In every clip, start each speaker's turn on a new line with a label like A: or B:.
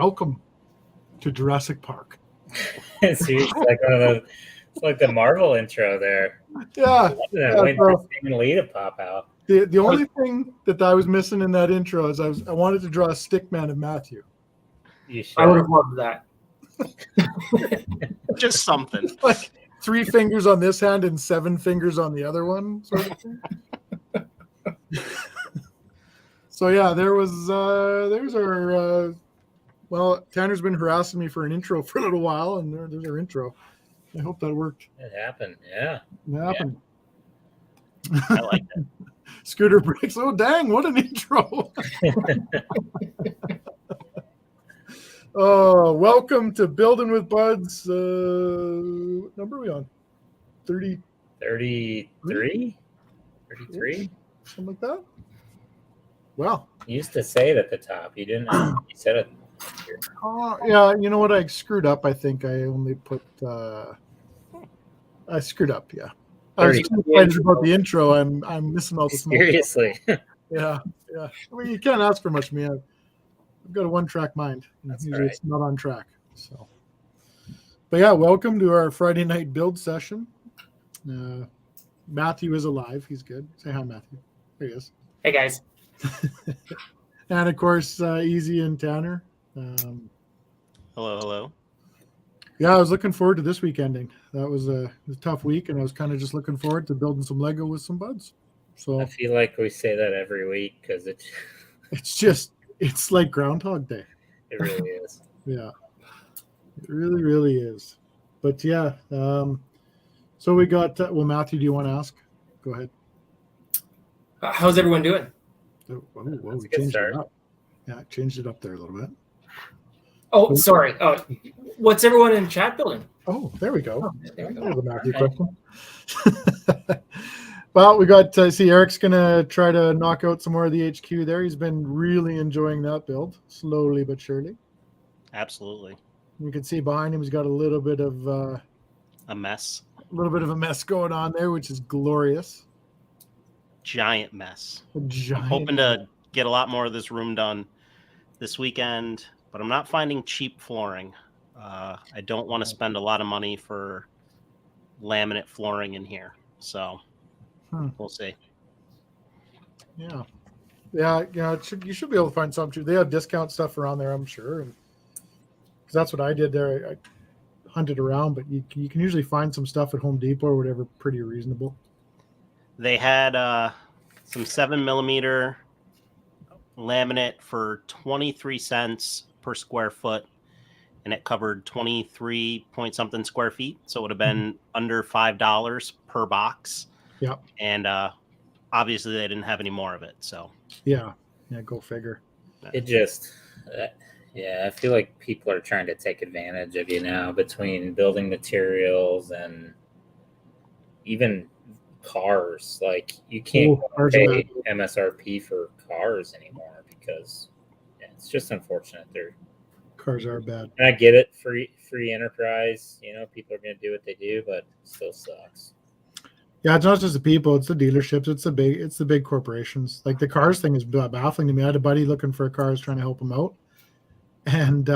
A: welcome to Jurassic Park.
B: Seriously, it's like the Marvel intro there.
A: Yeah.
B: Wait for Stan Lee to pop out.
A: The only thing that I was missing in that intro is I wanted to draw a stick man of Matthew.
B: You should.
C: I would have loved that.
D: Just something.
A: Like 3 fingers on this hand and 7 fingers on the other one. Sort of thing. So yeah, there's our well, Tanner's been harassing me for an intro for a little while, and there's our intro. I hope that worked.
B: It happened, yeah.
A: It happened.
D: Yeah. I like that.
A: Scooter Bricks. Oh dang, what an intro. Oh, welcome to Building with Buds. What number are we on? 30.
B: 33? 33?
A: Something like that. Well,
B: you used to say it at the top. You didn't. You said it.
A: Yeah, you know what? I screwed up. I think I only put. I screwed up. Yeah, I was too excited about the intro. I'm missing all the smoke.
B: Seriously.
A: Yeah. I mean, you can't ask for much of me. I've got a one-track mind.
B: That's
A: usually
B: right.
A: It's not on track. So, but yeah, welcome to our Friday night build session. Matthew is alive. He's good. Say hi, Matthew. There he is.
C: Hey, guys.
A: And of course, Easy and Tanner.
D: Hello.
A: Yeah, I was looking forward to this week ending. That was a tough week, and I was kind of just looking forward to building some Lego with some buds. So
B: I feel like we say that every week because
A: it's like Groundhog Day.
B: It really is.
A: Yeah, it really, really is. But yeah, so we got. Well, Matthew, do you want to ask? Go ahead.
C: How's everyone doing?
A: Whoa, we
B: good
A: changed
B: start.
A: it up. Yeah, I changed it up there a little bit.
C: Oh, sorry. What's everyone in chat building?
A: Oh, there we go.
C: There we go.
A: There's a Matthew question. Well, we got see Eric's gonna try to knock out some more of the HQ there. He's been really enjoying that build, slowly but surely.
D: Absolutely.
A: You can see behind him he's got a little bit of
D: A mess.
A: a mess going on there, which is glorious.
D: Giant mess.
A: A giant.
D: I'm hoping to get a lot more of this room done this weekend, but I'm not finding cheap flooring. I don't want to spend a lot of money for laminate flooring in here. So we'll see.
A: Yeah. You should be able to find some too. They have discount stuff around there, I'm sure. And because that's what I did there. I hunted around, but you can usually find some stuff at Home Depot or whatever pretty reasonable.
D: They had some 7mm laminate for 23 cents per square foot, and it covered 23 point something square feet. So it would have been under $5 per box.
A: Yeah.
D: And obviously they didn't have any more of it. So
A: yeah, go figure.
B: It just, I feel like people are trying to take advantage of you now between building materials and even cars. Like you can't pay MSRP for cars anymore because it's just unfortunate.
A: Cars are bad.
B: And I get it, free enterprise. People are going to do what they do, but it still sucks.
A: Yeah, it's not just the people; it's the dealerships. It's the big corporations. Like the cars thing is baffling to me. I had a buddy looking for a car, I was trying to help him out. And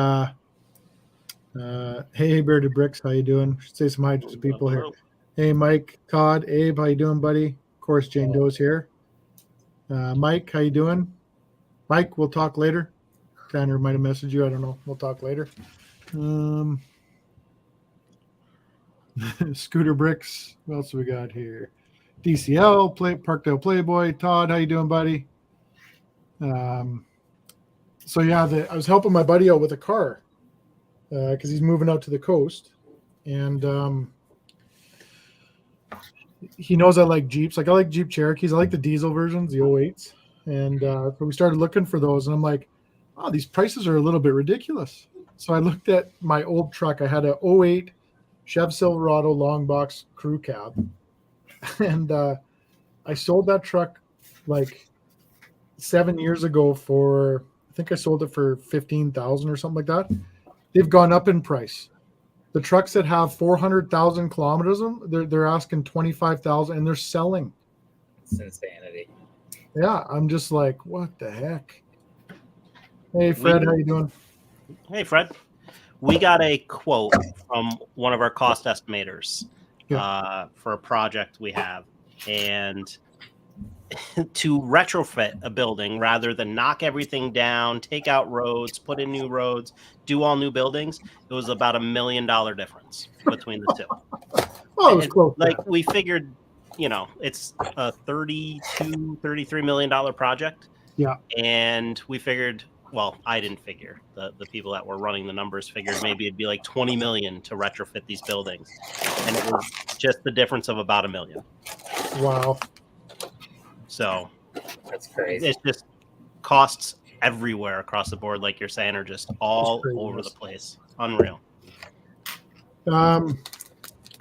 A: hey, Bearded Bricks, how you doing? Should say some hi to the people here. Hey, Mike, Todd, Abe, how you doing, buddy? Of course, Jane Doe's here. Mike, how you doing? Mike, we'll talk later. Tanner might have messaged you. I don't know. We'll talk later. Scooter Bricks. What else do we got here? DCL, Parkdale Playboy. Todd, how you doing, buddy? So yeah, I was helping my buddy out with a car because he's moving out to the coast, and he knows I like Jeeps. Like I like Jeep Cherokees. I like the diesel versions, the 08s, and so we started looking for those, and I'm like, oh, these prices are a little bit ridiculous. So I looked at my old truck. I had a 08 Chev Silverado long box crew cab, and I sold that truck like 7 years ago for, I think I sold it for $15,000 or something like that. They've gone up in price. The trucks that have 400,000 kilometers on them, they're asking 25,000, and they're selling.
B: It's insanity.
A: Yeah, I'm just like, what the heck? Hey, Fred, how you doing?
D: Hey, Fred. We got a quote from one of our cost estimators for a project we have. And to retrofit a building rather than knock everything down, take out roads, put in new roads, do all new buildings, it was about $1 million difference between the two.
A: Well, it was close.
D: Like we figured, it's a $33 million project.
A: Yeah.
D: And we figured, well, I didn't figure. The people that were running the numbers figured maybe it'd be like 20 million to retrofit these buildings. And it was just the difference of about $1 million.
A: Wow.
D: So
B: That's crazy.
D: it's just costs everywhere across the board, like you're saying, are just all over the place. Unreal.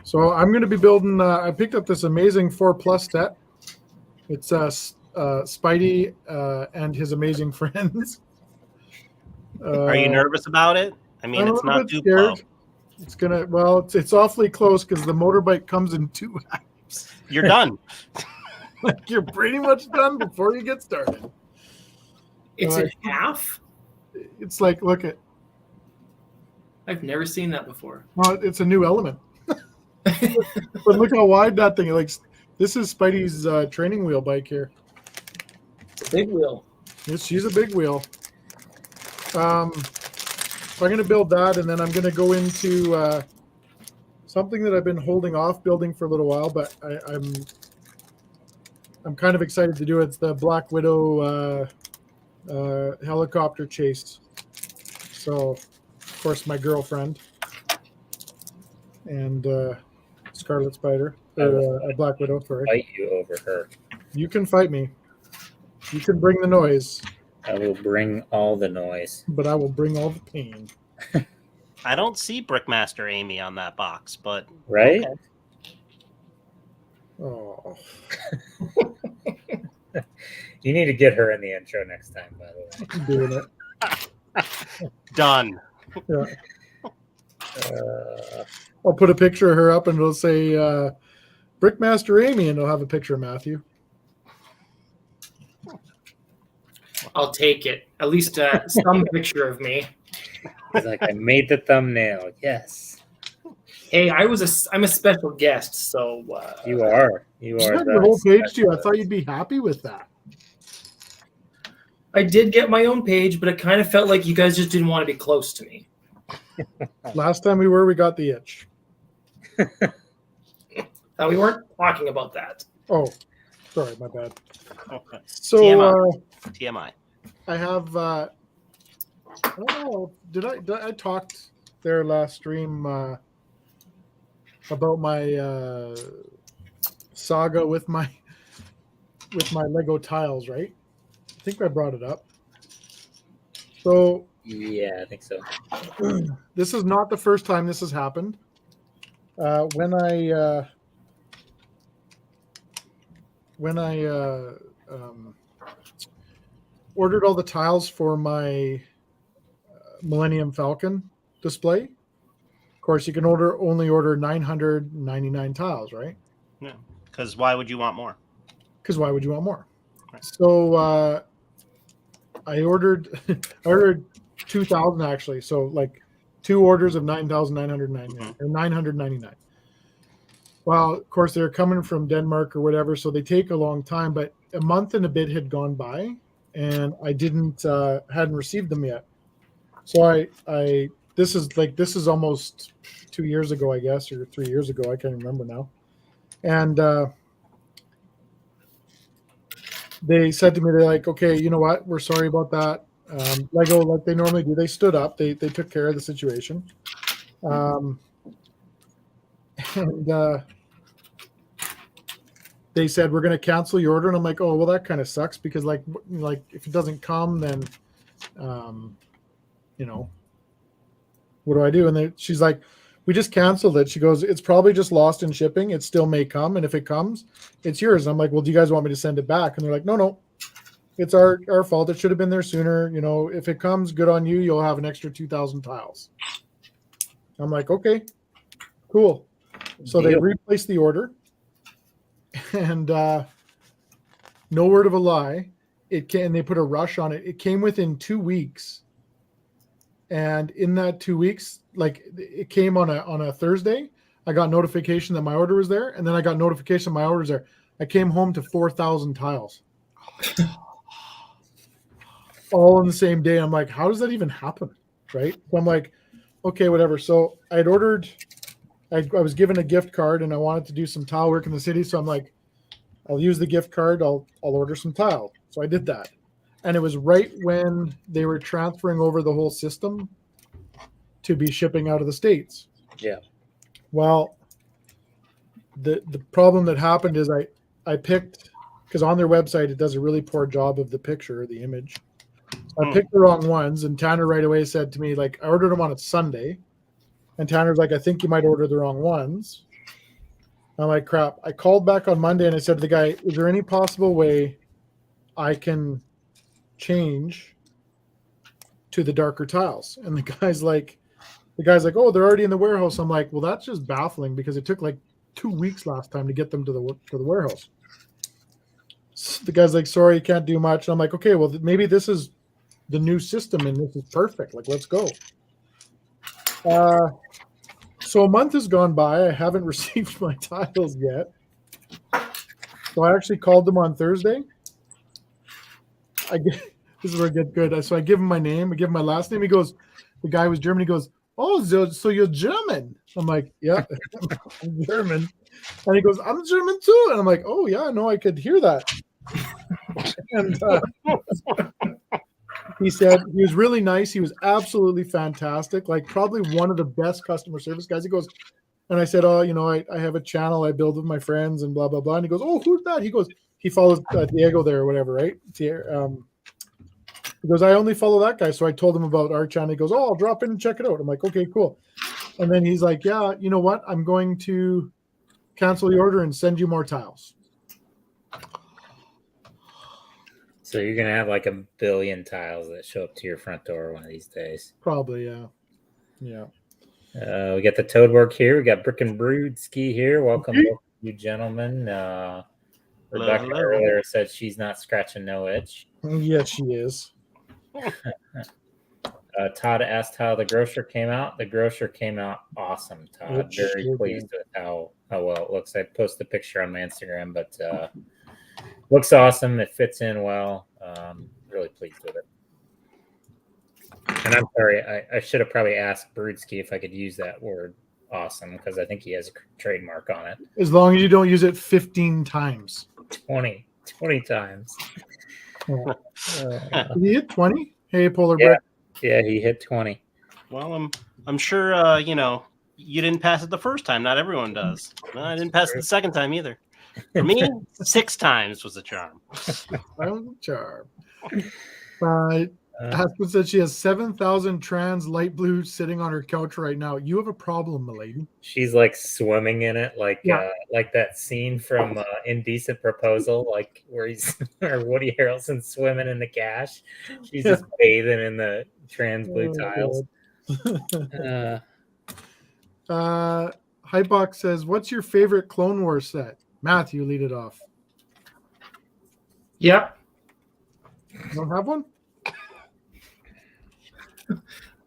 A: So I'm going to be building. I picked up this amazing 4+ set. It's Spidey and his amazing friends.
D: Are you nervous about it? I mean, it's not Duplo.
A: It's gonna. Well, it's awfully close because the motorbike comes in 2 halves.
D: You're done.
A: Like you're pretty much done before you get started.
C: It's in half?
A: It's like, look at.
C: I've never seen that before.
A: Well, it's a new element. But look how wide that thing is. Like, this is Spidey's training wheel bike here.
C: It's a big wheel.
A: Yes, she's a big wheel. So I'm going to build that, and then I'm going to go into something that I've been holding off building for a little while, but I'm kind of excited to do it. It's the Black Widow helicopter chase. So, of course, my girlfriend and Scarlet Spider, or Black Widow. Sorry.
B: Fight you over her.
A: You can fight me. You can bring the noise.
B: I will bring all the noise.
A: But I will bring all the pain.
D: I don't see Brickmaster Amy on that box, but
B: right?
D: Okay.
A: Oh.
B: You need to get her in the intro next time, by the way.
A: I'm doing it.
D: Done.
A: Yeah. I'll put a picture of her up and it'll say Brickmaster Amy, and it'll have a picture of Matthew.
C: I'll take it. At least some picture of me.
B: He's like, I made the thumbnail. Yes.
C: Hey, I'm a special guest, so
B: You are. You
A: You
B: are.
A: had your whole page too. I thought you'd be happy with that.
C: I did get my own page, but it kind of felt like you guys just didn't want to be close to me.
A: Last time we got the itch.
C: Now, we weren't talking about that.
A: Oh, sorry, my bad.
D: Okay.
A: So
D: TMI.
A: I have. I don't know. Did I talked there last stream about my saga with my Lego tiles, right? I think I brought it up. So
B: Yeah, I think so.
A: this is not the first time this has happened. When I ordered all the tiles for my Millennium Falcon display, of course, you can only order 999 tiles, right?
D: Yeah. Because why would you want more?
A: Because why would you want more?
D: Right.
A: So I ordered 2,000 actually. So like 2 orders of 9,999 or 999. Well, of course, they're coming from Denmark or whatever, so they take a long time. But a month and a bit had gone by, and I hadn't received them yet. So this is almost 2 years ago, I guess, or 3 years ago. I can't remember now. And they said to me, they're like, okay, you know what? We're sorry about that. Lego, like they normally do, they stood up. They took care of the situation. And they said, we're going to cancel your order. And I'm like, oh, well, that kind of sucks because like if it doesn't come, then, what do I do? And she's like, we just canceled it. She goes, it's probably just lost in shipping. It still may come. And if it comes, it's yours. And I'm like, well, do you guys want me to send it back? And they're like, no, it's our fault. It should have been there sooner. If it comes, good on you. You'll have an extra 2,000 tiles. I'm like, okay, cool. So they replaced the order, and no word of a lie, they put a rush on it. It came within 2 weeks And in that 2 weeks, like it came on a Thursday, I got notification that my order was there, and then I got notification my order's there. I came home to 4,000 tiles, all in the same day. I'm like, how does that even happen, right? So I'm like, okay, whatever. So I'd ordered. I was given a gift card, and I wanted to do some tile work in the city. So I'm like, I'll use the gift card. I'll order some tile. So I did that, and it was right when they were transferring over the whole system to be shipping out of the States.
B: Yeah.
A: Well, the problem that happened is I picked, because on their website it does a really poor job of the picture or the image. So I picked the wrong ones, and Tanner right away said to me, like, I ordered them on a Sunday, and Tanner's like, I think you might order the wrong ones. I'm like, crap. I called back on Monday and I said to the guy, is there any possible way I can change to the darker tiles? And the guy's like, oh, they're already in the warehouse. I'm like, well, that's just baffling because it took like 2 weeks last time to get them to the warehouse. So the guy's like, sorry, you can't do much. And I'm like, okay, well, maybe this is the new system and this is perfect. Like, let's go. So a month has gone by. I haven't received my tiles yet. So I actually called them on Thursday. This is where it gets good. So I give him my name. I give him my last name. He goes, the guy was German. He goes, oh, so you're German? I'm like, yeah, I'm German. And he goes, I'm German too. And I'm like, oh, yeah, no, I could hear that. And he said he was really nice. He was absolutely fantastic. Like probably one of the best customer service guys. He goes, and I said, oh, I have a channel I build with my friends and blah, blah, blah. And he goes, oh, who's that? He goes, he follows Diego there or whatever, right? He goes, I only follow that guy. So I told him about our channel. He goes, oh, I'll drop in and check it out. I'm like, okay, cool. And then he's like, yeah, you know what? I'm going to cancel the order and send you more tiles.
B: So you're going to have like 1 billion tiles that show up to your front door one of these days.
A: Probably, yeah. Yeah.
B: We got the Toad work here. We got Brick and Broodski here. Welcome, you gentlemen. Rebecca earlier said she's not scratching no itch.
A: Yes, she is.
B: Todd asked how the grocer came out. The grocer came out awesome, Todd. Very pleased with how well it looks. I posted a picture on my Instagram, but looks awesome. It fits in well. Really pleased with it. And I'm sorry, I should have probably asked Broodski if I could use that word awesome, because I think he has a trademark on it.
A: As long as you don't use it 15 times.
B: 20 times.
A: Did he hit 20? Hey, Polar Bear.
B: Yeah, he hit 20.
D: Well, I'm sure, you didn't pass it the first time. Not everyone does. No, I didn't pass it the second time either. For me, 6 times was a charm.
A: Charm. Aspen said she has 7,000 trans light blue sitting on her couch right now. You have a problem, milady.
B: She's like swimming in it, like that scene from Indecent Proposal, like where Woody Harrelson's swimming in the cash. She's just bathing in the trans blue tiles.
A: Hypebox says, "What's your favorite Clone Wars set?" Matthew, lead it off.
C: Yep.
A: You don't have one?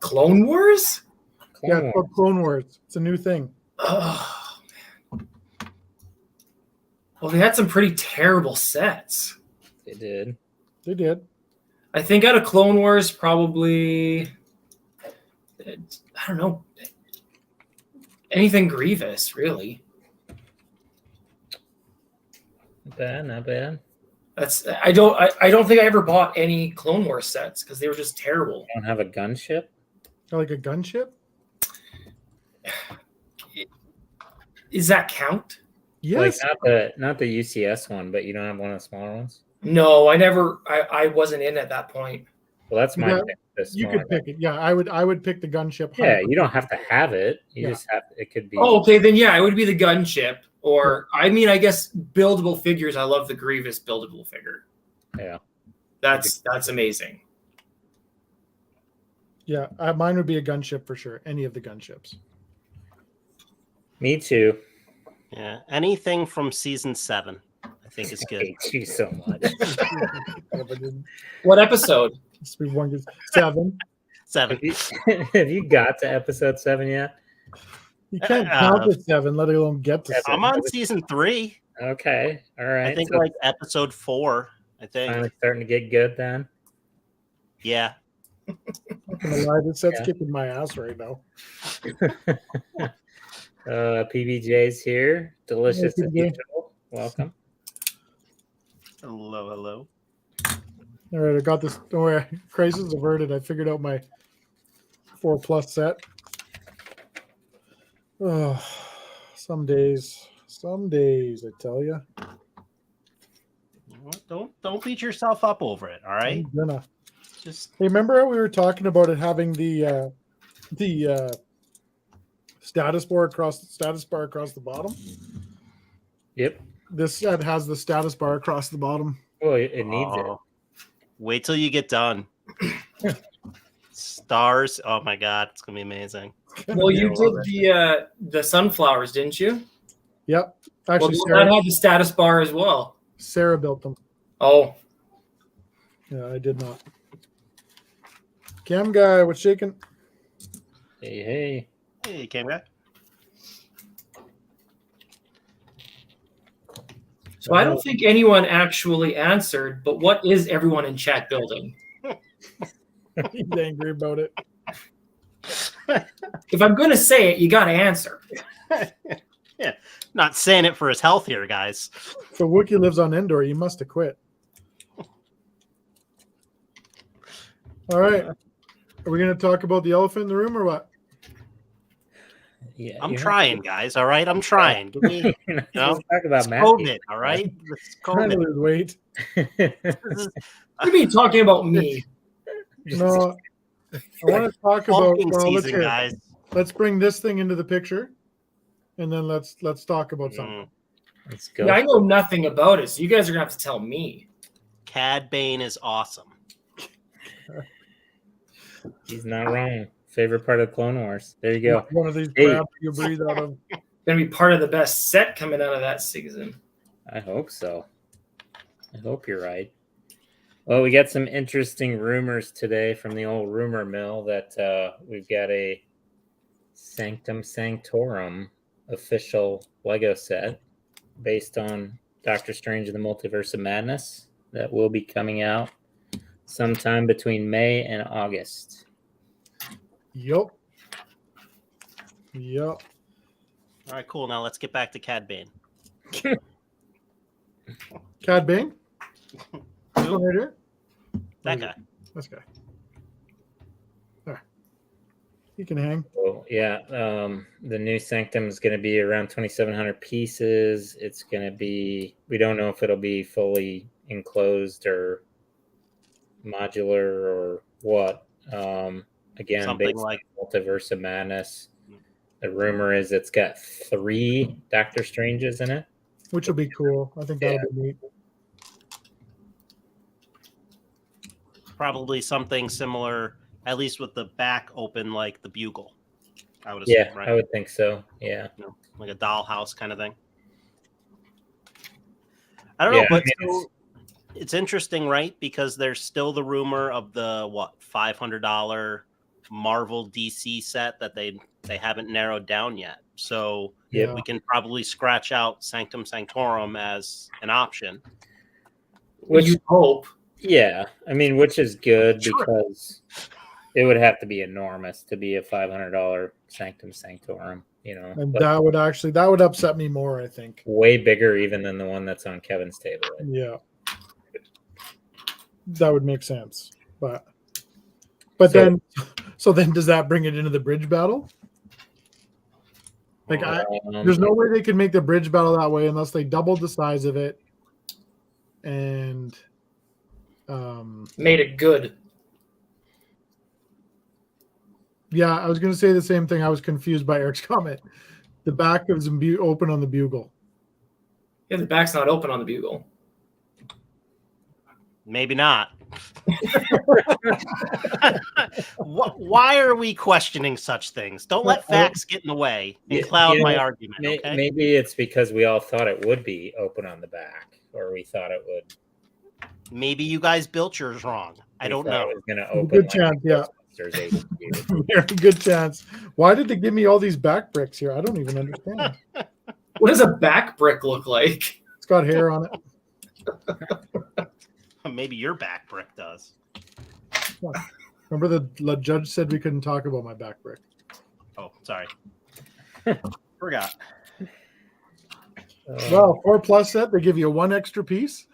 C: Clone Wars?
A: Yeah, it's called Clone Wars. It's a new thing.
C: Oh, man. Well, they had some pretty terrible sets.
B: They did.
C: I think out of Clone Wars, probably, I don't know, anything Grievous, really.
B: Not bad.
C: I don't think I ever bought any Clone Wars sets because they were just terrible.
B: You don't have a gunship?
A: Like a gunship?
C: Does that count?
A: Yes.
B: Like not the UCS one, but you don't have one of the smaller ones?
C: No, I wasn't in at that point.
B: Well, that's my pick.
A: You could pick it. Yeah, I would pick the gunship.
B: Yeah, you don't have to have it. You just have it could be.
C: Oh, okay, then yeah, it would be the gunship. Or I guess buildable figures. I love the Grievous buildable figure.
B: Yeah,
C: that's amazing.
A: Yeah, mine would be a gunship for sure. Any of the gunships.
B: Me too.
D: Yeah, anything from season 7, I think is good.
B: I hate you so much.
C: What episode?
A: 7.
D: 7.
B: Have you got to episode 7 yet?
A: You can't count to 7, let alone get to 7.
D: I'm on season 3.
B: Okay, all right.
D: I think
B: so
D: like episode 4. I think.
B: finally starting to get good then.
D: Yeah.
A: Not gonna lie, this set's
B: Yeah.
A: kicking my ass right now.
B: PBJ's here. Delicious
A: Hey,
B: as
A: PBJ.
B: usual. Welcome.
D: Hello.
A: All right, I got this. Don't worry, crisis averted. I figured out my 4+ set. Oh, some days, I tell you.
D: Don't beat yourself up over it. All right.
A: I'm gonna.
D: Just
A: Hey, remember how we were talking about it having the status bar across the bottom?
B: Yep.
A: This set has the status bar across the bottom.
B: Well, it needs it.
D: Wait till you get done. Stars. Oh my God, it's gonna be amazing.
C: Well, you did the sunflowers, didn't you?
A: Yep. Actually,
C: Well, that had the status bar as well.
A: Sarah built them.
C: Oh,
A: Yeah, I did not. Cam guy, what's shaking?
B: Hey.
D: Hey, came back.
C: so I don't think anyone actually answered. But what is everyone in chat building?
A: He's angry about it.
C: If I'm going to say it, you got to answer.
D: Yeah, not saying it for his health here, guys.
A: So Wookie lives on Endor. You must have quit. All right. Are we going to talk about the elephant in the room or what?
B: Yeah,
C: Oh,
D: I'm trying, guys. All right, I'm trying. Give me,
B: Let's
D: know,
B: talk about
D: it's
B: Matthew.
D: COVID. All right, it's
A: Trying to
D: COVID.
A: lose weight.
C: What do you mean talking about me?
A: No, I want to talk about.
D: Pumpkin
A: Well,
D: season, guys.
A: let's bring this thing into the picture, and then let's talk about something.
B: Let's go.
C: Yeah, I know nothing about it, so you guys are going to have to tell me.
D: Cad Bane is awesome.
B: He's not wrong. Favorite part of Clone Wars. There you go.
A: One of these
B: Hey.
A: crabs you breathe out of.
C: Going to be part of the best set coming out of that season.
B: I hope so. I hope you're right. Well, we got some interesting rumors today from the old rumor mill that we've got a Sanctum Sanctorum official Lego set based on Doctor Strange and the Multiverse of Madness that will be coming out sometime between May and August.
A: Yup.
D: All right, cool. Now let's get back to Cad Bane.
A: Cad Bane? This one right here?
D: That guy.
A: This guy. There. He can hang.
B: So, yeah, the new Sanctum is going to be around 2,700 pieces. It's going to be, we don't know if it'll be fully enclosed or modular or what. Again,
D: Something
B: based
D: like
B: on Multiverse of Madness. The rumor is it's got 3 Doctor Stranges in it.
A: Which will be cool. I think that'll be neat.
D: probably something similar, at least with the back open, like the Bugle. I would assume,
B: Yeah,
D: right?
B: I would think so. Yeah.
D: You know, like a dollhouse kind of thing. I don't know, but so it's interesting, right? Because there's still the rumor of the $500 Marvel DC set that they haven't narrowed down yet. So we can probably scratch out Sanctum Sanctorum as an option.
C: Which you hope.
B: Yeah, I mean, which is good because it would have to be enormous to be a $500 Sanctum Sanctorum, you know.
A: And that would upset me more, I think.
B: Way bigger even than the one that's on Kevin's table.
A: Yeah. That would make sense. But then does that bring it into the bridge battle? Like there's no way they could make the bridge battle that way unless they doubled the size of it and
C: made it good.
A: Yeah, I was going to say the same thing. I was confused by Eric's comment. The back is open on the Bugle.
C: Yeah, the back's not open on the Bugle.
D: Maybe not. Why are we questioning such things? Don't let facts get in the way and cloud my argument. Okay?
B: Maybe it's because we all thought it would be open on the back, or we thought it would.
D: Maybe you guys built yours wrong. I don't know.
B: It was going to open.
A: Good chance, yeah.
B: Ghostbusters HQ.
A: Very good chance. Why did they give me all these back bricks here? I don't even understand.
C: What does a back brick look like?
A: It's got hair on it.
D: Maybe your back brick does.
A: Remember the judge said we couldn't talk about my back brick.
D: Oh, sorry. Forgot.
A: Well, 4+ set, they give you one extra piece.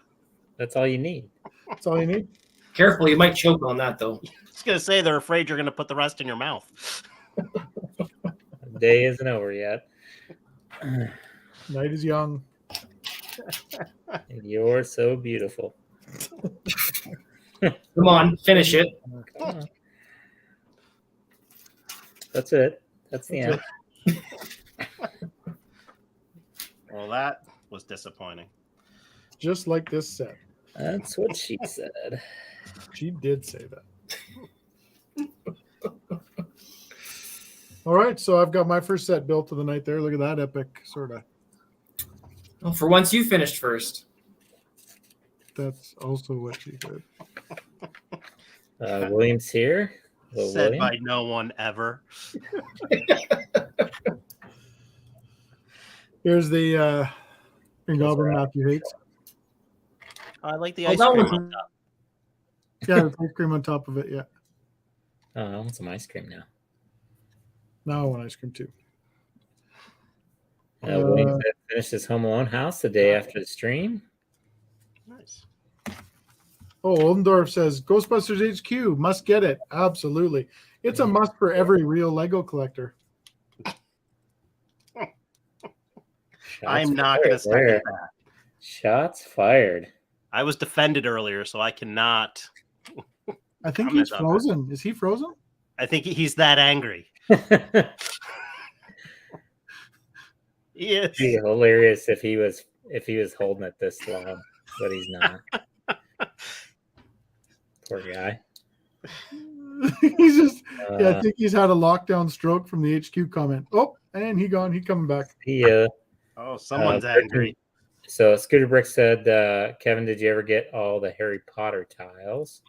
B: That's all you need.
A: That's all you need.
C: Careful, you might choke on that though.
D: I was gonna say they're afraid you're gonna put the rest in your mouth.
B: The day isn't over yet.
A: Night is young.
B: And you're so beautiful.
C: Come on, finish it.
B: Come on. That's it. That's the end.
D: Well, that was disappointing.
A: Just like this set.
B: That's what she said.
A: She did say that. All right, so I've got my first set built to the night there. Look at that epic sort of.
C: Well, for once, you finished first.
A: That's also what she did.
B: William's here. Hello,
D: Said
B: William.
D: by no one ever.
A: Here's the Green Goblin Matthew hates.
D: I like the
C: Oh,
D: ice
C: that
D: cream
C: was-
D: on top.
A: Yeah, the ice cream on top of it. Yeah.
B: Oh, I want some ice cream now.
A: Now I want ice cream too.
B: William said finished his Home Alone house the day after the stream.
D: Nice.
A: Oh, Oldendorf says Ghostbusters HQ, must get it. Absolutely. It's a must for every real Lego collector.
D: I'm
B: Shots
D: not going to
B: fired
D: second
B: there.
D: that.
B: Shots fired.
D: I was defended earlier, so I cannot.
A: I think
D: Comment
A: he's
D: on
A: frozen. Is he frozen?
D: I think he's that angry. He is.
B: It'd be hilarious if he was holding it this long, but he's not. Poor guy.
A: He's just yeah, I
B: Uh,
A: think he's had a lockdown stroke from the HQ comment. Oh, and he gone. He coming back.
B: he,
D: Oh, someone's
B: Britain-
D: angry.
B: So Scooter Brick said, Kevin, did you ever get all the Harry Potter tiles?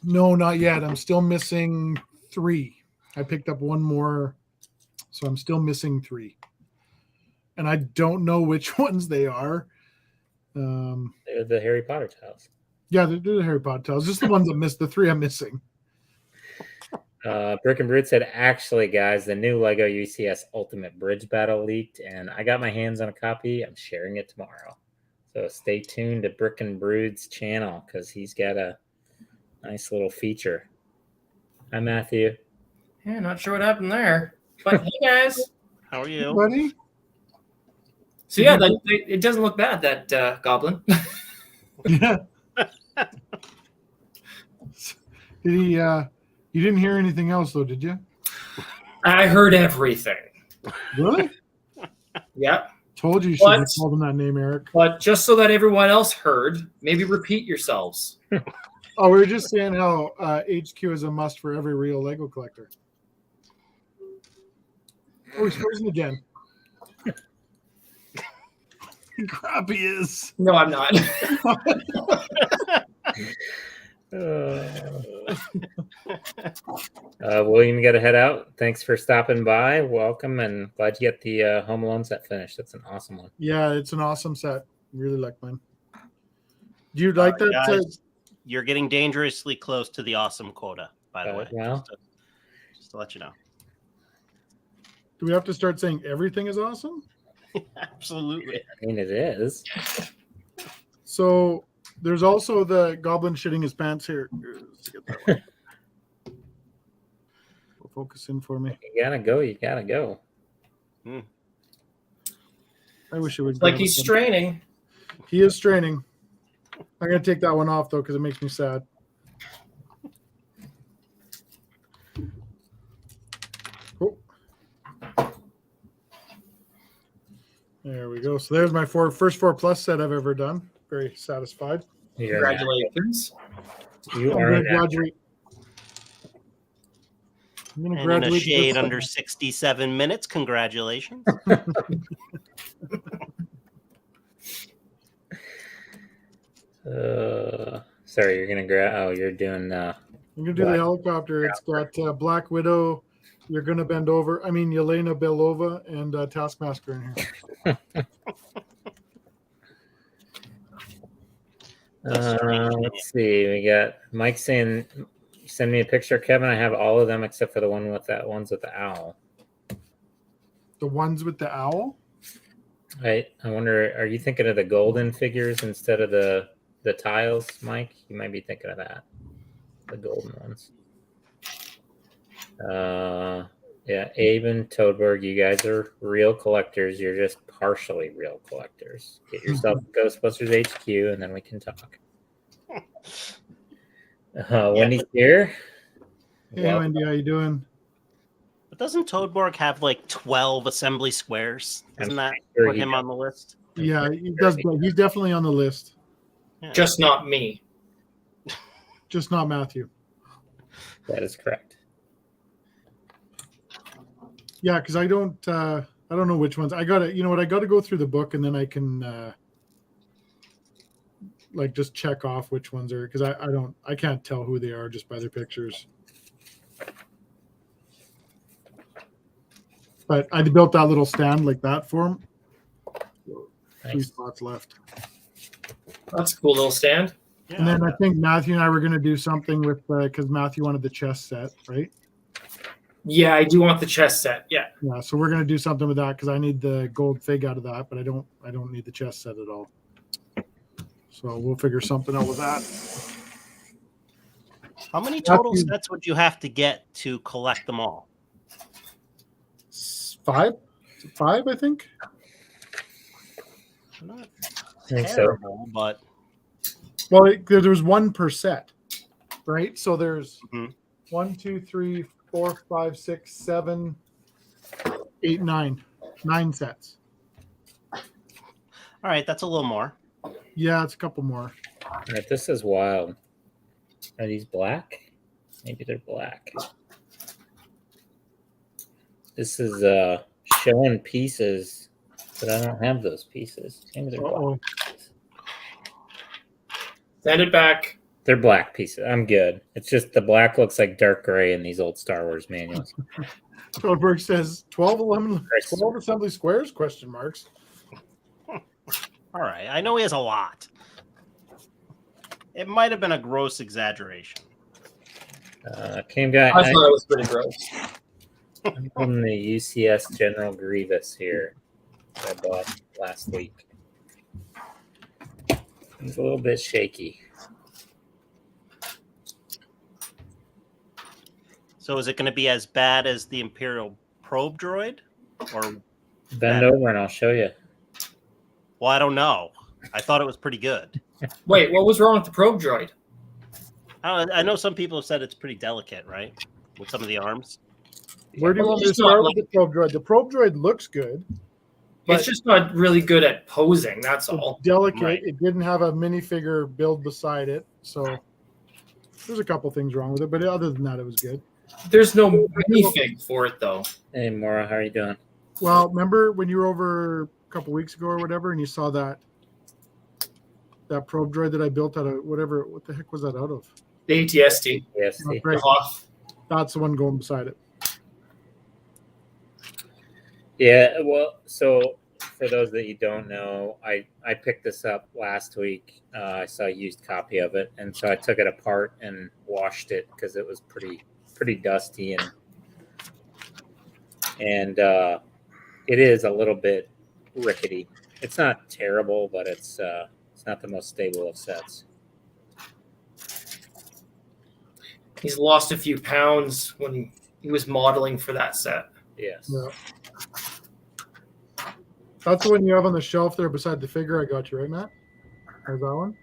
A: No, not yet. I'm still missing 3. I picked up one more, so I'm still missing 3. And I don't know which ones they are.
B: They're the Harry Potter tiles.
A: Yeah, they're the Harry Potter tiles. Just the ones that missed. The 3 I'm missing.
B: Brick and Brood said, actually, guys, the new Lego UCS Ultimate Bridge Battle leaked, and I got my hands on a copy. I'm sharing it tomorrow. So stay tuned to Brick and Brood's channel because he's got a nice little feature. Hi, Matthew.
C: Yeah, not sure what happened there. But hey, guys.
D: How are you?
A: Buddy?
C: So yeah, it doesn't look bad, that goblin.
A: Yeah. Did he? You didn't hear anything else though, did you?
C: I heard everything.
A: Really?
C: Yep.
A: Told you you should have
C: What?
A: called him that name, Eric.
C: But just so that everyone else heard, maybe repeat yourselves.
A: Oh, we were just saying how HQ is a must for every real Lego collector. Oh, he's frozen again. Crap, he is.
C: No, I'm not.
B: William, you got to head out. Thanks for stopping by. Welcome, and glad you get the Home Alone set finished. That's an awesome one.
A: Yeah, it's an awesome set. Really like mine. Do you like that?
D: Guys, you're getting dangerously close to the awesome quota, by the way.
B: Well,
D: Just to let you know.
A: Do we have to start saying everything is awesome?
D: Absolutely.
B: I mean, it is.
A: So there's also the goblin shitting his pants here. Let's get that one. Focus in for me.
B: You gotta go. You gotta go.
A: I wish it would.
C: Like he's straining.
A: He is straining. I'm gonna take that one off though because it makes me sad. Oh. There we go. So there's my first 4+ set I've ever done. Very satisfied.
C: Congratulations.
B: You
A: I'm
B: are
A: gonna
B: an
A: graduate. I'm gonna
D: And in a
A: graduate.
D: shade
A: this
D: under 67 minutes. Congratulations.
B: Sorry, you're gonna grab. Oh, you're doing
A: I'm gonna do the helicopter. It's got Black Widow. You're gonna bend over. I mean, Yelena Belova and Taskmaster in here.
B: Let's see. We got Mike saying, "Send me a picture, Kevin." I have all of them except for the ones with the owl.
A: The ones with the owl.
B: I wonder, are you thinking of the golden figures instead of the tiles, Mike? You might be thinking of that, the golden ones. Yeah, Abe and Toadberg, you guys are real collectors. You're just partially real collectors. Get yourself Ghostbusters HQ, and then we can talk. Wendy's here.
A: Hey,
B: Well,
A: Wendy, how you doing?
D: But doesn't Toadborg have like 12 assembly squares? Isn't that
B: sure
D: put
B: he
D: him
B: does.
D: on the list?
A: Yeah, he does. He's definitely on the list.
D: Yeah.
C: Just not me.
A: Just not Matthew.
B: That is correct.
A: Yeah, because I don't know which ones. I gotta, you know what? I gotta go through the book and then I can like just check off which ones are, because I can't tell who they are just by their pictures. But I built that little stand like that for him. 3
B: Nice.
A: spots left.
C: That's a cool little stand.
D: Yeah.
A: And then I think Matthew and I were going to do something with, because Matthew wanted the chess set, right?
C: Yeah, I do want the chess set. Yeah.
A: Yeah, so we're going to do something with that because I need the gold fig out of that, but I don't need the chess set at all. So we'll figure something out with that.
D: How many total
A: Matthew-
D: sets would you have to get to collect them all?
A: 5, I think.
D: Not
B: I think so.
D: terrible, but
A: Well, there was 1 per set, right? So there's
D: Mhm.
A: 1, 2, 3, 4, 5, 6, 7, 8, 9 sets.
D: all right, that's a little more.
A: Yeah, it's a couple more.
B: All right, this is wild. Are these black? Maybe they're black. This is showing pieces, but I don't have those pieces. Maybe they're black.
A: Uh-oh.
C: Send it back.
B: They're black pieces. I'm good. It's just the black looks like dark gray in these old Star Wars manuals.
A: Goldberg says 12 assembly squares? Question marks.
D: All right, I know he has a lot. It might have been a gross exaggeration.
B: Came guy.
C: I thought it was pretty gross.
B: I'm on the UCS General Grievous here that I bought last week. It's a little bit shaky.
D: So is it going to be as bad as the Imperial probe droid? Or
B: Bend over and I'll show you.
D: well, I don't know. I thought it was pretty good.
C: Wait, what was wrong with the probe droid?
D: I know some people have said it's pretty delicate, right? With some of the arms.
A: Where do you
C: Well,
A: want me to
C: it's not
A: start
C: like-
A: with the probe droid? The probe droid looks good.
C: It's just not really good at posing. That's all.
A: It's delicate.
D: Right.
A: It didn't have a minifigure build beside it. So there's a couple things wrong with it. But other than that, it was good.
C: There's no minifig for it though.
B: Hey, Maura, how are you doing?
A: Well, remember when you were over a couple weeks ago or whatever, and you saw that probe droid that I built out of whatever? What the heck was that out of?
C: The ATST.
B: Yes.
A: Oh,
C: The
A: great.
C: Hoth.
A: That's the one going beside it.
B: Yeah, well, so for those that you don't know, I picked this up last week. I saw a used copy of it, and so I took it apart and washed it because it was pretty dusty and it is a little bit rickety. It's not terrible, but it's not the most stable of sets.
C: He's lost a few pounds when he was modeling for that set.
B: Yes.
A: Yeah. That's the one you have on the shelf there beside the figure I got you, right, Matt? Or that one?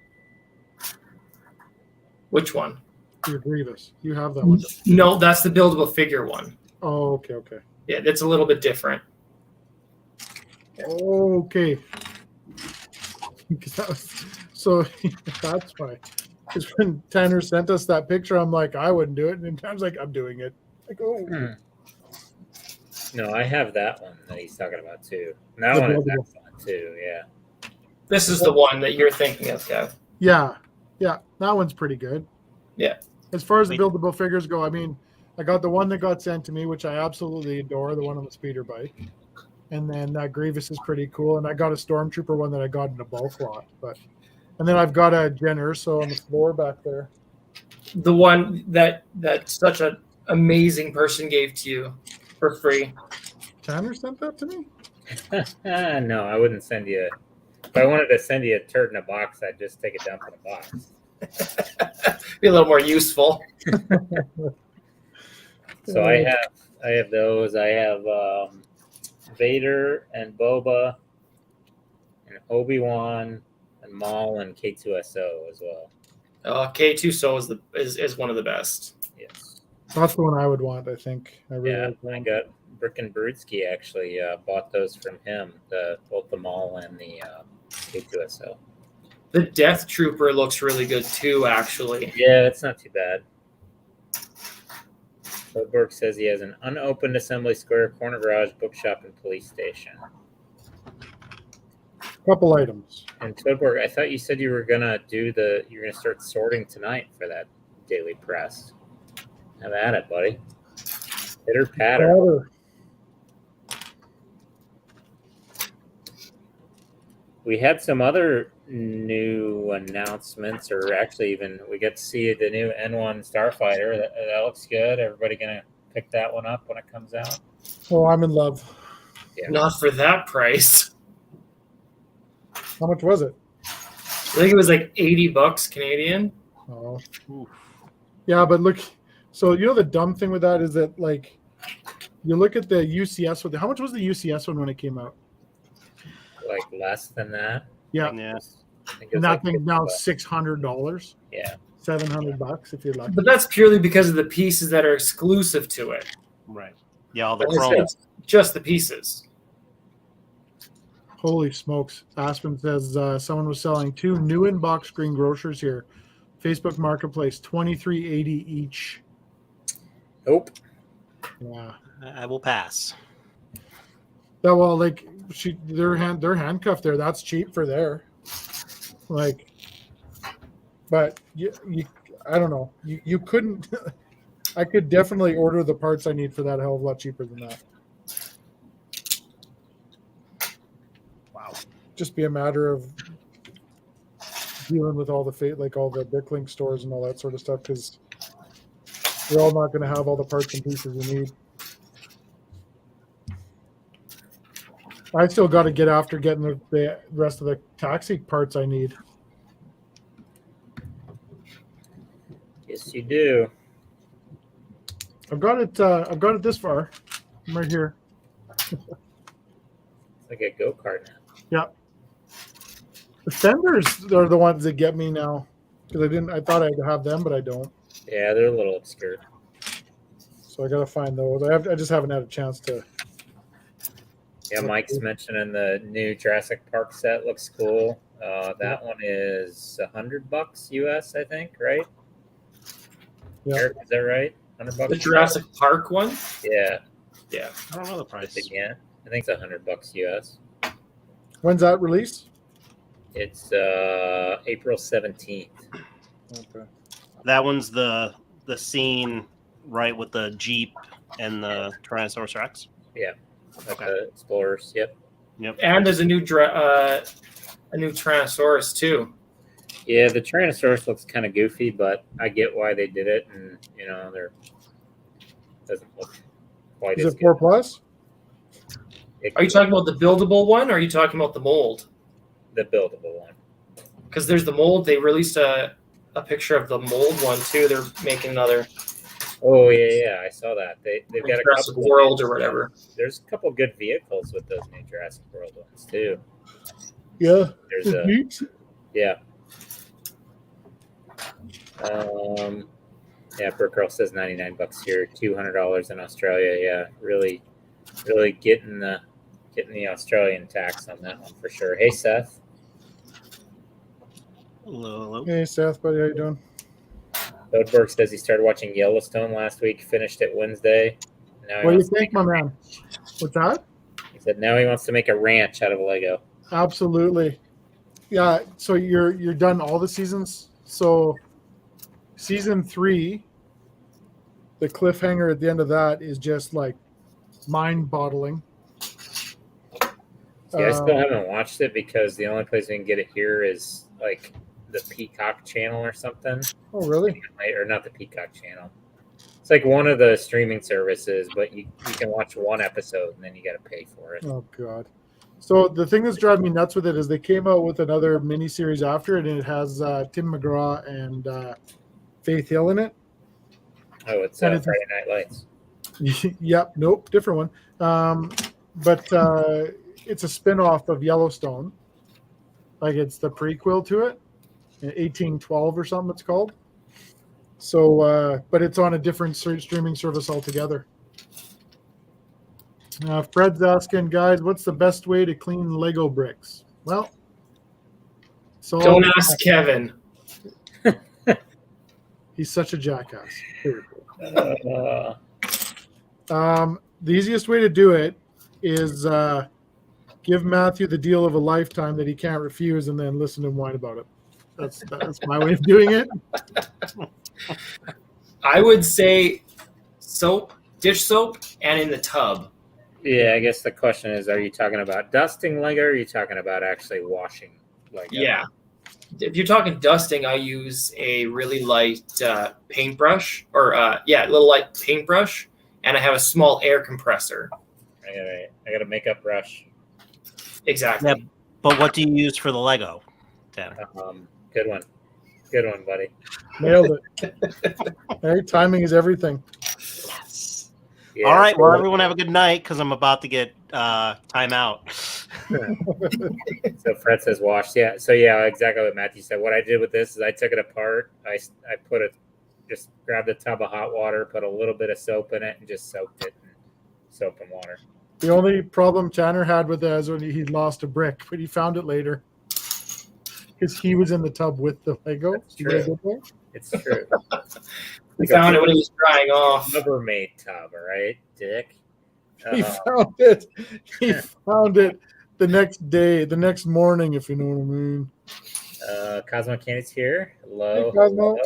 C: Which one?
A: Your Grievous. You have that one.
C: No, that's the buildable figure one.
A: Oh, okay.
C: Yeah, it's a little bit different.
A: Okay. So that's why. Because when Tanner sent us that picture, I'm like, I wouldn't do it. And Tanner's like, I'm doing it. Like, oh.
B: No, I have that one that he's talking about too. And that
A: The
B: one is
A: buildable.
B: excellent too. Yeah.
C: This is the one that you're thinking of, Kev.
A: Yeah. That one's pretty good. As far as the
D: Wait.
A: buildable figures go, I mean, I got the one that got sent to me, which I absolutely adore, the one on the speeder bike. And then that Grievous is pretty cool. And I got a Stormtrooper one that I got in a bulk lot. And then I've got a Jen Urso on the floor back there.
C: The one that such an amazing person gave to you for free.
A: Tanner sent that to me?
B: No, I wouldn't send you. If I wanted to send you a turd in a box, I'd just take a dump in a box.
C: Be a little more useful.
B: So I have those. I have Vader and Boba and Obi-Wan and Maul and K2SO as well.
C: K2 So is one of the best.
B: Yes.
A: That's the one I would want, I think. I really
B: Yeah,
A: like that
B: I
A: one.
B: got Brick and Brutsky actually bought those from him, both the Maul and the K2SO.
C: The Death Trooper looks really good too, actually.
B: Yeah, it's not too bad. Toadberg says he has an unopened assembly square, corner garage, bookshop, and police station.
A: Couple items.
B: And Toadberg, I thought you said you were gonna start sorting tonight for that daily press. Have at it, buddy. Pitter patter.
A: Water.
B: We had some other new announcements, or actually even we get to see the new N1 Starfighter. That looks good. Everybody gonna pick that one up when it comes out?
A: Oh, I'm in love.
B: Yeah.
C: Not for that price.
A: How much was it?
C: I think it was like $80 Canadian.
A: Oh.
D: Oof.
A: Yeah, but look, so you know the dumb thing with that is that like you look at the UCS one. How much was the UCS one when it came out?
B: Like less than that.
A: Yeah.
D: Yeah.
B: I think it
A: And
B: was
A: that
B: like
A: thing's now
B: $50.
A: $600,
B: Yeah.
A: $700 if you're lucky.
C: But that's purely because of the pieces that are exclusive to it.
D: Right. Yeah, all the
C: Like I
D: chrome.
C: said, just the pieces.
A: Holy smokes. Aspen says someone was selling 2 new in-box green grocers here. Facebook Marketplace, $23.80 each.
B: Nope.
A: Yeah.
D: I will pass.
A: Yeah, well, like they're handcuffed there. That's cheap for there. Like, but you I don't know. You couldn't. I could definitely order the parts I need for that a hell of a lot cheaper than that.
D: Wow.
A: Just be a matter of dealing with all the all the Bricklink stores and all that sort of stuff, because you're all not going to have all the parts and pieces you need. I still got to get after getting the rest of the taxi parts I need.
B: Yes, you do.
A: I've got it this far. I'm right here.
B: It's like a go-kart now.
A: Yeah. The fenders are the ones that get me now, because I thought I'd have them, but I don't.
B: Yeah, they're a little obscure.
A: So I got to find those. I just haven't had a chance to.
B: Yeah, Mike's mentioning the new Jurassic Park set looks cool. That one is $100 US, I think, right?
A: Yeah.
B: Eric, is that right? $100.
C: The Jurassic Park one?
B: Yeah,
C: Yeah.
D: I don't know the price.
B: again. I think it's $100 US.
A: When's that release?
B: It's April 17th.
A: Okay.
D: That one's the scene right with the Jeep and the Tyrannosaurus Rex.
B: Yeah, like
D: Okay.
B: the Explorers. Yep.
C: And there's a new Tyrannosaurus too.
B: Yeah, the Tyrannosaurus looks kind of goofy, but I get why they did it, and they're doesn't look quite
A: Is
B: as
A: it 4
B: good.
A: plus?
C: Are you talking about the buildable one, or are you talking about the mold?
B: The buildable one?
C: Because there's the mold. They released a picture of the mold one too. They're making another
B: Oh yeah, I saw that. They've got a
C: Jurassic
B: couple
C: World or whatever.
B: There's a couple good vehicles with those new Jurassic World ones too.
A: Yeah.
B: There's
A: The
B: a
A: Jeeps?
B: yeah. Yeah, Brooke Girl says $99 here, $200 in Australia. Yeah, really getting the Australian tax on that one for sure. Hey Seth.
D: Hello.
A: Hey, Seth, buddy, how you doing?
B: Odeberg says he started watching Yellowstone last week, finished it Wednesday. Now
A: What do you think, my man? What's that?
B: He said now he wants to make a ranch out of Lego.
A: Absolutely. Yeah. So you're done all the seasons. So season 3, the cliffhanger at the end of that is just like mind-boggling.
B: See, I still haven't watched it because the only place we can get it here is like the Peacock channel or something.
A: Oh, really?
B: Or not the Peacock channel. It's like one of the streaming services, but you can watch one episode and then you got to pay for it.
A: Oh, God. So the thing that's driving me nuts with it is they came out with another miniseries after it, and it has Tim McGraw and Faith Hill in it.
B: Oh, it's
A: And
B: Friday Night Lights.
A: Yep, nope, different one. But it's a spin-off of Yellowstone. Like it's the prequel to it, 1812 or something it's called. So, but it's on a different streaming service altogether. Fred's asking, guys, what's the best way to clean Lego bricks? Well, so
C: Don't ask Kevin.
A: He's such a jackass.
B: Uh,
A: The easiest way to do it is give Matthew the deal of a lifetime that he can't refuse, and then listen to him whine about it. That's my way of doing it.
C: I would say soap, dish soap, and in the tub.
B: yeah, I guess the question is, are you talking about dusting Lego or are you talking about actually washing Lego?
C: Yeah. If you're talking dusting, I use a really light paintbrush, or little light paintbrush, and I have a small air compressor.
B: I got a makeup brush.
C: Exactly.
D: Yeah, but what do you use for the Lego, Tanner?
B: Good one, buddy.
A: Nailed it. All right, timing is everything.
D: Yes.
B: Yeah,
D: All right.
B: so-
D: Well, everyone have a good night because I'm about to get time out.
B: So Fred says wash. Yeah. So yeah, exactly what Matthew said. What I did with this is I took it apart. I just grabbed a tub of hot water, put a little bit of soap in it, and just soaked it in soap and water.
A: The only problem Tanner had with that is when he lost a brick, but he found it later because he was in the tub with the Lego.
B: That's true. It's true.
C: We found it when it was drying off.
B: Rubbermaid tub, all right, Dick.
A: He found it. He found it the next day, the next morning, if you know what I mean.
B: Cosmo Candy's here. Hello.
A: Hey, Cosmo.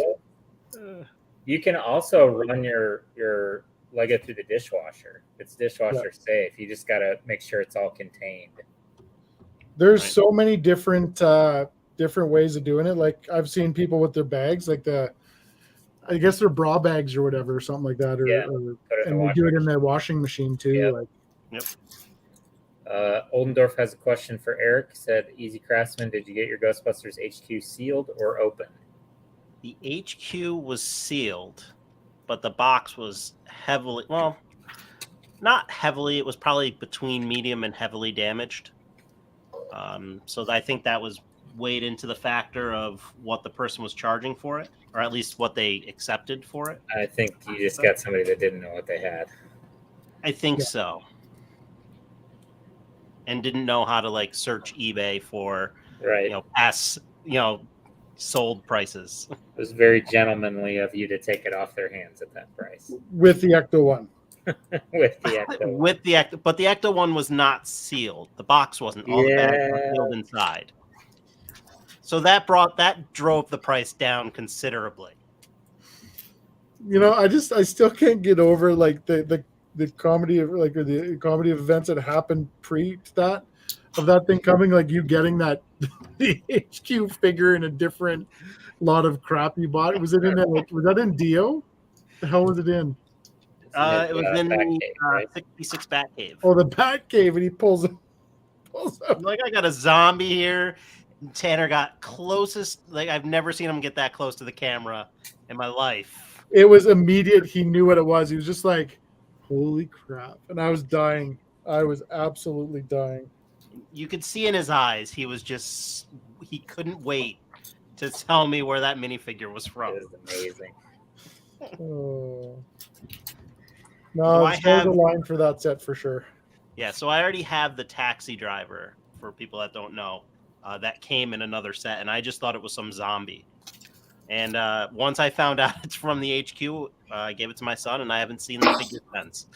B: Hello. You can also run your Lego through the dishwasher. It's dishwasher safe. You just got to make sure it's all contained.
A: There's
D: Right.
A: so many different ways of doing it. Like I've seen people with their bags, like I guess they're bra bags or whatever, or something like that.
B: Yeah.
A: Or
B: Put it in
A: and
B: the
A: we do it
B: washing
A: in the washing machine too.
B: Yep.
A: Like,
B: Oldendorf has a question for Eric. Said, Easy Craftsman, did you get your Ghostbusters HQ sealed or open?
D: The HQ was sealed, but the box was heavily, well, not heavily. It was probably between medium and heavily damaged. So I think that was weighed into the factor of what the person was charging for it, or at least what they accepted for it.
B: I think you just got somebody that didn't know what they had.
D: I think
A: Yeah.
D: so. And didn't know how to like search eBay for,
B: Right.
D: past, sold prices.
B: It was very gentlemanly of you to take it off their hands at that price.
A: with the Ecto one.
B: With the Ecto.
D: With the Ecto, but the Ecto one was not sealed. The box wasn't. All the bags were
B: Yeah.
D: sealed inside. So that drove the price down considerably.
A: I still can't get over like the comedy of the comedy of events that happened pre that of that thing coming, like you getting that the HQ figure in a different lot of crap you bought. Was it in was that in Dio? The hell was it in?
D: It was in
B: Batcave,
D: the
B: right?
D: 66 Batcave.
A: Oh, the Bat Cave, and he pulls out.
D: Like, I got a zombie here. Tanner got closest. Like, I've never seen him get that close to the camera in my life.
A: It was immediate. He knew what it was. He was just like, holy crap. And I was dying. I was absolutely dying.
D: You could see in his eyes, he couldn't wait to tell me where that minifigure was from.
B: It was amazing.
A: Oh.
D: Do
A: No,
D: I
A: there's a
D: have-
A: line for that set for sure.
D: Yeah, so I already have the taxi driver, for people that don't know, that came in another set, and I just thought it was some zombie. And once I found out it's from the HQ, I gave it to my son, and I haven't seen the figure since.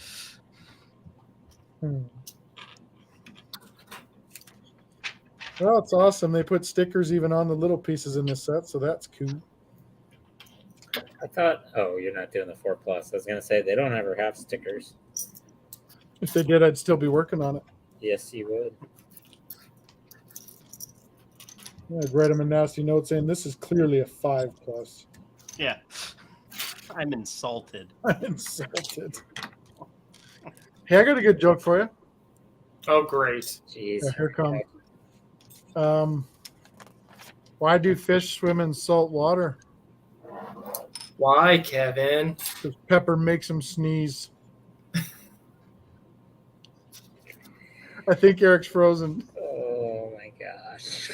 A: Well, it's awesome. They put stickers even on the little pieces in this set, so that's cool.
B: I thought, oh, you're not doing the 4 Plus. I was going to say, they don't ever have stickers.
A: If they did, I'd still be working on it.
B: Yes, you would.
A: I'd write him a nasty note saying this is clearly a 5 plus.
D: Yeah. I'm insulted.
A: I'm insulted. Hey, I got a good joke for you.
C: Oh, great.
B: Jeez.
A: Yeah, here it comes. Why do fish swim in salt water?
C: Why, Kevin?
A: Because pepper makes them sneeze. I think Eric's frozen.
B: Oh, my gosh.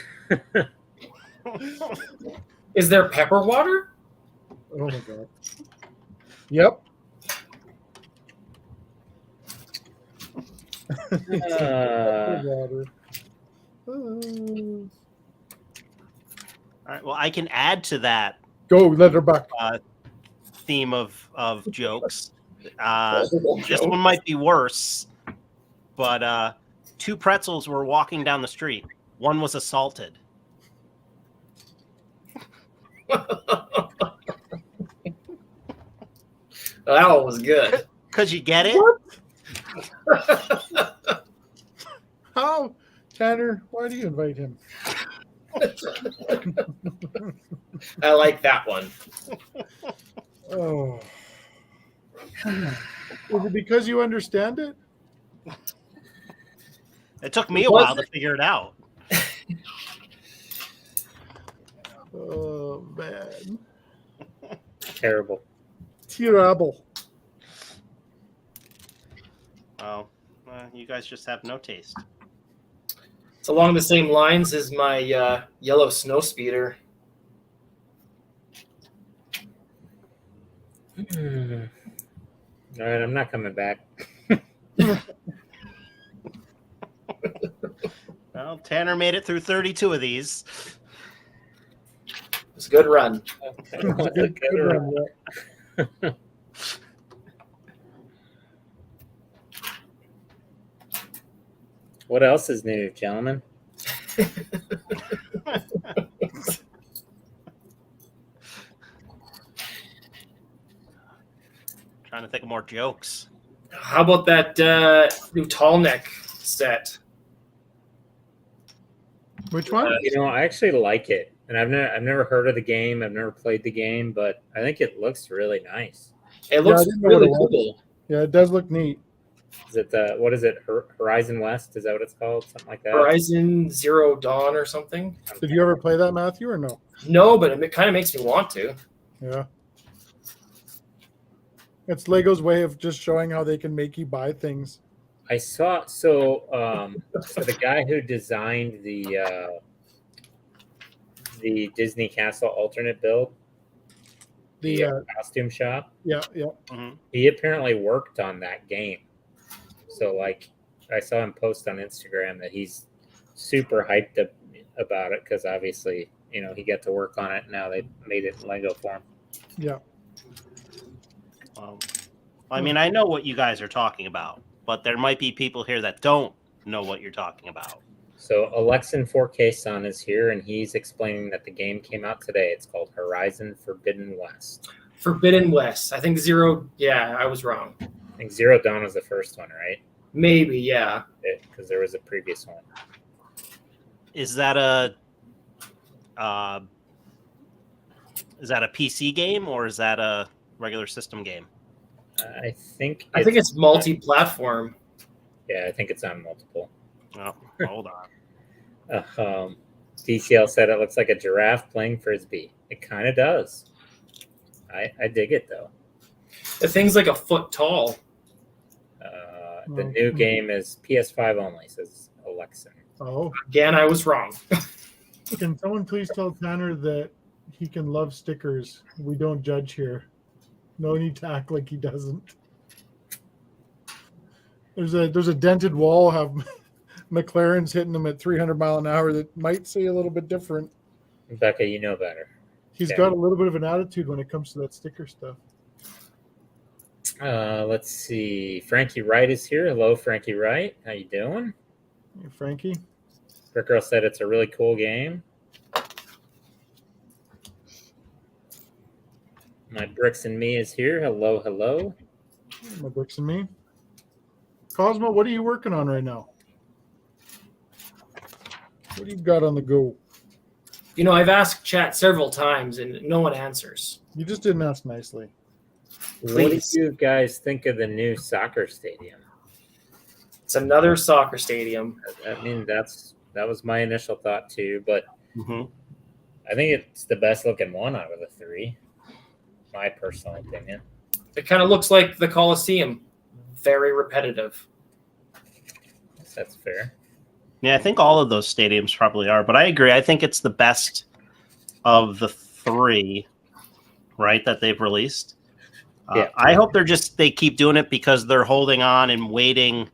C: Is there pepper water?
A: Oh my god. Yep. Water.
D: All right. Well, I can add to that
A: Go, Leatherbuck.
D: theme of jokes. This one might be worse, but 2 pretzels were walking down the street. One was assaulted.
C: That one was good.
D: Cause you get it?
A: How? Tanner, why do you invite him?
C: I like that one.
A: Oh. Is it because you understand it?
D: It took me a while to figure it out.
A: Oh, man.
B: Terrible.
A: Terrible.
D: Oh, you guys just have no taste.
C: It's along the same lines as my yellow snow speeder.
B: All right, I'm not coming back.
D: Well, Tanner made it through 32 of these.
C: It's a good run.
A: Good run, yeah.
B: What else is new, gentlemen?
D: Trying to think of more jokes.
C: How about that new tall neck set?
A: Which one?
B: I actually like it, and I've never heard of the game. I've never played the game, but I think it looks really nice.
C: It looks
A: I didn't know what
C: really
A: it was.
C: cool.
A: Yeah, it does look neat.
B: Is it what is it? Horizon West? Is that what it's called? Something like that.
C: Horizon Zero Dawn or something?
A: Did you ever play that, Matthew, or no?
C: No, but it kind of makes me want to.
A: Yeah. It's Lego's way of just showing how they can make you buy things.
B: I saw so the guy who designed the Disney Castle alternate build, the costume shop.
A: Yeah.
D: Mm-hmm.
B: He apparently worked on that game. So like I saw him post on Instagram that he's super hyped about it because obviously, he got to work on it. Now they made it in Lego form.
A: Yeah.
D: I mean, I know what you guys are talking about, but there might be people here that don't know what you're talking about.
B: So Alexin 4K Son is here, and he's explaining that the game came out today. It's called Horizon Forbidden West.
C: Forbidden West. I think Zero. Yeah, I was wrong.
B: I think Zero Dawn was the first one, right?
C: Maybe, yeah.
B: Because there was a previous one.
D: Is that a PC game or is that a regular system game?
B: I think
C: it's multi-platform.
B: Yeah, I think it's on multiple.
D: Oh, hold on.
B: DCL said it looks like a giraffe playing frisbee. It kind of does. I dig it though.
C: The thing's like a foot tall.
B: The new game is PS5 only, says Alexin.
A: Oh.
C: Again, I was wrong.
A: Can someone please tell Tanner that he can love stickers? We don't judge here. No need to act like he doesn't. There's a dented wall. Have McLaren's hitting them at 300 mile an hour that might say a little bit different.
B: Becca, you know better.
A: He's got a little bit of an attitude when it comes to that sticker stuff.
B: Let's see. Frankie Wright is here. Hello, Frankie Wright. How you doing?
A: Hey, Frankie.
B: Rick Girl said it's a really cool game. My Bricks and Me is here. Hello, hello.
A: My Bricks and Me. Cosmo, what are you working on right now? What do you got on the go?
C: You know, I've asked chat several times and no one answers.
A: You just didn't ask nicely.
B: What
C: Please.
B: do you guys think of the new soccer stadium?
C: It's another soccer stadium.
B: I mean, that was my initial thought too, but
D: Mm-hmm.
B: I think it's the best looking one out of the three. My personal opinion.
C: It kind of looks like the Coliseum. Very repetitive.
B: That's fair.
D: Yeah, I think all of those stadiums probably are, but I agree. I think it's the best of the three, right, that they've released.
B: Yeah.
D: I hope they keep doing it because they're holding on and waiting. You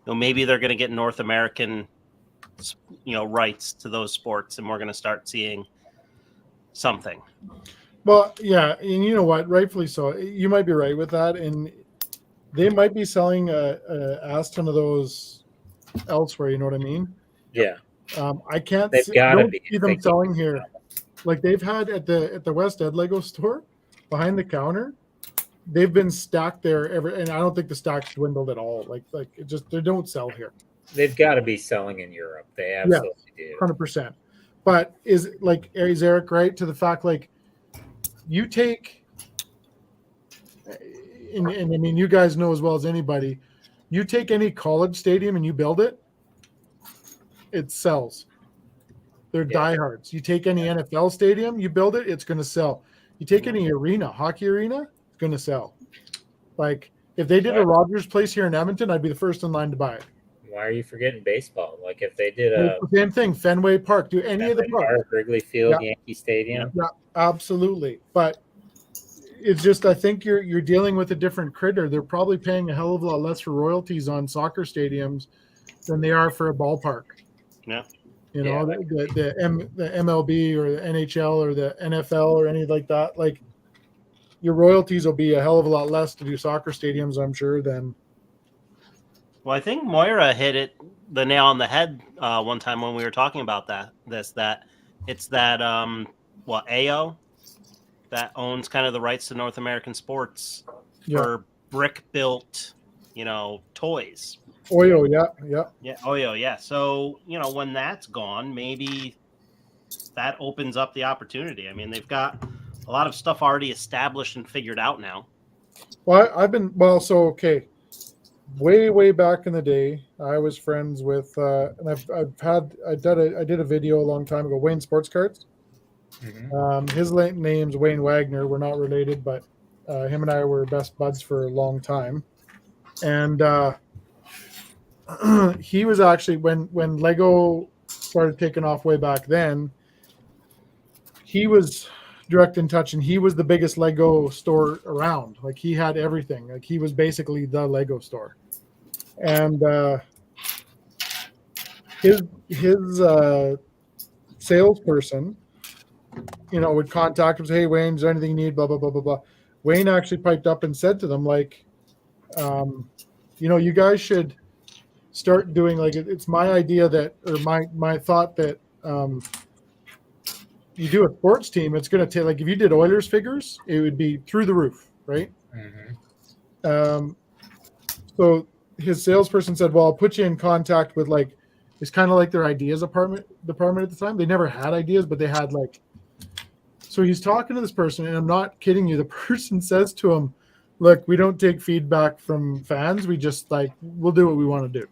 D: know, maybe they're going to get North American, rights to those sports, and we're going to start seeing something.
A: Well, yeah, and you know what? Rightfully so. You might be right with that, and they might be selling a ass ton of those elsewhere. You know what I mean?
B: Yeah.
A: I can't.
B: They've got to be.
A: See them selling here. Like they've had at the West Ed Lego store behind the counter. They've been stacked there and I don't think the stock's dwindled at all. Like it just they don't sell here.
B: They've got to be selling in Europe. They absolutely do.
A: 100%. But is Eric right to the fact like you take, and I mean you guys know as well as anybody, you take any college stadium and you build it, it sells. They're diehards. You take any NFL stadium, you build it, it's going to sell. You take any arena, hockey arena, it's going to sell. Like if they did a Rogers Place here in Edmonton, I'd be the first in line to buy it.
B: Why are you forgetting baseball? Like if they did
A: same thing, Fenway Park, do any of the parks,
B: Wrigley Field, Yankee Stadium.
A: Yeah, absolutely. But it's just I think you're dealing with a different critter. They're probably paying a hell of a lot less for royalties on soccer stadiums than they are for a ballpark.
D: Yeah.
A: You know, the MLB or the NHL or the NFL or any like that. Like your royalties will be a hell of a lot less to do soccer stadiums, I'm sure, than.
D: Well, I think Moira hit the nail on the head one time when we were talking about that it's that AO that owns kind of the rights to North American sports for brick built, toys.
A: Oyo, yeah.
D: Oyo, yeah. So, when that's gone, maybe that opens up the opportunity. I mean, they've got a lot of stuff already established and figured out now.
A: Well, okay. Way back in the day, I was friends with, and I did a video a long time ago, Wayne Sports Cards. Mm-hmm. His name's Wayne Wagner. We're not related, but him and I were best buds for a long time. And he was actually, when Lego started taking off way back then, he was direct in touch, and he was the biggest Lego store around. Like he had everything. Like he was basically the Lego store. And his salesperson, would contact him, say, "Hey Wayne, is there anything you need?" Blah blah blah blah blah. Wayne actually piped up and said to them, like, you guys should start doing, like, it's my idea that, or my thought that you do a sports team, it's going to take, like, if you did Oilers figures, it would be through the roof, right? Mm-hmm. So his salesperson said, well, I'll put you in contact with, like, it's kind of like their ideas department at the time. They never had ideas, but they had, like, so he's talking to this person, and I'm not kidding you. The person says to him, look, we don't take feedback from fans. We just, like, we'll do what we want to do.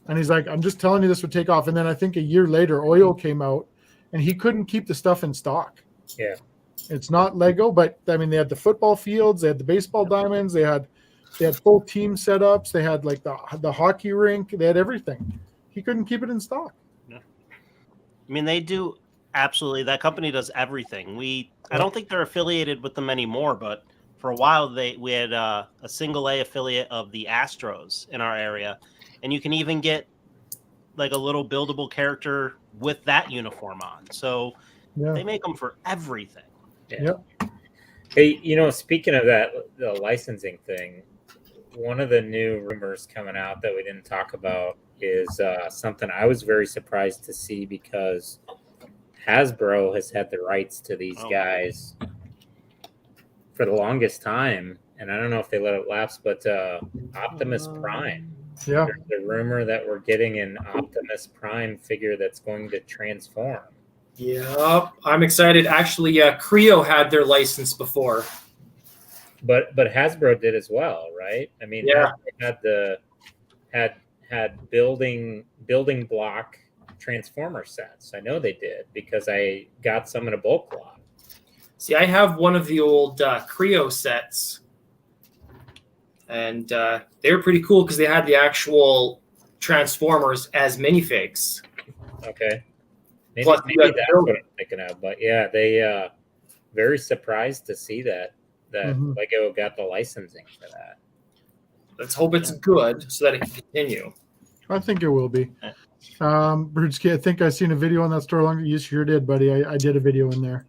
A: And he's like, I'm just telling you this would take off. And then I think a year later, Oil came out, and he couldn't keep the stuff in stock.
B: Yeah.
A: It's not Lego, but, I mean, they had the football fields. They had the baseball diamonds. They had full team setups. They had, like, the hockey rink. They had everything. He couldn't keep it in stock.
D: Yeah. I mean, they do absolutely. That company does everything. I don't think they're affiliated with them anymore, but for a while we had a single A affiliate of the Astros in our area, and you can even get like a little buildable character with that uniform on. So they make them for everything.
B: Yeah. Hey, speaking of that, the licensing thing, one of the new rumors coming out that we didn't talk about is something I was very surprised to see, because Hasbro has had the rights to these guys for the longest time, and I don't know if they let it lapse, but Optimus Prime.
A: Yeah.
B: There's a rumor that we're getting an Optimus Prime figure that's going to transform.
C: Yep, I'm excited. Actually, Creo had their license before.
B: But Hasbro did as well, right? I mean,
C: Yeah.
B: Hasbro had building block transformer sets. I know they did because I got some in a bulk lot.
C: See, I have one of the old Creo sets, and they were pretty cool because they had the actual Transformers as minifigs.
B: Okay. Maybe
C: Plus, you had
B: that's what I'm thinking of. But yeah, they very surprised to see that
A: Mhm.
B: Lego got the licensing for that.
C: Let's hope it's good so that it can continue.
A: I think it will be. Brudski, I think I seen a video on that store long. You sure did, buddy. I did a video in there.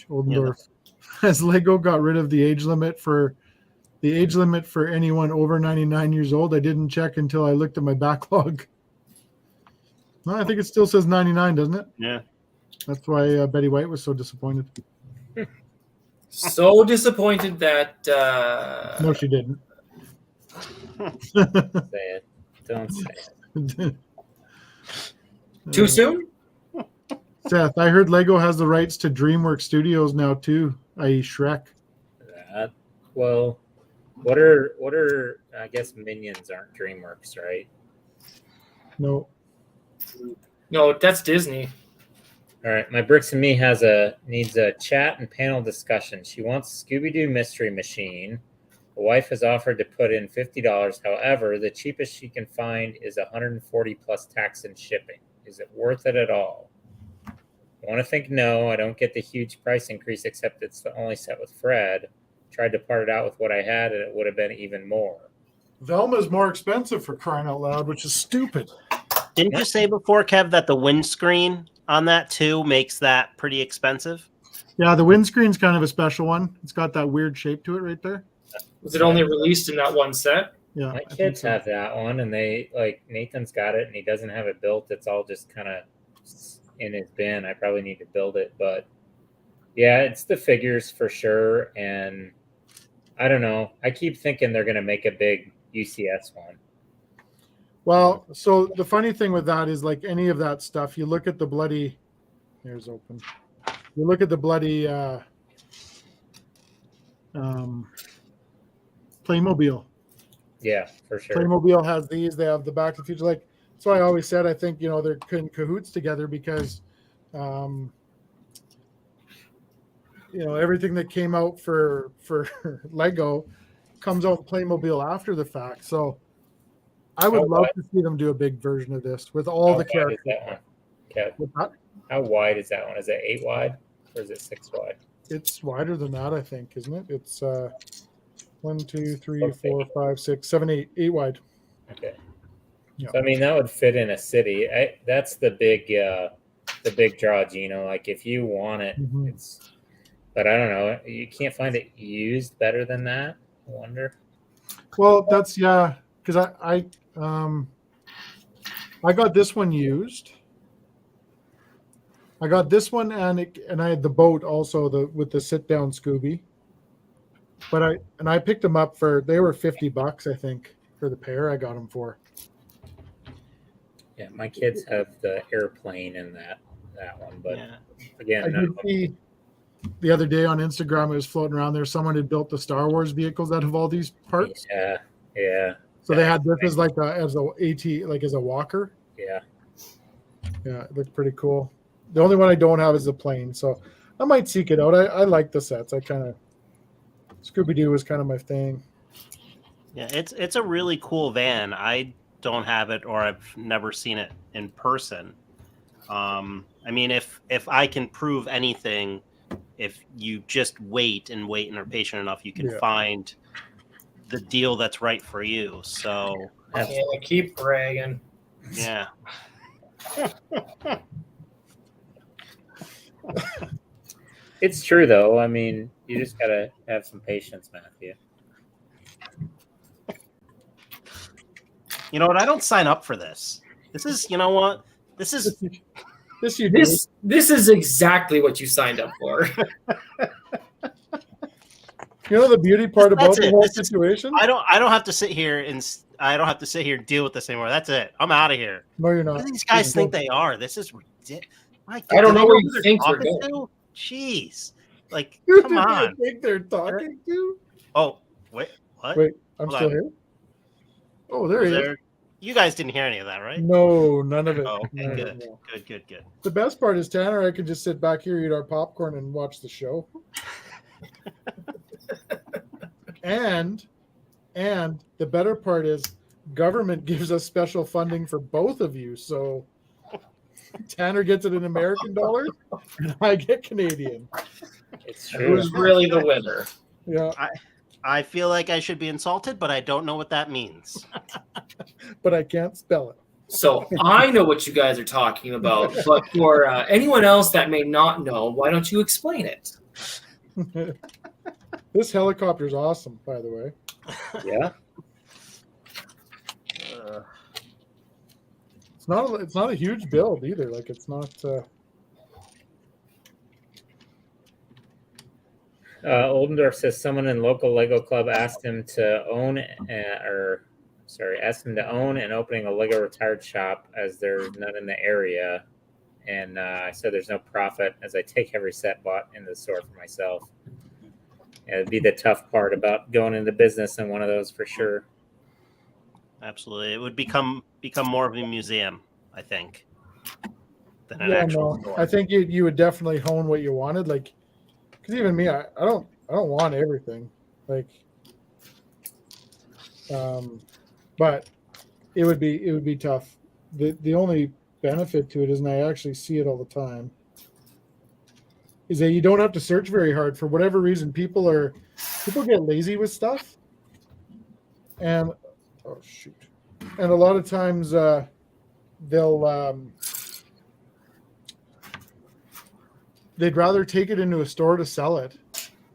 A: Oldendorf. Has Lego got rid of the age limit for anyone over 99 years old? I didn't check until I looked at my backlog. No, I think it still says 99, doesn't it?
D: Yeah.
A: That's why Betty White was so disappointed.
C: So disappointed that
A: No, she didn't.
B: Say it. Don't say it.
C: too soon.
A: Seth, I heard Lego has the rights to DreamWorks Studios now too, i.e. Shrek.
B: Well, what are I guess Minions aren't DreamWorks, right?
A: No.
C: No, that's Disney.
B: All right, my Bricks and Me needs a chat and panel discussion. She wants Scooby-Doo Mystery Machine. The wife has offered to put in $50. However, the cheapest she can find is $140 plus tax and shipping. Is it worth it at all? I want to think no. I don't get the huge price increase, except it's the only set with Fred. Tried to part it out with what I had, and it would have been even more.
A: Velma's more expensive for crying out loud, which is stupid.
D: Didn't you say before, Kev, that the windscreen on that too makes that pretty expensive?
A: Yeah, the windscreen's kind of a special one. It's got that weird shape to it right there.
C: Was it only released in that one set?
A: Yeah.
B: My kids have that one, and they Nathan's got it, and he doesn't have it built. It's all just kind of in his bin. I probably need to build it, but yeah, it's the figures for sure. And I don't know. I keep thinking they're going to make a big UCS one.
A: Well, so the funny thing with that is, like any of that stuff, you look at the bloody. Here's open. You look at the bloody Playmobil.
B: Yeah, for sure.
A: Playmobil has these. They have the Back to the Future. Like, that's why I always said I think they're in cahoots together because, everything that came out for Lego comes out Playmobil after the fact. So I would love to see them do a big version of this with all the characters.
B: How wide is that one? Is it 8 wide or is it 6 wide?
A: It's wider than that, I think, isn't it? It's 1, 2, 3, 4, 5, 6, 7, 8 wide.
B: Okay.
A: Yeah.
B: So I mean that would fit in a city. That's the big draw, Gino. Like if you want it, it's. But I don't know. You can't find it used better than that. I wonder.
A: Well, that's because I got this one used. I got this one and I had the boat also with the sit down Scooby. But I picked them up they were $50 I think for the pair. I got them for.
B: Yeah, my kids have the airplane and that one, but again,
A: I did see the other day on Instagram it was floating around there. Someone had built the Star Wars vehicles out of all these parts.
B: Yeah.
A: So they had this as as a walker.
B: Yeah.
A: Yeah, it looked pretty cool. The only one I don't have is the plane, so I might seek it out. I like the sets. Scooby-Doo was kind of my thing.
D: Yeah, it's a really cool van. I don't have it, or I've never seen it in person. I mean, if I can prove anything, if you just wait and are patient enough, you can find the deal that's right for you. So
C: keep bragging.
D: Yeah.
B: It's true though. I mean, you just gotta have some patience, Matthew.
D: You know what? I don't sign up for this. This is, you know what? This is
A: This you do.
C: This is exactly what you signed up for.
A: You know the beauty part about
D: That's
A: the
D: it.
A: whole
D: This is-
A: situation?
D: I don't have to sit here and deal with this anymore. That's it. I'm out of here.
A: No, you're
D: What
A: not.
D: do these guys think they are? This is ridiculous.
C: I don't know where you think we're going.
D: to? Jeez. Like,
A: Who
D: come
A: do they
D: on.
A: think they're talking to?
D: Oh, wait. What?
A: Wait, I'm
D: Hold
A: still
D: on.
A: here. Oh, there
D: Was
A: he is.
D: there- You guys didn't hear any of that, right?
A: No, none of it.
D: Oh, okay,
A: None of
D: good.
A: it, no.
D: Good.
A: The best part is Tanner and I could just sit back here, eat our popcorn, and watch the show. and the better part is government gives us special funding for both of you. So Tanner gets it in American dollars and I get Canadian.
B: It's true.
C: Who's really the winner?
A: Yeah,
D: I feel like I should be insulted, but I don't know what that means.
A: but I can't spell it.
C: So I know what you guys are talking about, but for anyone else that may not know, why don't you explain it?
A: This helicopter is awesome, by the way.
B: Yeah.
A: It's not a huge build either. Like it's not.
B: Oldendorf says someone in local Lego club asked him to own asked him to own and opening a Lego retired shop as there's none in the area. And I said there's no profit as I take every set bought in the store for myself. Yeah, it'd be the tough part about going into business in one of those for sure.
D: Absolutely. It would become more of a museum, I think, than an
A: Yeah,
D: actual
A: no.
D: store.
A: I think you would definitely hone what you wanted. Like, because even me, I don't want everything. Like, but it would be tough. The only benefit to it is, and I actually see it all the time, is that you don't have to search very hard. For whatever reason, people get lazy with stuff, and oh shoot, and a lot of times they'd rather take it into a store to sell it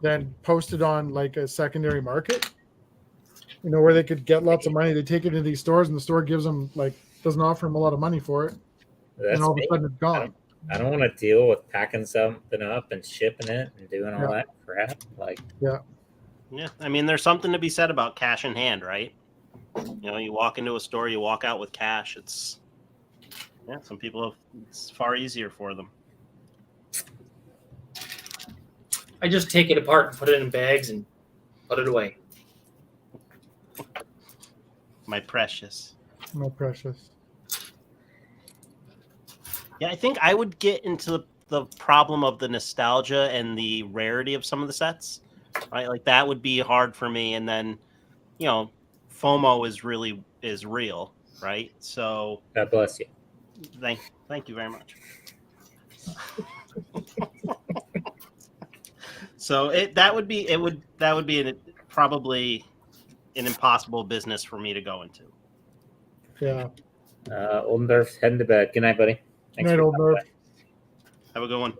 A: than post it on like a secondary market, where they could get lots of money. They take it into these stores and the store gives them doesn't offer them a lot of money for it.
B: That's
A: And all of
B: me.
A: a sudden it's gone.
B: I don't want to deal with packing something up and shipping it and doing all that crap. Like,
D: Yeah, I mean, there's something to be said about cash in hand, right? You walk into a store, you walk out with cash. Some people it's far easier for them.
C: I just take it apart and put it in bags and put it away.
D: My precious.
A: My precious.
D: Yeah, I think I would get into the problem of the nostalgia and the rarity of some of the sets, right? Like that would be hard for me. And then, FOMO is real, right? So
B: God bless you.
D: Thank you very much. So that would be probably an impossible business for me to go into.
A: Yeah.
B: Oldendorf's heading to bed. Good night, buddy. Thanks
A: Night,
B: for
A: Oldendorf.
B: coming
D: Have a good one.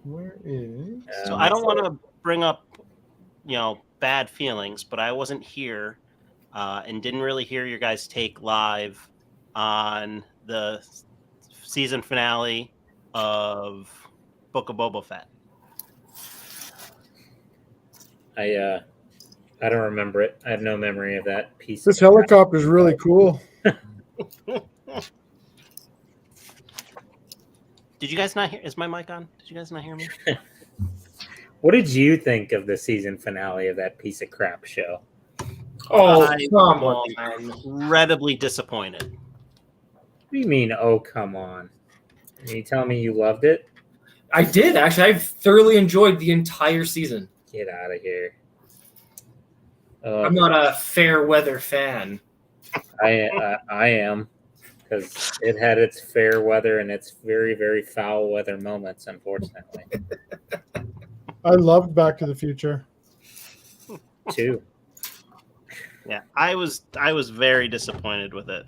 A: Where is?
B: by.
D: So I don't want to bring up, bad feelings, but I wasn't here and didn't really hear your guys' take live on the season finale of Book of Boba Fett.
B: I don't remember it. I have no memory of that piece.
A: This helicopter is really cool.
D: Did you guys not hear? Is my mic on? Did you guys not hear me?
B: What did you think of the season finale of that piece of crap show?
C: Oh,
D: I
C: come
D: was
C: on.
D: incredibly disappointed.
B: What do you mean, oh, come on? Are you telling me you loved it?
C: I did, actually. I thoroughly enjoyed the entire season.
B: Get out of here.
C: I'm not a fair weather fan.
B: I am, because it had its fair weather and its very, very foul weather moments, unfortunately.
A: I loved Back to the Future.
B: Too.
D: Yeah, I was very disappointed with it.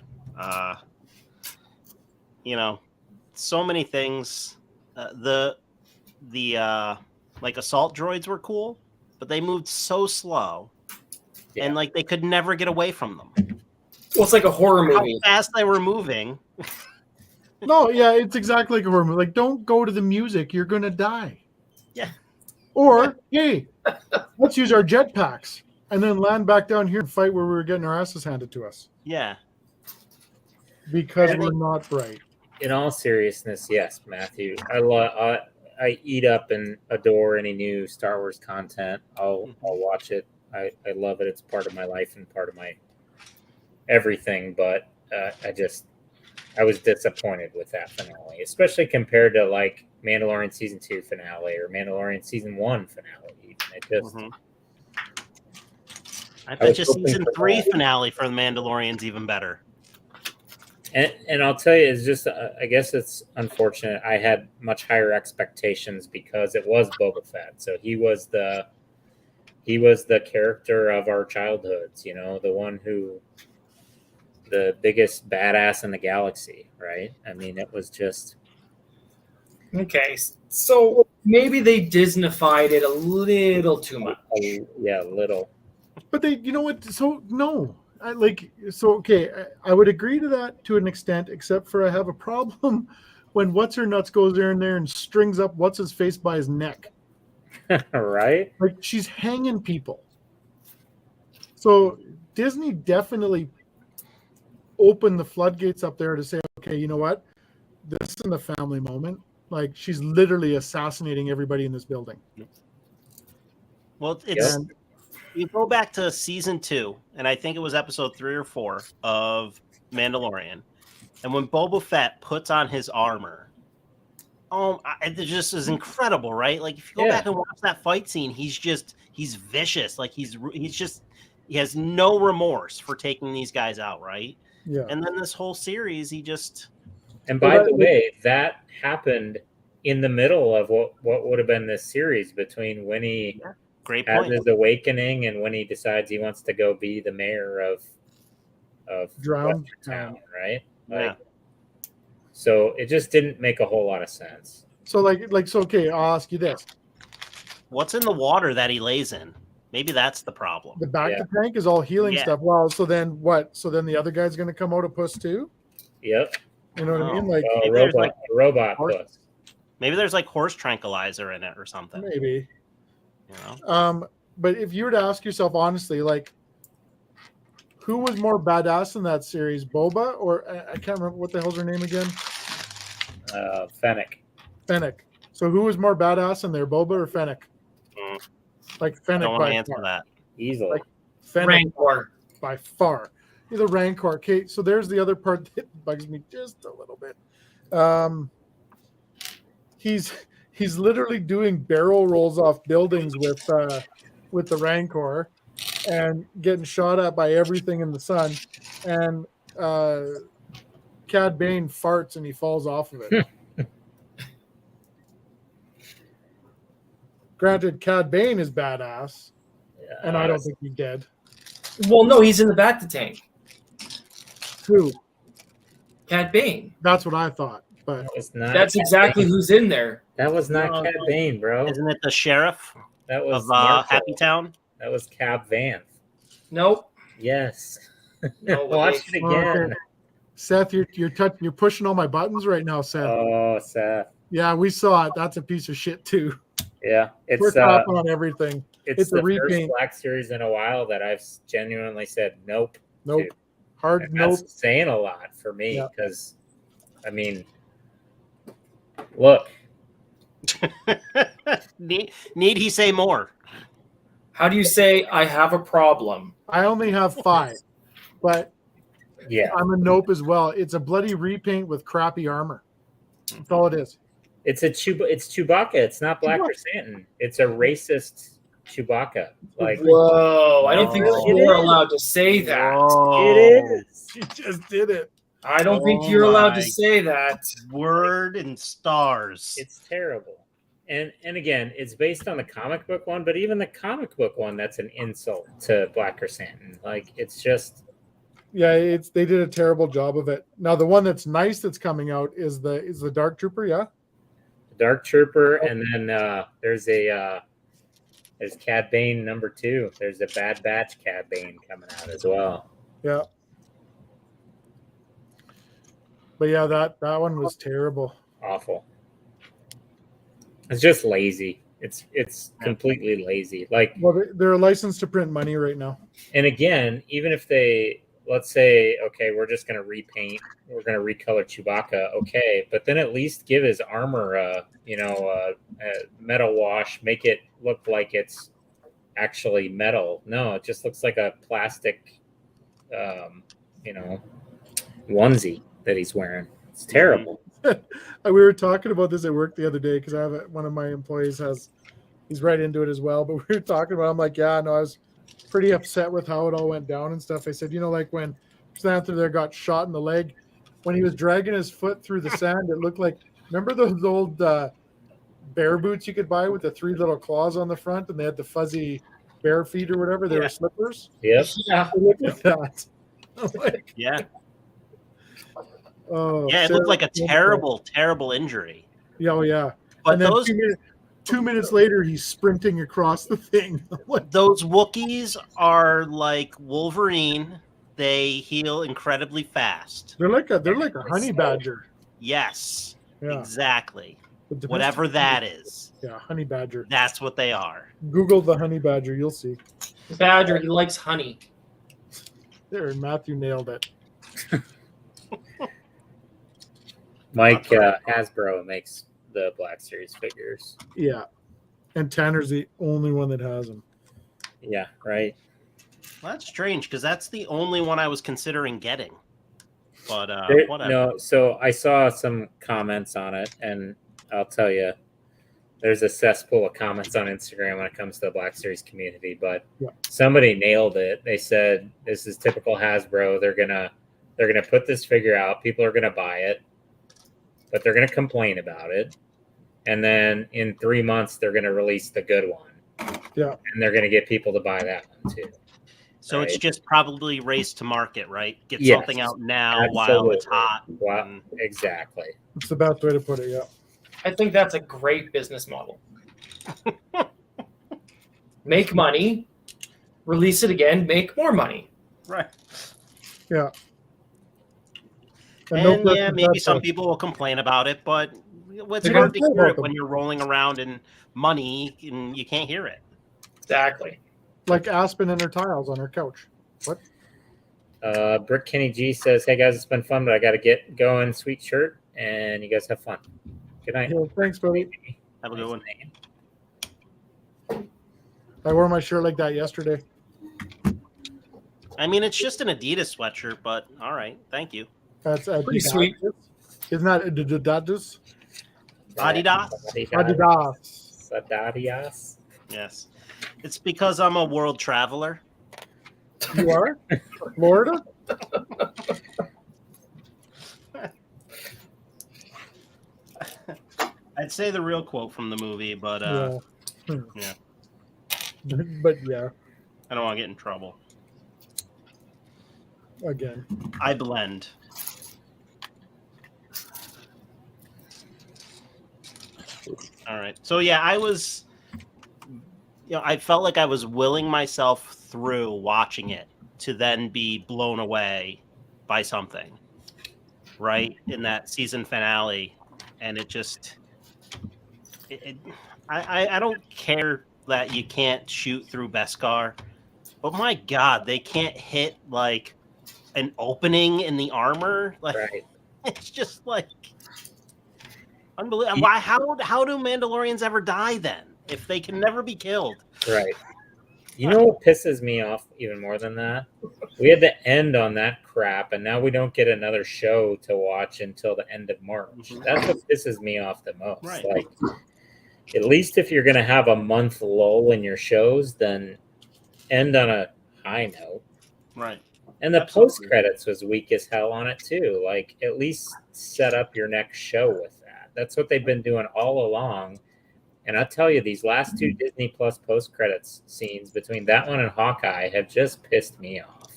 D: So many things. The assault droids were cool, but they moved so slow and like they could never get away from them.
C: Well, it's like a horror movie.
D: How fast they were moving.
A: No, yeah, it's exactly like a horror movie. Like, don't go to the music; you're gonna die.
D: Yeah.
A: Or hey, let's use our jetpacks and then land back down here and fight where we were getting our asses handed to us.
D: Yeah.
A: Because we're not bright.
B: In all seriousness, yes, Matthew. I eat up and adore any new Star Wars content. I'll watch it. I love it. It's part of my life and part of my everything. But I was disappointed with that finale, especially compared to like Mandalorian season 2 finale or Mandalorian season 1 finale. It just.
D: I bet you season 3 finale for the Mandalorian's even better.
B: And I'll tell you, it's just I guess it's unfortunate. I had much higher expectations because it was Boba Fett. So he was the character of our childhoods, you know, the biggest badass in the galaxy, right? I mean, it was just
C: Okay, so maybe they Disneyfied it a little too much.
B: a little.
A: But they, you know what? So no, okay, I would agree to that to an extent, except for I have a problem when what's her nuts goes there and strings up what's his face by his neck.
B: Right?
A: Like she's hanging people. So Disney definitely opened the floodgates up there to say, okay, you know what? This isn't a family moment. Like she's literally assassinating everybody in this building.
D: Well, you go back to season 2, and I think it was episode 3 or 4 of Mandalorian, and when Boba Fett puts on his armor, it just is incredible, right? Like if you go back and watch that fight scene, he's vicious. Like he has no remorse for taking these guys out, right?
A: Yeah.
D: And then this whole series, he just.
B: And by the way, that happened in the middle of what would have been this series between when he has his awakening and when he decides he wants to go be the mayor of
A: Drowned
B: Town, right?
D: Yeah.
B: So it just didn't make a whole lot of sense.
A: So okay, I'll ask you this.
D: What's in the water that he lays in? Maybe that's the problem.
A: The back tank is all healing stuff. Well, so then what? So then the other guy's going to come out of puss too?
B: Yep.
A: You know what I mean? Like
B: robot puss.
D: Maybe there's like horse tranquilizer in it or something.
A: Maybe.
D: You know?
A: But if you were to ask yourself honestly, like, who was more badass in that series, Boba or I can't remember what the hell's her name again?
B: Fennec.
A: Fennec. So who was more badass in there, Boba or Fennec? Like Fennec.
D: I don't want to answer that
B: easily.
A: Like Fennec
C: Rancor
A: by far. The Rancor. Okay, so there's the other part that bugs me just a little bit. He's literally doing barrel rolls off buildings with the Rancor and getting shot at by everything in the sun. And Cad Bane farts and he falls off of it. Granted, Cad Bane is badass, and I don't think he's dead.
C: Well, no, he's in the back of the tank.
A: Who?
C: Cad Bane.
A: That's what I thought. But
C: that's exactly who's in there.
B: That was not Cad Bane, bro.
D: Isn't it the sheriff
B: that was
D: of Happy Town?
B: That was Cab Vanth.
C: Nope.
B: Yes.
C: No,
B: watch it again.
A: Okay. Seth, you're pushing all my buttons right now, Seth.
B: Oh, Seth.
A: Yeah, we saw it. That's a piece of shit too.
B: Yeah,
A: we're topping on everything.
B: It's the first Black series in a while that I've genuinely said nope.
A: Nope.
B: To.
A: Hard
B: and
A: nope.
B: That's saying a lot for me because, I mean, look.
D: Need he say more?
C: How do you say I have a problem?
A: I only have 5, but
B: yeah,
A: I'm a nope as well. It's a bloody repaint with crappy armor. That's all it is.
B: It's Chewbacca. It's not Black Chrysanthemum. It's a racist Chewbacca. Like,
C: whoa! I don't think you're allowed to say that.
B: Whoa. It is.
A: You just did it.
C: I don't think you're allowed to say that.
D: Word and stars.
B: It's terrible. And again, it's based on the comic book one, but even the comic book one, that's an insult to Black Chrysanthemum. Like, it's just.
A: Yeah, they did a terrible job of it. Now the one that's nice that's coming out is the Dark Trooper, yeah.
B: Dark Trooper, and then there's a There's Cad Bane #2. There's a Bad Batch Cad Bane coming out as well.
A: Yeah. But yeah, that one was terrible.
B: Awful. It's just lazy. It's completely lazy. Like,
A: Well, they're licensed to print money right now.
B: and again, even if they, let's say, okay, we're just going to repaint, we're going to recolor Chewbacca, okay, but then at least give his armor a metal wash, make it look like it's actually metal. No, it just looks like a plastic, onesie that he's wearing. It's terrible.
A: We were talking about this at work the other day because I have one of my employees he's right into it as well. But we were talking about, I'm like, yeah, no, I was pretty upset with how it all went down and stuff. I said, like when Samantha there got shot in the leg, when he was dragging his foot through the sand, it looked like, remember those old bear boots you could buy with the 3 little claws on the front and they had the fuzzy bear feet or whatever? They were slippers.
B: Yep.
C: Yeah.
A: It looked like that. I'm like,
D: Yeah.
A: oh,
D: Yeah, it looked like a terrible injury.
A: Yeah, oh yeah.
D: But
A: And then
D: those
A: 2 minutes later, he's sprinting across the thing.
D: those Wookiees are like Wolverine. They heal incredibly fast.
A: They're like a honey badger.
D: Yes,
A: Yeah,
D: exactly.
A: The
D: Whatever that is,
A: Yeah, honey badger.
D: that's what they are.
A: Google the honey badger, you'll see.
C: Badger, he likes honey.
A: There, Matthew nailed it.
B: Mike Hasbro makes the Black Series figures.
A: Yeah, and Tanner's the only one that has them.
B: Yeah, right.
D: Well, that's strange because that's the only one I was considering getting. But whatever.
B: No, so I saw some comments on it, and I'll tell you, there's a cesspool of comments on Instagram when it comes to the Black Series community. But somebody nailed it. They said this is typical Hasbro. They're gonna put this figure out. People are gonna buy it, but they're gonna complain about it, and then in 3 months they're gonna release the good one.
A: Yeah,
B: and they're gonna get people to buy that one too.
D: So it's
B: right.
D: just probably race to market, right? Get
B: Yes,
D: something out now while
B: absolutely.
D: it's hot.
B: Wow, exactly.
A: it's the best way to put it. Yeah,
C: I think that's a great business model. Make money, release it again, make more money.
D: Right.
A: yeah.
D: And
A: no
D: yeah,
A: person
D: maybe
A: said
D: some
A: so.
D: people will complain about it, but it's
A: They're
D: hard to
A: gonna
D: hear
A: say
D: it
A: about
D: when
A: them.
D: you're rolling around in money and you can't hear it.
C: Exactly.
A: Like Aspen and her tiles on her couch. What?
B: Brick Kenny G says, "Hey guys, it's been fun, but I got to get going. Sweet shirt, and you guys have fun. Good night."
A: Yeah, thanks, buddy.
D: Have a good one.
A: I wore my shirt like that yesterday.
D: I mean, it's just an Adidas sweatshirt, but all right. Thank you.
A: That's
C: Pretty sweet.
A: Isn't that Adidas?
D: Adidas?
A: Adidas.
B: Adidas.
D: Yes. It's because I'm a world traveler.
A: You are? Florida?
D: I'd say the real quote from the movie, but yeah.
A: But yeah,
D: I don't want to get in trouble.
A: again.
D: I blend. All right. So yeah, I felt like I was willing myself through watching it to then be blown away by something, right? In that season finale. And it just, I don't care that you can't shoot through Beskar, but my God, they can't hit like an opening in the armor. Like,
B: Right.
D: It's just like unbelievable. Why? How do Mandalorians ever die then if they can never be killed?
B: Right. You know what pisses me off even more than that? We had to end on that crap, and now we don't get another show to watch until the end of March.
D: Mhm.
B: That's what pisses me off the most.
D: Right.
B: Like, at least if you're going to have a month lull in your shows, then end on a high note.
D: Right.
B: And the
D: Absolutely.
B: post credits was weak as hell on it too. Like, at least set up your next show with that. That's what they've been doing all along. And I'll tell you, these last 2 Disney Plus post credits scenes between that one and Hawkeye have just pissed me off.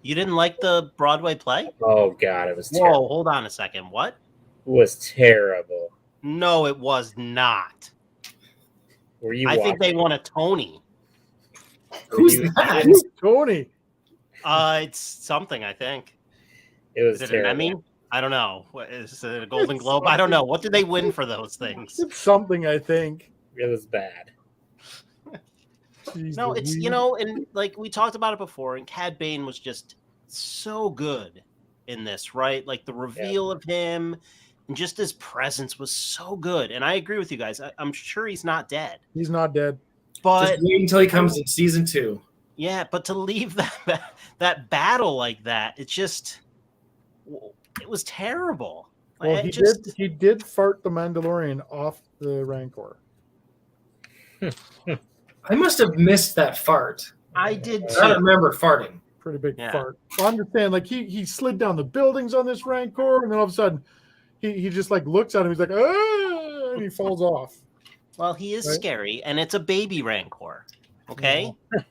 D: You didn't like the Broadway play?
B: Oh God, it was
D: Whoa,
B: terrible.
D: hold on a second. What?
B: It was terrible.
D: No, it was not.
B: Were you
D: I think they
B: watching?
D: won a Tony.
C: Who's
B: you-
C: that?
A: Ooh, Tony.
D: It's something, I think.
B: It was
D: Is it an
B: terrible.
D: Emmy? I don't know. What is it, a Golden
A: It's
D: Globe? I don't
A: something.
D: know. What did they win for those things?
A: It's something, I think.
B: It was bad.
A: Jeez
D: No, it's
A: Louise.
D: and like we talked about it before, and Cad Bane was just so good in this, right? Like the reveal of him and just his presence was so good. And I agree with you guys. I'm sure he's not dead,
A: He's not dead.
D: but
C: Just wait until he comes in season 2.
D: yeah, but to leave that battle like that, it was terrible.
A: Well,
D: It
A: he did fart the Mandalorian off the Rancor.
C: I must have missed that fart.
D: I did
C: I don't
D: too.
C: remember farting.
A: Pretty big
D: Yeah.
A: fart. Well, I'm just saying, like he slid down the buildings on this Rancor, and then all of a sudden he just like looks at him. He's like, ah, and he falls off.
D: Well, he is
A: Right?
D: scary, and it's a baby Rancor. Okay,
A: And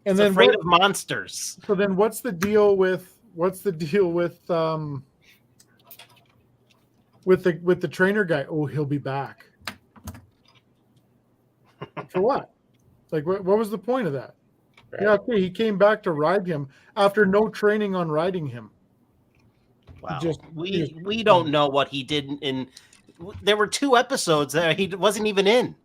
D: it's
A: then
D: afraid
A: what-
D: of monsters.
A: so then what's the deal with the trainer guy? Oh, he'll be back. For what? Like what was the point of that?
B: Right?
A: Yeah, okay, he came back to ride him after no training on riding him.
D: Wow.
A: Just-
D: We don't know what he did in. There were 2 episodes that he wasn't even in.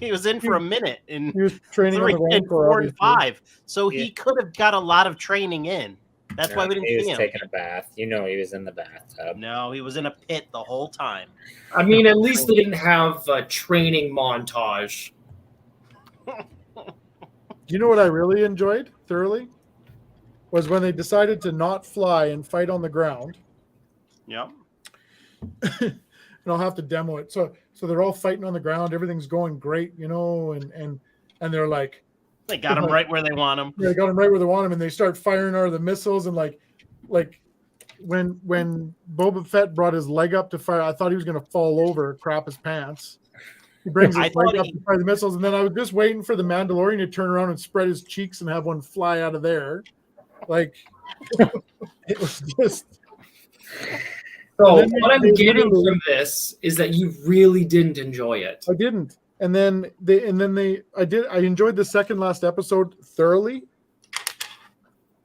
D: He was in for a minute in
A: He was training
D: 3
A: on the
D: and
A: Rancor,
D: 4 and
A: obviously.
D: 5. So
B: Yeah.
D: he could have got a lot of training in. That's why we didn't
B: He was
D: see him.
B: taking a bath. You know, he was in the bathtub.
D: No, he was in a pit the whole time.
C: I mean, at least they didn't have a training montage.
A: You know what I really enjoyed thoroughly? Was when they decided to not fly and fight on the ground.
D: Yep.
A: And I'll have to demo it. So they're all fighting on the ground. Everything's going great, and they're like,
D: They got him right where they want him.
A: they got them right where they want them, and they start firing out of the missiles. And like when Boba Fett brought his leg up to fire, I thought he was going to fall over, crap his pants. He brings
D: I
A: his
D: thought
A: leg up
D: he-
A: to fire the missiles, and then I was just waiting for the Mandalorian to turn around and spread his cheeks and have one fly out of there. Like it was just.
C: So
A: And then
C: what I'm
A: they
C: getting
A: literally-
C: from this is that you really didn't enjoy it.
A: I didn't. And then I did. I enjoyed the second last episode thoroughly.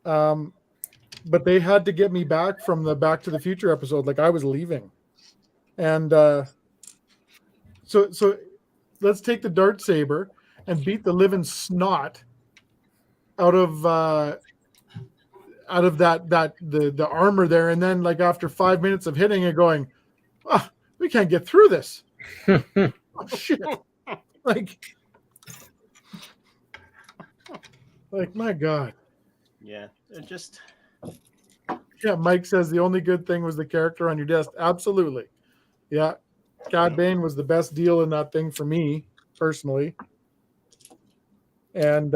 A: But they had to get me back from the Back to the Future episode. Like I was leaving, and so let's take the Darksaber and beat the living snot out of the armor there, and then like after 5 minutes of hitting it, going, we can't get through this. Oh shit! Like my God.
D: Yeah. It just.
A: Yeah, Mike says the only good thing was the character on your desk. Absolutely. Yeah. Cad Bane was the best deal in that thing for me, personally. And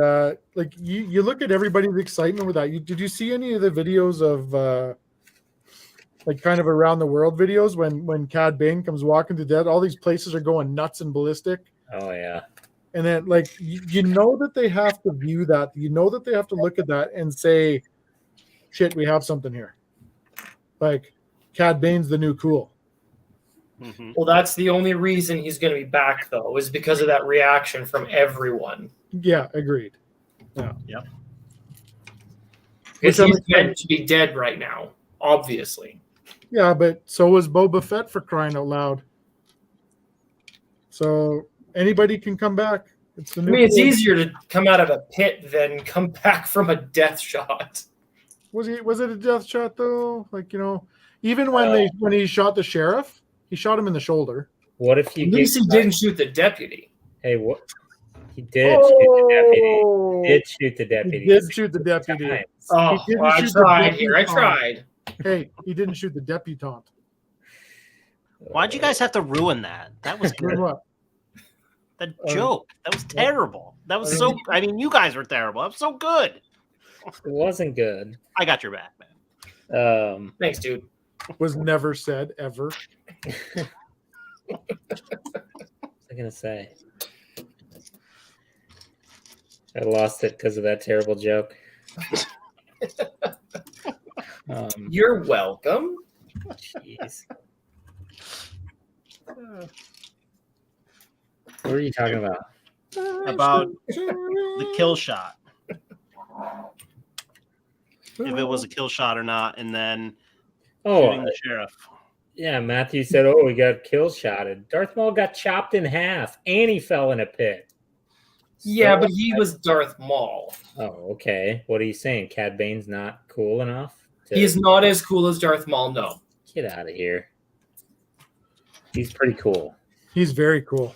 A: like you look at everybody's excitement with that. Did you see any of the videos of like kind of around the world videos when Cad Bane comes walking to death? All these places are going nuts and ballistic.
B: Oh yeah.
A: And then like you know that they have to view that. You know that they have to look at that and say, shit, we have something here. Like Cad Bane's the new cool.
D: Mhm.
C: Well, that's the only reason he's going to be back, though, is because of that reaction from everyone.
A: Yeah, agreed.
D: Yep.
C: Because
A: Which I'm
C: he's
A: excited.
C: meant to be dead right now, obviously.
A: Yeah, but so was Boba Fett, for crying out loud. So anybody can come back. It's the
C: I
A: new
C: mean, it's
A: cool.
C: easier to come out of a pit than come back from a death shot.
A: Was it a death shot though? Like, even when he shot the sheriff, he shot him in the shoulder.
B: What if you
C: At least he
B: get-
C: didn't shoot the deputy.
B: Hey, what? He did shoot the deputy. Did shoot the
A: He
B: deputy.
A: did shoot the deputy.
B: Times.
C: Oh,
A: didn't
C: well, I
A: shoot the
C: tried here. I
A: deputy.
C: tried.
A: Hey, he didn't shoot the debutante.
D: Why'd you guys have to ruin that? That was
A: Doing what?
D: the joke. That was terrible. That was so. I mean, you guys were terrible. That was so good.
B: It wasn't good.
D: I got your back, man.
C: Thanks, dude.
A: Was never said ever.
B: What was I gonna say? I lost it because of that terrible joke.
C: You're welcome.
B: Jeez. What are you talking about?
D: about the kill shot. If it was a kill shot or not, and then shooting the sheriff.
B: Yeah, Matthew said, "Oh, he got kill shotted." Darth Maul got chopped in half, and he fell in a pit.
C: Yeah, but he was Darth Maul.
B: Oh, okay. What are you saying? Cad Bane's not cool enough?
C: He is not as cool as Darth Maul. No.
B: Get out of here. He's pretty cool.
A: He's very cool.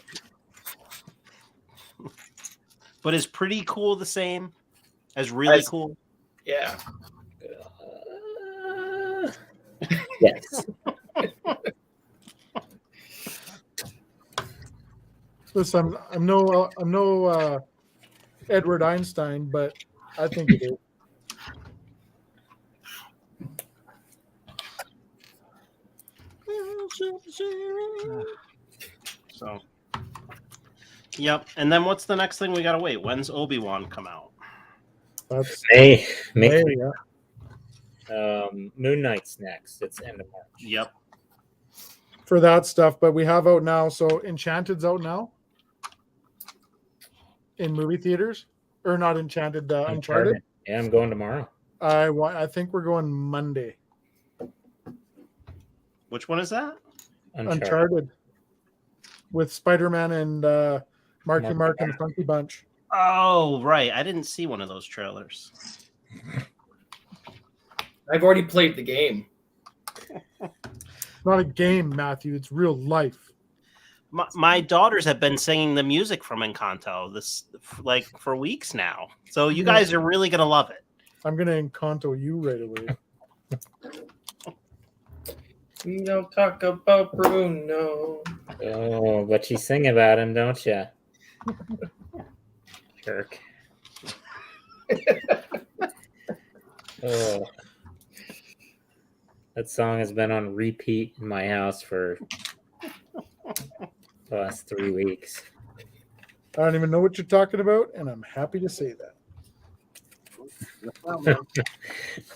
D: But is pretty cool the same as really cool?
C: Yeah.
B: Yes.
A: Listen, I'm no Edward Einstein, but I think it is.
D: So, yep. And then what's the next thing we gotta wait? When's Obi-Wan come out?
A: That's
B: May.
A: yeah.
B: Moon Knight's next. It's end of March.
D: Yep.
A: For that stuff, but we have out now. So Enchanted's out now in movie theaters, or not Enchanted, Uncharted.
B: Yeah, I'm going tomorrow.
A: I think we're going Monday.
D: Which one is that?
A: Uncharted with Spider-Man and Marky Mark and the Funky Bunch.
D: Oh, right. I didn't see one of those trailers.
C: I've already played the game.
A: It's not a game, Matthew. It's real life.
D: My daughters have been singing the music from Encanto like for weeks now. So you guys are really gonna love it.
A: I'm gonna Encanto you right away.
C: We don't talk about Bruno.
B: Oh, but you sing about him, don't you? Jerk. Oh. That song has been on repeat in my house for the last 3 weeks.
A: I don't even know what you're talking about, and I'm happy to say that.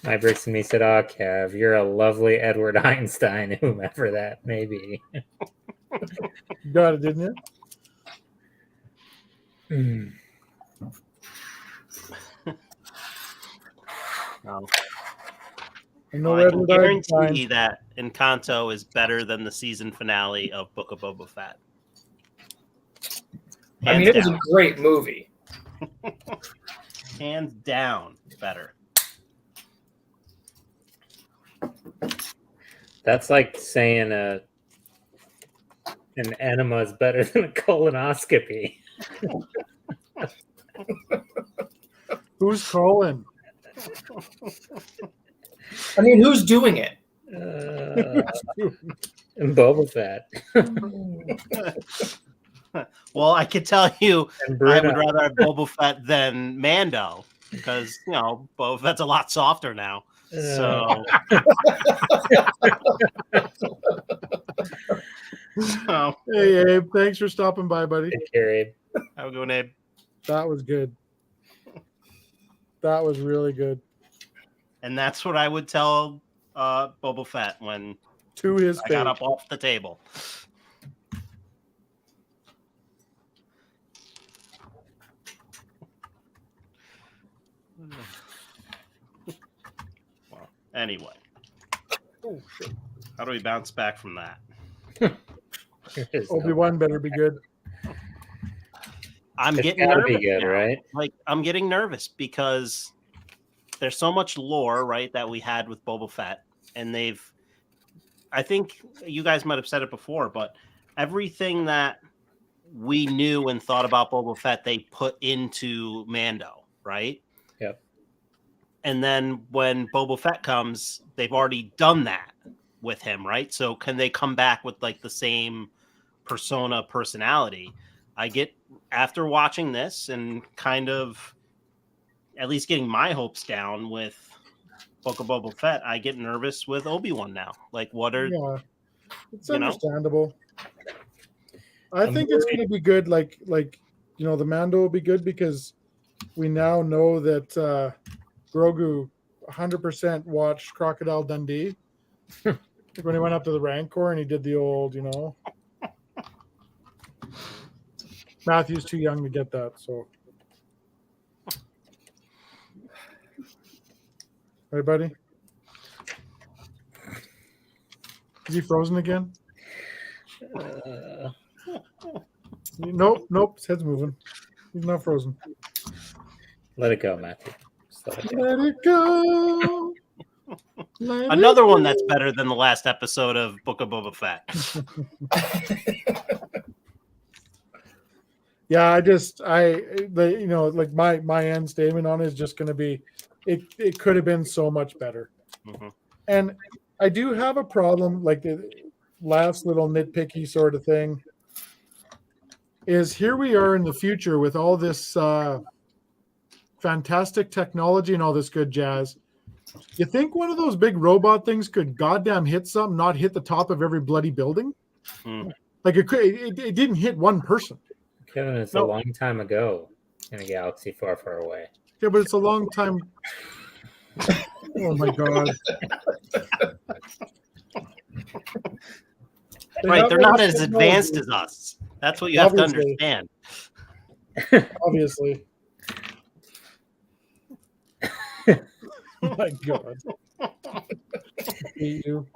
B: My bricks and me said, "Oh, Kev, you're a lovely Edward Einstein, whomever that may be."
A: You got it, didn't you?
D: No.
A: I know
D: I can
A: Edward
D: guarantee
A: Einstein.
D: that Encanto is better than the season finale of Book of Boba Fett.
C: I mean, it was a great movie.
D: Hands down, better.
B: That's like saying an enema is better than a colonoscopy.
A: Who's calling?
C: I mean, who's doing it?
B: And Boba Fett.
D: Well, I could tell you
B: And
D: I
B: Bruno.
D: would rather have Boba Fett than Mando because, Boba Fett's a lot softer now. So,
A: Hey, Abe, thanks for stopping by, buddy.
B: Take care, Abe.
D: have a good one, Abe.
A: That was good. That was really good.
D: And that's what I would tell Boba Fett when
A: To his
D: I
A: face.
D: got up off the table. Well, anyway,
A: Oh, shit.
D: how do we bounce back from that?
A: Obi-Wan better be good.
D: I'm
B: It's
D: getting
B: gotta
D: nervous
B: be good,
D: now.
B: right?
D: Like, I'm getting nervous because there's so much lore, right, that we had with Boba Fett, and I think you guys might have said it before, but everything that we knew and thought about Boba Fett, they put into Mando, right?
B: Yep.
D: And then when Boba Fett comes, they've already done that with him, right? So can they come back with like the same personality? I get, after watching this and kind of at least getting my hopes down with Book of Boba Fett, I get nervous with Obi-Wan now. Like, what are
A: Yeah, it's
D: you know?
A: understandable. I
B: I'm
A: think it's
B: worried.
A: going to be good. Like the Mando will be good because we now know that Grogu 100% watched Crocodile Dundee. Like when he went up to the Rancor and he did the old, Matthew's too young to get that. So, right, buddy? Is he frozen again? Nope. His head's moving. He's not frozen.
B: Let it go, Matthew. Just let it go.
A: Let it go.
D: Another one that's better than the last episode of Book of Boba Fett.
A: Yeah, my end statement on it is just going to be, it could have been so much better.
D: Mm-hmm.
A: And I do have a problem, like the last little nitpicky sort of thing, is here we are in the future with all this fantastic technology and all this good jazz. You think one of those big robot things could goddamn hit something, not hit the top of every bloody building? Like it didn't hit one person.
B: Kevin, it's a long time ago in a galaxy far, far away.
A: Yeah, but it's a long time. Oh my god!
D: Right, they're not as advanced as us. That's what you have to understand.
A: Obviously. Oh my god! I hate you.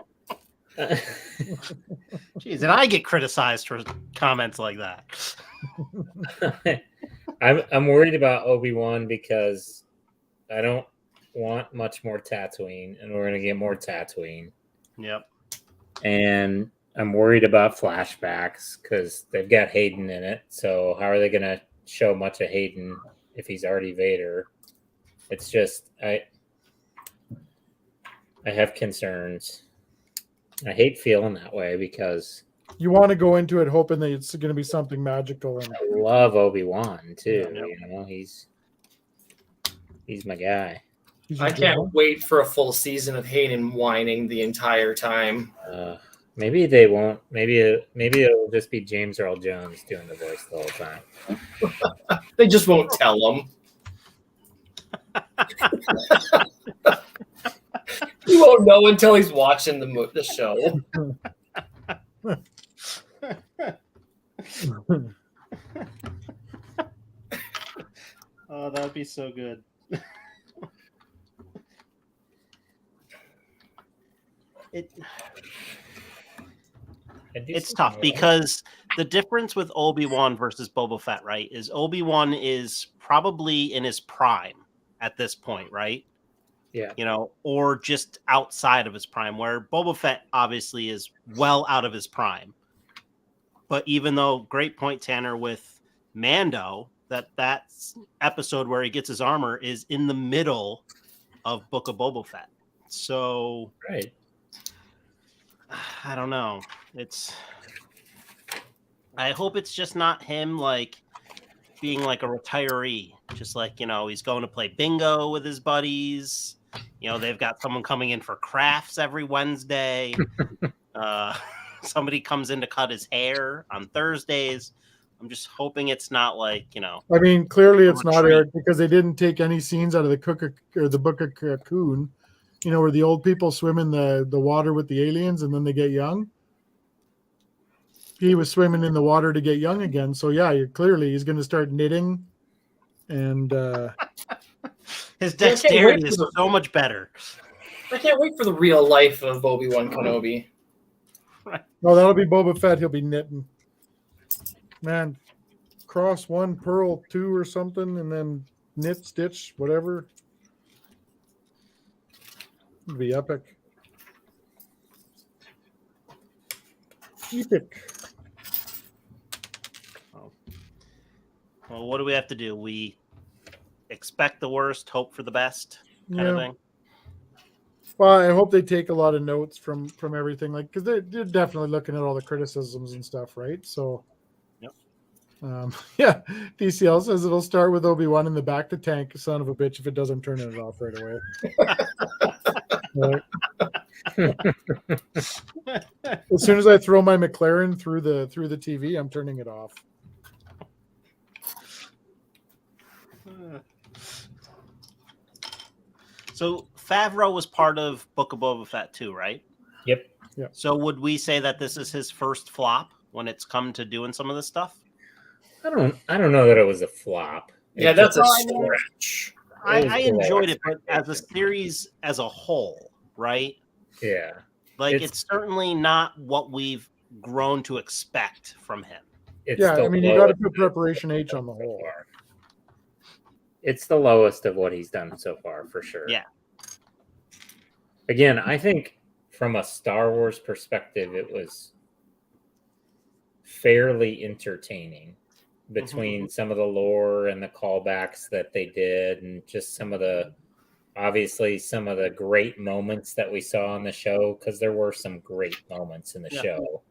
D: Jeez, and I get criticized for comments like that.
B: I'm worried about Obi-Wan because I don't want much more Tatooine, and we're gonna get more Tatooine.
D: Yep.
B: And I'm worried about flashbacks because they've got Hayden in it. So how are they gonna show much of Hayden if he's already Vader? It's just I have concerns. I hate feeling that way because
A: you want to go into it hoping that it's going to be something magical. And
B: I love Obi-Wan too.
D: Yeah.
B: You know, he's my guy.
C: I can't wait for a full season of Hayden whining the entire time.
B: Maybe they won't. Maybe it'll just be James Earl Jones doing the voice the whole time.
C: They just won't tell him. He won't know until he's watching the show.
D: Oh, that would be so good. It's tough because the difference with Obi-Wan versus Boba Fett, right, is Obi-Wan is probably in his prime at this point, right?
B: Yeah.
D: You know, or just outside of his prime, where Boba Fett obviously is well out of his prime. But even though, great point, Tanner, with Mando, that episode where he gets his armor is in the middle of Book of Boba Fett. So,
B: right.
D: I don't know. I hope it's just not him like being like a retiree, just like, you know, he's going to play bingo with his buddies. You know, they've got someone coming in for crafts every Wednesday. Somebody comes in to cut his hair on Thursdays. I'm just hoping it's not like, you know.
A: I mean, clearly it's not, Eric, because they didn't take any scenes out of the Book of Cocoon, you know, where the old people swim in the water with the aliens and then they get young. He was swimming in the water to get young again. So yeah, clearly he's going to start knitting, and
D: his dexterity is so much better.
C: I can't wait for the real life of Obi-Wan Kenobi.
A: No, that'll be Boba Fett. He'll be knitting. Man, cross one, purl two or something, and then knit, stitch, whatever. It'd be epic. Epic.
D: Well, what do we have to do? We expect the worst, hope for the best, kind of thing.
A: Well, I hope they take a lot of notes from everything, like, because they're definitely looking at all the criticisms and stuff, right? So,
D: yep.
A: Yeah, DCL says it'll start with Obi-Wan in the back to tank, son of a bitch, if it doesn't turn it off right away. As soon as I throw my McLaren through the TV, I'm turning it off.
D: So Favreau was part of Book of Boba Fett too, right?
B: Yep.
D: So would we say that this is his first flop when it's come to doing some of this stuff?
B: I don't know that it was a flop.
C: Yeah,
B: It
C: that's a
B: just-
C: stretch.
D: I
B: It was below
D: enjoyed it, but as a
B: expectation.
D: series as a whole, right?
B: Yeah.
D: Like
B: It's-
D: it's certainly not what we've grown to expect from him.
B: It's
A: Yeah,
B: the
A: I mean, you got to
B: lowest
A: put preparation
B: he's
A: H
B: done
A: on the
B: so
A: whole.
B: far. It's the lowest of what he's done so far, for sure.
D: Yeah.
B: Again, I think from a Star Wars perspective, it was fairly entertaining between some of the lore and the callbacks that they did, and just some of the great moments that we saw on the show, because there were some great moments in the show.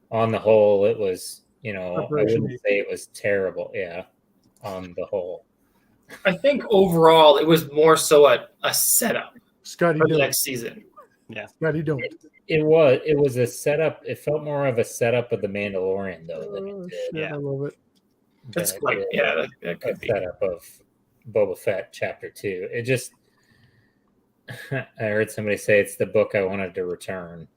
B: On the whole, it was, I wouldn't say it was terrible. Yeah, on the whole.
C: I think overall it was more so a setup
A: Scotty
C: for the
A: don't.
C: next season.
A: Scotty don't.
B: It was a setup. It felt more of a setup of the Mandalorian, though, than it did.
D: Yeah.
A: I love it.
C: That's
B: than it
C: like,
B: did
C: yeah, that
B: a
C: could be.
B: setup of Boba Fett Chapter 2. It just, I heard somebody say it's the book I wanted to return.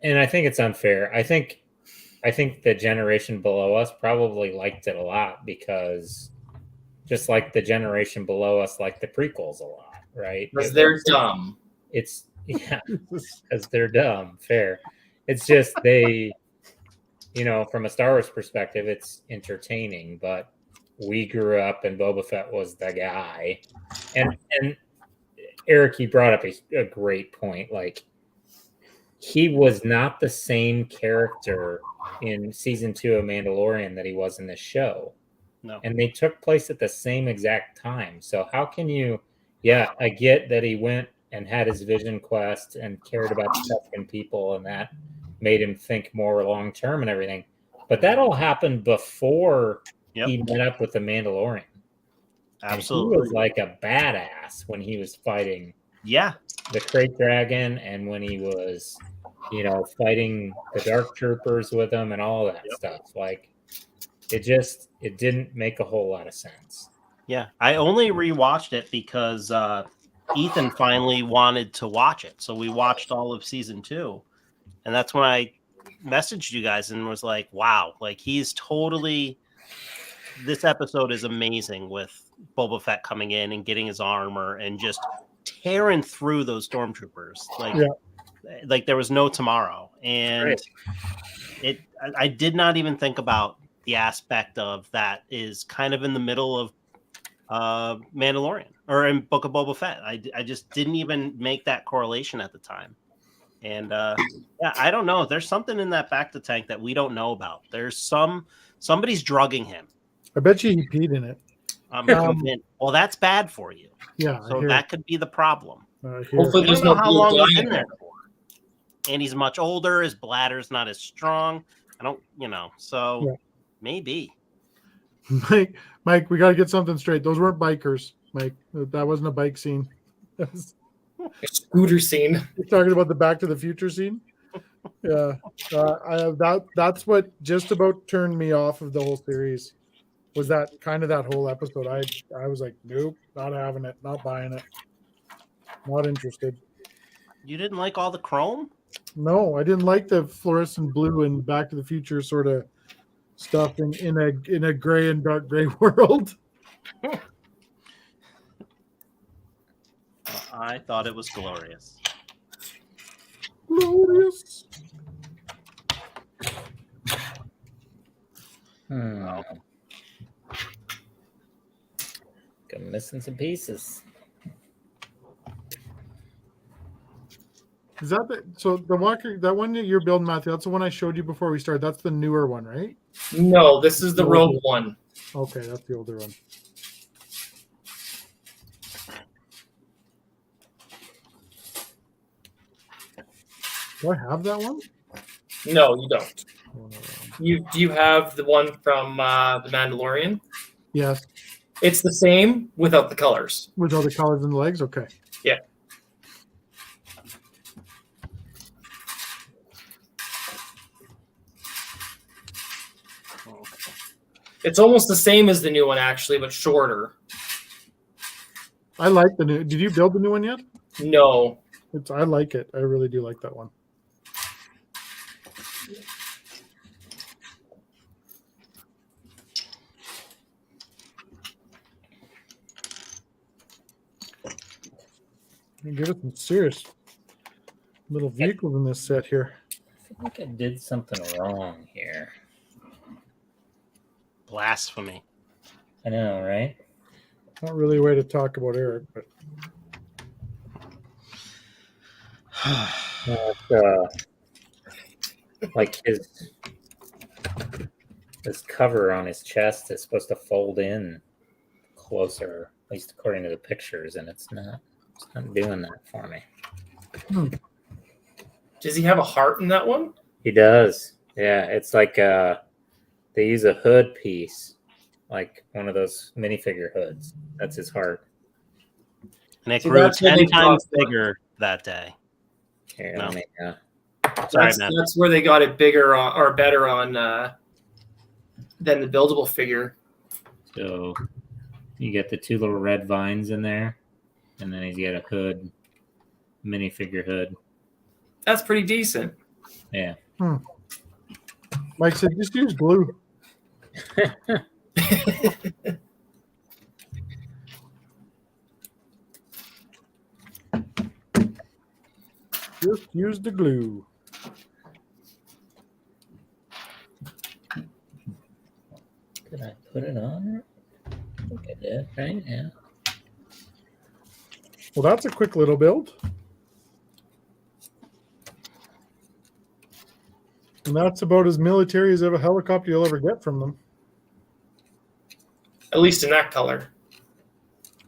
B: And I think it's unfair. I think the generation below us probably liked it a lot, because just like the generation below us liked the prequels a lot, right?
C: Because they're dumb.
B: It's because they're dumb. Fair. It's just they, from a Star Wars perspective, it's entertaining, but we grew up and Boba Fett was the guy. And Eric, you brought up a great point. Like, he was not the same character in season 2 of Mandalorian that he was in this show.
D: No.
B: And they took place at the same exact time. So how can you, I get that he went and had his vision quest and cared about Tusken people, and that made him think more long-term and everything. But that all happened before he met up with the Mandalorian.
D: Absolutely.
B: And he was like a badass when he was fighting the Krayt Dragon, and when he was, fighting the Dark Troopers with him and all that stuff. Like, it didn't make a whole lot of sense.
D: Yeah, I only rewatched it because Ethan finally wanted to watch it, so we watched all of season 2, and that's when I messaged you guys and was like, "Wow, like he's totally." This episode is amazing with Boba Fett coming in and getting his armor and just tearing through those stormtroopers like there was no tomorrow. And I did not even think about the aspect of that is kind of in the middle of Mandalorian or in Book of Boba Fett. I just didn't even make that correlation at the time. And I don't know. There's something in that back to tank that we don't know about. There's somebody's drugging him.
A: I bet you he peed in it.
D: I'm convinced. Well, that's bad for you.
A: Yeah.
D: So that could be the problem.
C: Hopefully
D: We
C: there's
D: don't know
C: no
D: how long
C: blue
D: he's been
C: dye.
D: there for. And he's much older. His bladder's not as strong. I don't, so maybe.
A: Mike, we got to get something straight. Those weren't bikers, Mike. That wasn't a bike scene. That was,
C: A scooter scene.
A: you're talking about the Back to the Future scene? Yeah. That's what just about turned me off of the whole series. Was that whole episode? I was like, nope, not having it, not buying it, not interested.
D: You didn't like all the chrome?
A: No, I didn't like the fluorescent blue and Back to the Future sort of stuff in a gray and dark gray world.
D: I thought it was glorious.
A: Glorious.
B: I'm missing some pieces.
A: Is that so the Walker, that one that you're building, Matthew? That's the one I showed you before we started. That's the newer one, right?
C: No, this is the Rogue One.
A: Okay, that's the older one. Do I have that one?
C: No, you don't.
A: Oh, no.
C: Do you have the one from the Mandalorian?
A: Yes,
C: It's the same without the colors.
A: with all the colors and the legs. Okay.
C: Yeah. It's almost the same as the new one, actually, but shorter.
A: I like the new. Did you build the new one yet?
C: No.
A: I like it. I really do like that one. Give us some serious little vehicles in this set here.
B: I feel like I did something wrong here.
D: Blasphemy.
B: I know, right?
A: Not really a way to talk about Eric, but
B: Like his cover on his chest is supposed to fold in closer, at least according to the pictures, and it's not doing that for me.
C: Does he have a heart in that one?
B: He does. Yeah, it's like they use a hood piece, like one of those minifigure hoods. That's his heart.
D: And it
C: See,
D: grew
C: that's where
D: 10
C: they
D: times
C: got-
D: bigger that day.
B: Here,
D: No.
B: let me,
D: Sorry, man.
C: That's where they got it bigger or better on than the buildable figure.
B: so you get the two little red vines in there, and then he's got a hood, minifigure hood.
C: That's pretty decent.
B: Yeah.
A: Mike said just use glue. Just use the glue.
B: Did I put it on? I think I did, right? Yeah.
A: Well, that's a quick little build. And that's about as military as a helicopter you'll ever get from them.
C: At least in that color.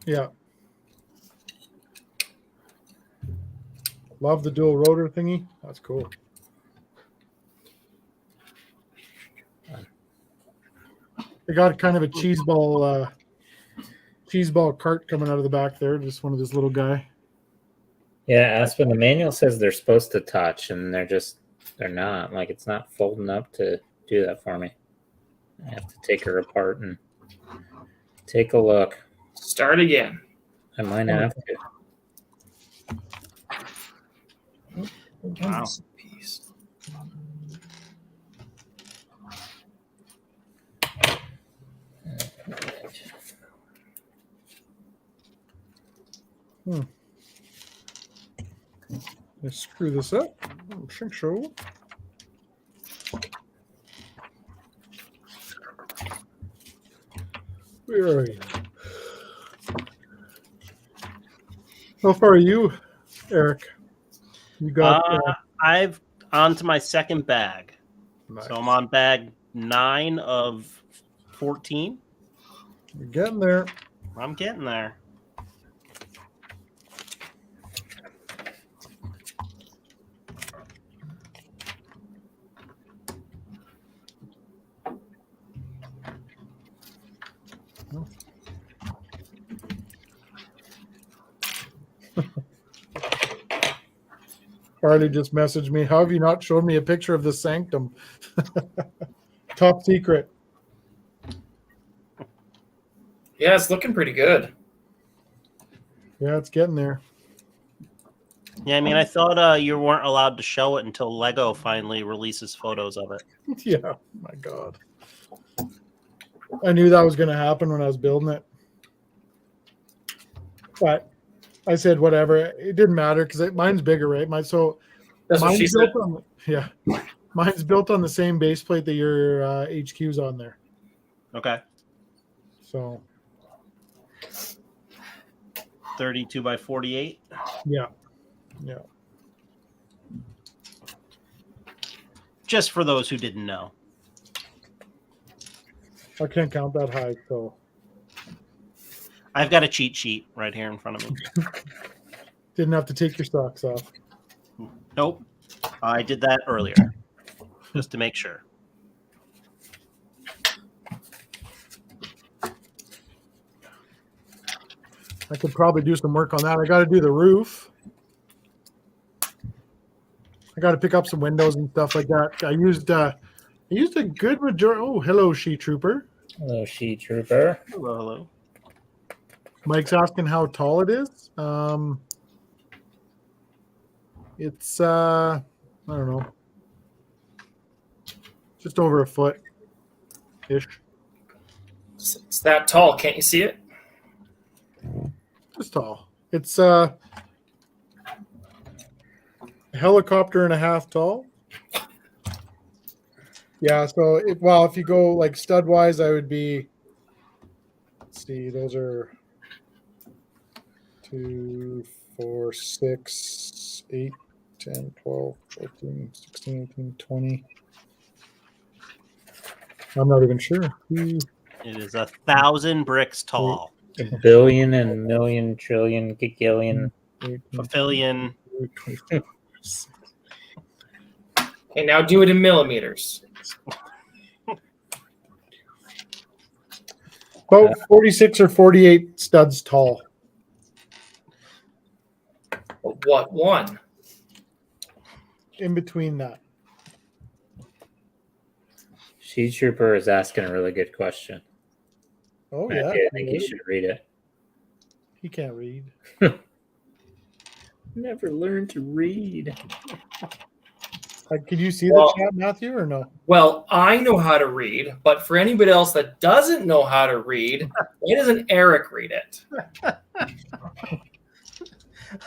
A: Yeah. Love the dual rotor thingy. That's cool. They got kind of a cheese ball cart coming out of the back there. Just one of this little guy.
B: Yeah, Aspen, the manual says they're supposed to touch, and they're not. Like, it's not folding up to do that for me. I have to take her apart and take a look.
C: Start again.
B: I might have to.
D: Wow.
C: Piece.
A: Let's screw this up. I don't think so. Where are you? How far are you, Eric? You got
D: I've on to my second bag.
A: nice.
D: So I'm on bag 9 of 14.
A: You're getting there.
D: I'm getting there.
A: Harley just messaged me. How have you not shown me a picture of the sanctum? Top secret.
C: Yeah, it's looking pretty good.
A: Yeah, it's getting there.
D: Yeah, I mean, I thought you weren't allowed to show it until Lego finally releases photos of it.
A: Yeah, my God. I knew that was going to happen when I was building it. But I said, whatever. It didn't matter because mine's bigger, right?
C: That's what
A: mine's
C: she said.
A: built on, mine's built on the same base plate that your HQ's on there.
D: Okay.
A: So,
D: 32 by 48.
A: yeah.
D: Just for those who didn't know.
A: I can't count that high, so.
D: I've got a cheat sheet right here in front of me.
A: Didn't have to take your socks off.
D: Nope. I did that earlier. Just to make sure.
A: I could probably do some work on that. I got to do the roof. I got to pick up some windows and stuff like that. I used a good majority. Oh, hello, She Trooper.
B: Hello, She Trooper.
D: Hello, hello.
A: Mike's asking how tall it is. It's I don't know, just over a foot ish.
C: It's that tall. Can't you see it?
A: Just tall. It's helicopter and a half tall. Yeah, so if you go like stud wise, I would be. Let's see, those are 2, 4, 6, 8, 10, 12, 14, 16, 18, 20. I'm not even sure.
D: It is 1,000 bricks tall.
B: A billion and million trillion gigillion.
D: Pavilion.
C: Okay, now do it in millimeters.
A: About 46 or 48 studs tall.
C: What one?
A: In between that.
B: Sheet Trooper is asking a really good question.
A: Oh,
B: Matthew,
A: yeah.
B: I think you should read it.
A: He can't read.
B: Never learned to read.
A: Can you see the chat, Matthew, or no?
C: Well, I know how to read, but for anybody else that doesn't know how to read, why doesn't Eric read it?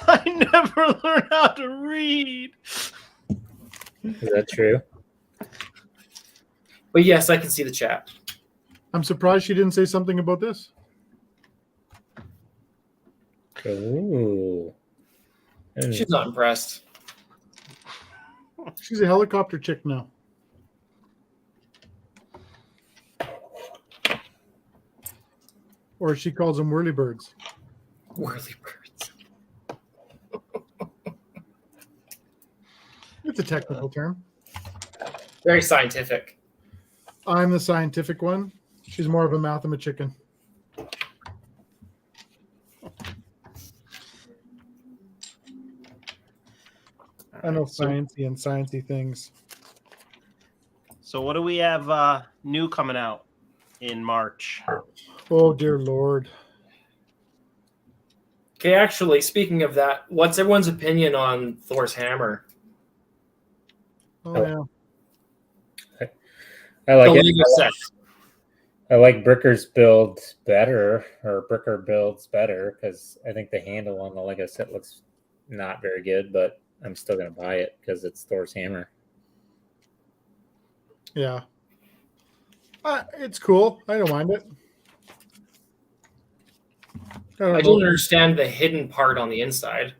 D: I never learned how to read.
B: Is that true?
C: But yes, I can see the chat.
A: I'm surprised she didn't say something about this.
B: Ooh.
C: She's not impressed.
A: She's a helicopter chick now. Or she calls them whirlybirds.
C: Whirlybirds.
A: It's a technical term.
C: Very scientific.
A: I'm the scientific one. She's more of a mathematician. I know sciencey and sciencey things.
D: So what do we have new coming out in March?
A: Oh, dear Lord.
C: Okay, actually, speaking of that, what's everyone's opinion on Thor's hammer?
A: Oh, yeah.
B: I like
C: The
B: it.
C: Lego set.
B: I like Bricker's build better, or Bricker builds better, because I think the handle on the Lego set looks not very good, but I'm still going to buy it because it's Thor's hammer.
A: Yeah. It's cool. I don't mind it.
C: I don't understand the hidden part on the inside.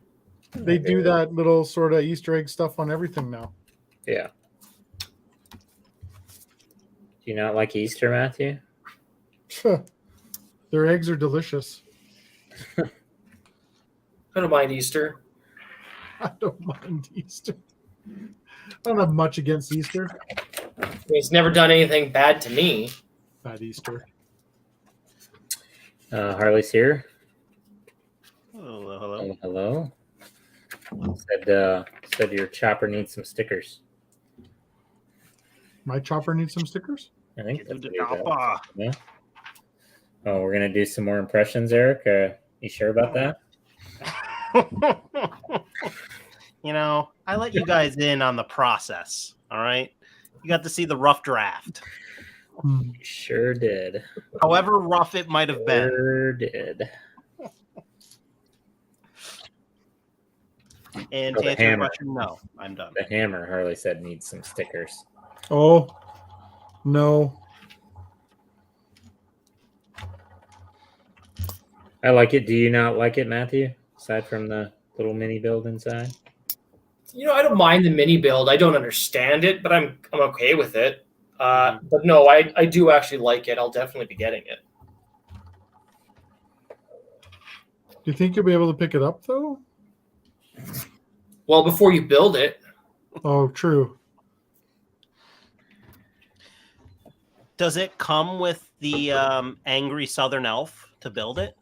A: They do that little sort of Easter egg stuff on everything now.
B: Yeah. Do you not like Easter, Matthew?
A: Their eggs are delicious.
C: I don't mind Easter.
A: I don't mind Easter. I don't have much against Easter.
C: He's never done anything bad to me.
A: Bad Easter.
B: Harley's here.
D: Hello, hello.
B: Hello. Said your chopper needs some stickers.
A: My chopper needs some stickers?
B: I think that's
D: The
B: what he does.
D: chopper.
B: Yeah. Oh, we're gonna do some more impressions, Eric. You sure about that?
D: You know, I let you guys in on the process. All right. You got to see the rough draft.
B: You sure did.
D: However rough it might have been.
B: Sure did.
D: And
B: Oh,
D: to
B: the
D: answer your
B: hammer.
D: question, no, I'm done.
B: The hammer, Harley said, needs some stickers.
A: Oh, no.
B: I like it. Do you not like it, Matthew? Aside from the little mini build inside?
C: You know, I don't mind the mini build. I don't understand it, but I'm okay with it. But no, I do actually like it. I'll definitely be getting it.
A: Do you think you'll be able to pick it up, though?
C: Well, before you build it.
A: Oh, true.
D: Does it come with the angry Southern elf to build it?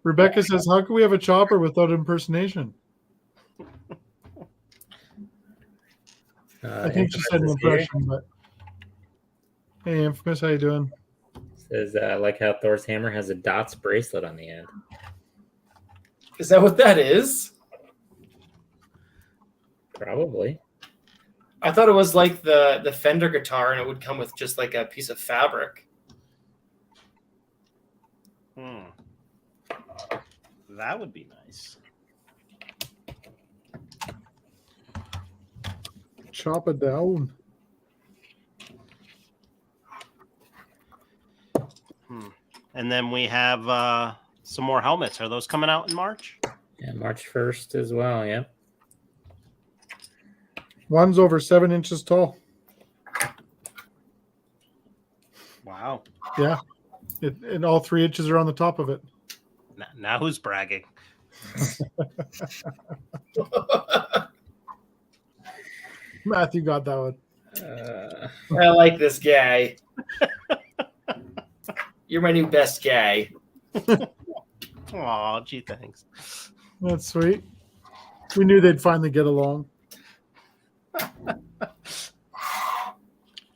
A: Rebecca says, how can we have a chopper without impersonation? I think she said an impression, but hey, Infamous, how you doing?
B: Says, I like how Thor's hammer has a dots bracelet on the end.
C: Is that what that is?
B: Probably.
C: I thought it was like the Fender guitar, and it would come with just like a piece of fabric.
D: That would be nice.
A: Chop it down.
D: And then we have some more helmets. Are those coming out in March?
B: Yeah, March 1st as well. Yeah.
A: One's over 7 inches tall.
D: Wow.
A: Yeah. And all 3 inches are on the top of it.
D: Now who's bragging?
A: Matthew got that one.
C: I like this guy. You're my new best guy.
D: Oh, gee, thanks.
A: That's sweet. We knew they'd finally get along.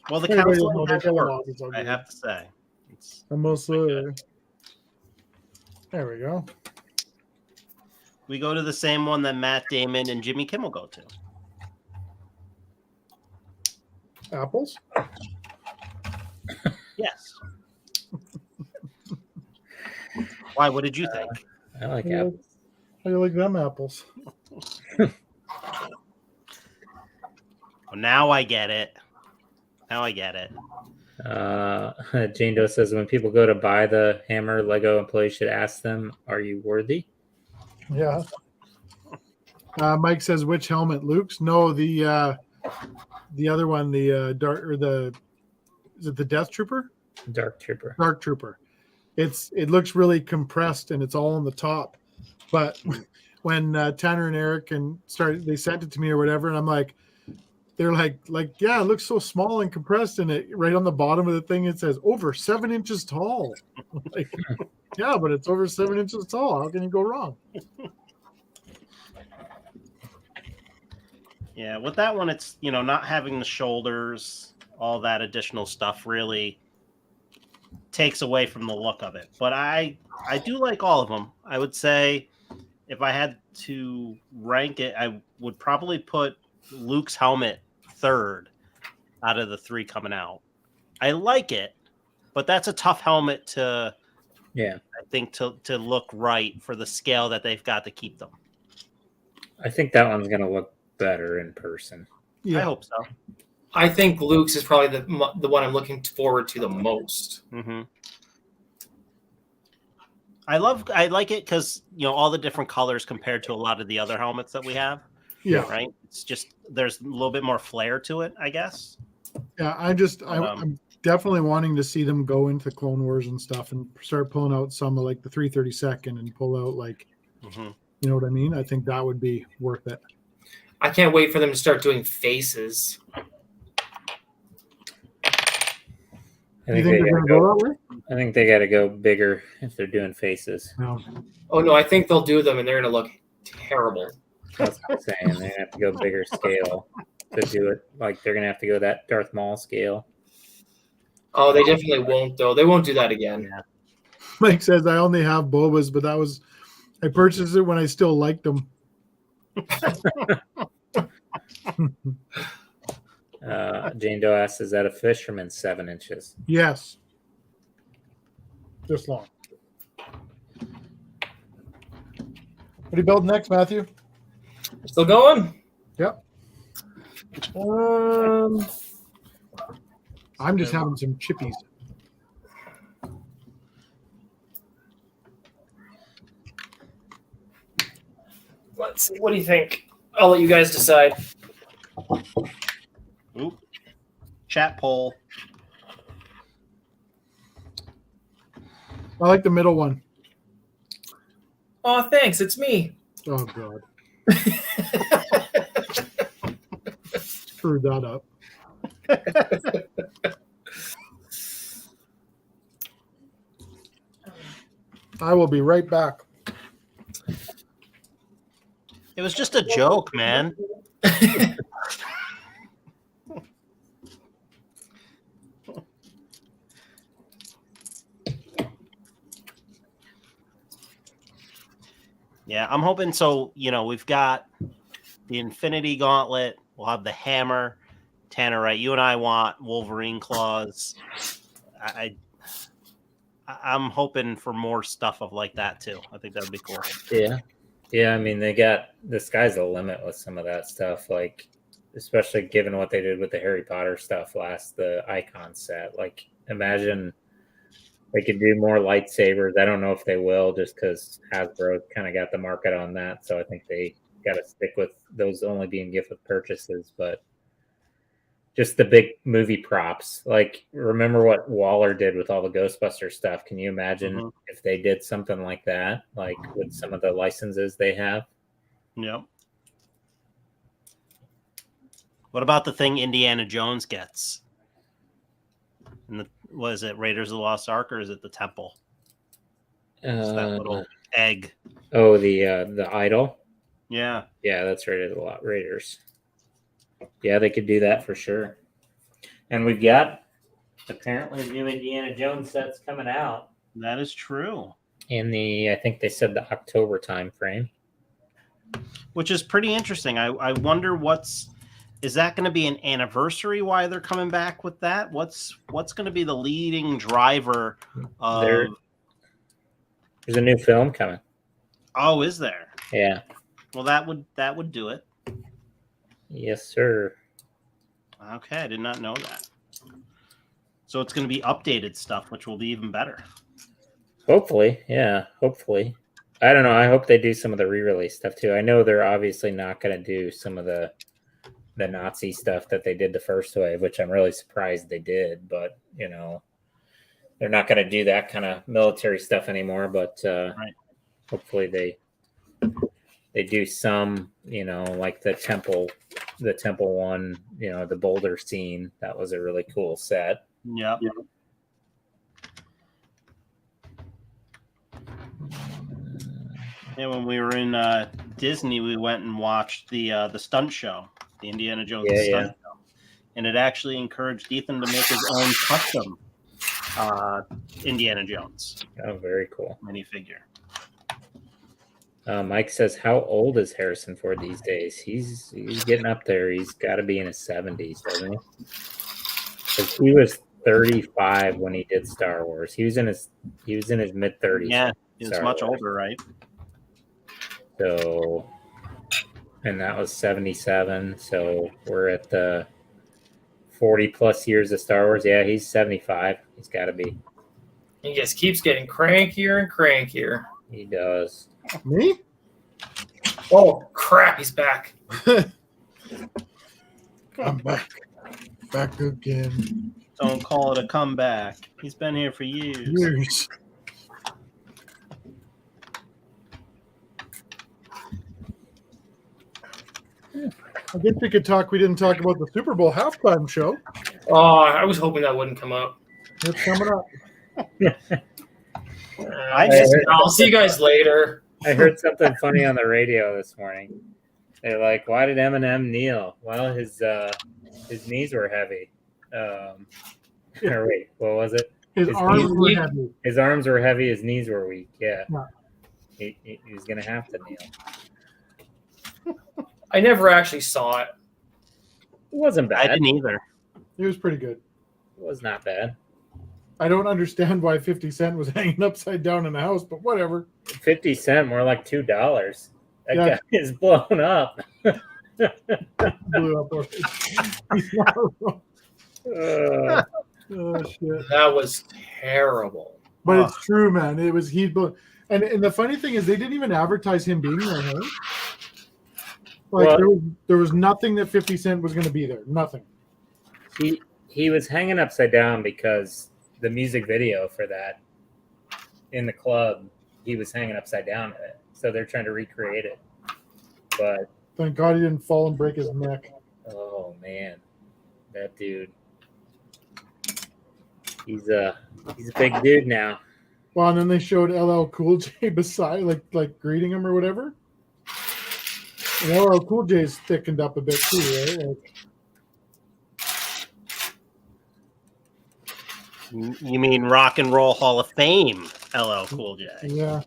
D: Well, the
A: Anyway,
D: council
A: no, they
D: has
A: get
D: worked,
A: along. It's all
D: I
A: good.
D: have to say. It's
A: Almost
D: pretty
A: there.
D: good.
A: There we go.
D: We go to the same one that Matt Damon and Jimmy Kimmel go to.
A: Apples?
D: Yes. Why? What did you think?
B: I like
A: Yeah.
B: apples.
A: How do you like them apples?
D: Oh, now I get it. Now I get it.
B: Jane Doe says when people go to buy the hammer, Lego employees should ask them, "Are you worthy?"
A: Yeah. Mike says which helmet, Luke's? No, the other one, the dark or the is it the Death Trooper?
B: Dark Trooper.
A: Dark Trooper. It looks really compressed and it's all on the top. But when Tanner and Eric they sent it to me or whatever, and I'm like, they're like, yeah, it looks so small and compressed, and it right on the bottom of the thing it says over 7 inches tall. Like, yeah, but it's over 7 inches tall. How can you go wrong?
D: Yeah, with that one, it's not having the shoulders, all that additional stuff really takes away from the look of it. But I do like all of them. I would say if I had to rank it, I would probably put Luke's helmet third out of the 3 coming out. I like it, but that's a tough helmet to,
B: Yeah,
D: I think, to look right for the scale that they've got to keep them.
B: I think that one's gonna look better in person.
A: Yeah.
D: I hope so.
C: I think Luke's is probably the one I'm looking forward to the most.
D: Mm-hmm. I like it because all the different colors compared to a lot of the other helmets that we have.
A: Yeah.
D: Right. It's just there's a little bit more flair to it, I guess.
A: Yeah, I'm definitely wanting to see them go into Clone Wars and stuff and start pulling out some of like the 332nd and pull out like, you know what I mean? I think that would be worth it.
C: I can't wait for them to start doing faces.
B: I
A: You
B: think
A: think
B: they
A: they're
B: gotta
A: going to go
B: go.
A: that way?
B: I think they got to go bigger if they're doing faces.
A: No.
C: Oh no, I think they'll do them and they're going to look terrible.
B: That's what I'm saying. They have to go bigger scale to do it. Like they're gonna have to go that Darth Maul scale.
C: Oh, they definitely won't though. They won't do that again.
D: Yeah.
A: Mike says I only have Bobas, but I purchased it when I still liked them.
B: Jane Doe asks, "Is that a fisherman 7 inches?"
A: Yes. This long. What do you build next, Matthew?
C: Still going?
A: Yep. I'm just having some chippies.
C: Let's see. What do you think? I'll let you guys decide.
D: Oop. Chat poll.
A: I like the middle one.
C: Oh, thanks. It's me.
A: Oh God. Screwed that up. I will be right back.
D: It was just a joke, man. Yeah, I'm hoping so. We've got the Infinity Gauntlet. We'll have the hammer. Tanner, right? You and I want Wolverine claws. I'm hoping for more stuff of like that too. I think that would be cool.
B: Yeah. I mean, the sky's the limit with some of that stuff. Like, especially given what they did with the Harry Potter stuff the Icon set. Like, imagine they could do more lightsabers. I don't know if they will, just because Hasbro kind of got the market on that. So I think they got to stick with those only being gift with purchases. But just the big movie props. Like, remember what Waller did with all the Ghostbuster stuff? Can you imagine if they did something like that, like with some of the licenses they have?
D: Yep. What about the thing Indiana Jones gets? Was it Raiders of the Lost Ark or is it the Temple? It's that little egg.
B: Oh, the idol.
D: Yeah.
B: Yeah, that's Raiders. Yeah, they could do that for sure. And we've got apparently new Indiana Jones sets coming out.
D: That is true.
B: In I think they said the October time frame.
D: Which is pretty interesting. I wonder is that going to be an anniversary why they're coming back with that? What's going to be the leading driver of
B: There's a new film coming.
D: Oh, is there?
B: Yeah.
D: Well, that would do it.
B: Yes, sir.
D: Okay, I did not know that. So it's going to be updated stuff, which will be even better.
B: Hopefully, yeah. Hopefully. I don't know. I hope they do some of the re-release stuff too. I know they're obviously not going to do some of the Nazi stuff that they did the first wave, which I'm really surprised they did. But, you know, they're not going to do that kind of military stuff anymore. But
D: right.
B: Hopefully they do some, you know, like the temple one, you know, the boulder scene. That was a really cool set.
D: Yep. Yeah, when we were in Disney, we went and watched the stunt show, the Indiana Jones stunt show, and it actually encouraged Ethan to make his own custom Indiana Jones.
B: Oh, very cool
D: minifigure.
B: Mike says, "How old is Harrison Ford these days? He's getting up there. He's got to be in his 70s, doesn't he? Because he was 35 when he did Star Wars. He was in his mid 30s.
D: Yeah, he was much older, right?
B: So, and that was 77. So we're at the 40 plus years of Star Wars. Yeah, he's 75. He's got to be.
C: He just keeps getting crankier and crankier.
B: He does.
A: Me?
C: Oh crap! He's back.
A: I'm back. Back again.
D: Don't call it a comeback. He's been here for years.
A: I guess we could talk. We didn't talk about the Super Bowl halftime show.
C: Oh, I was hoping that wouldn't come up.
A: It's coming up.
C: I'll see you guys later.
B: I heard something funny on the radio this morning. They're like, "Why did Eminem kneel?" Well, his knees were heavy. Or wait, what was it?
A: His arms were heavy.
B: His arms were heavy. His knees were weak. Yeah. He was gonna have to kneel.
C: I never actually saw it.
B: It wasn't bad.
D: I didn't either.
A: It was pretty good.
B: It was not bad.
A: I don't understand why 50 Cent was hanging upside down in the house, but whatever.
B: 50 Cent, more like $2. That guy is blown up.
A: Blew up. Oh shit!
C: That was terrible.
A: But it's true, man. It was and the funny thing is they didn't even advertise him being there. Right? Like there was nothing that 50 Cent was going to be there. Nothing.
B: He was hanging upside down because the music video for that in the club, he was hanging upside down in it. So they're trying to recreate it. But
A: thank God he didn't fall and break his neck.
B: Oh man, that dude. He's a big dude now.
A: Well, and then they showed LL Cool J beside, like greeting him or whatever. And LL Cool J's thickened up a bit too, right?
D: You mean Rock and Roll Hall of Fame, LL Cool J?
A: Yeah.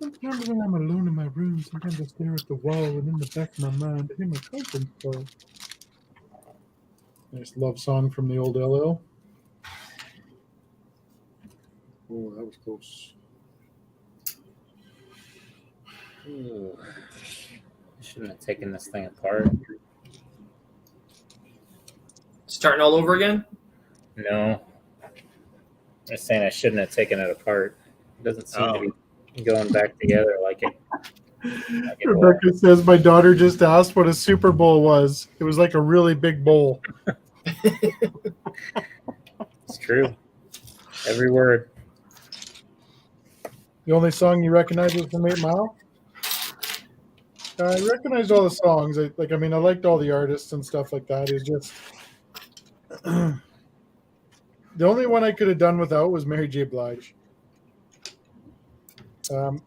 A: Sometimes when I'm alone in my room, sometimes I stare at the wall, and in the back of my mind, I hear my cousin call. Nice love song from the old LL. Oh, that was close.
B: Ooh. I shouldn't have taken this thing apart.
C: Starting all over again?
B: No. I'm saying I shouldn't have taken it apart. It doesn't seem to be going back together like it
A: Rebecca says, my daughter just asked what a Super Bowl was. It was like a really big bowl.
B: It's true. Every word.
A: The only song you recognize was from 8 Mile? I recognized all the songs. I liked all the artists and stuff like that. It was just... the only one I could have done without was Mary J. Blige.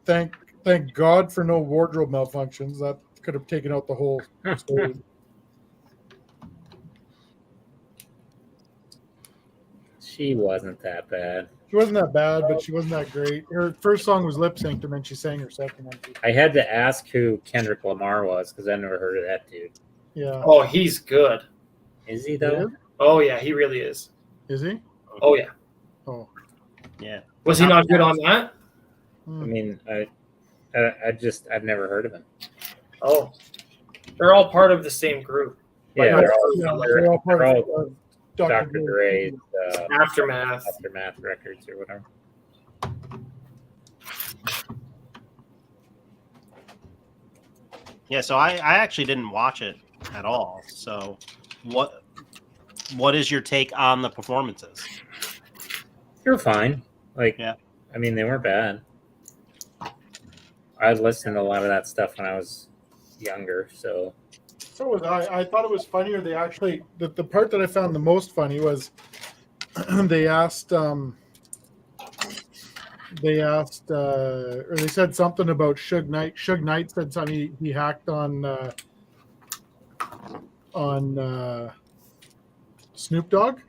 A: Thank God for no wardrobe malfunctions. That could have taken out the whole story.
B: She wasn't that bad.
A: She wasn't that bad, but she wasn't that great. Her first song was lip synced, and then she sang her second one.
B: I had to ask who Kendrick Lamar was because I never heard of that dude.
A: Yeah.
C: Oh, he's good.
B: Is he though?
C: Oh yeah, he really is.
A: Is he?
C: Oh yeah.
A: Oh.
D: Yeah.
C: Was he not good on that?
B: I mean, I've never heard of him.
C: Oh, they're all part of the same group.
B: Yeah,
C: Like,
A: they're all part
B: they're
A: of
B: Dr. Dre's
C: Aftermath.
B: records or whatever.
D: Yeah, so I actually didn't watch it at all. So what is your take on the performances?
B: You're fine. Like,
D: Yeah.
B: I mean, they weren't bad. I listened to a lot of that stuff when I was younger, so
A: So was I. I thought it was funnier. They actually, the part that I found the most funny was they asked, or they said something about Suge Knight. Suge Knight said something. He hacked on Snoop Dogg.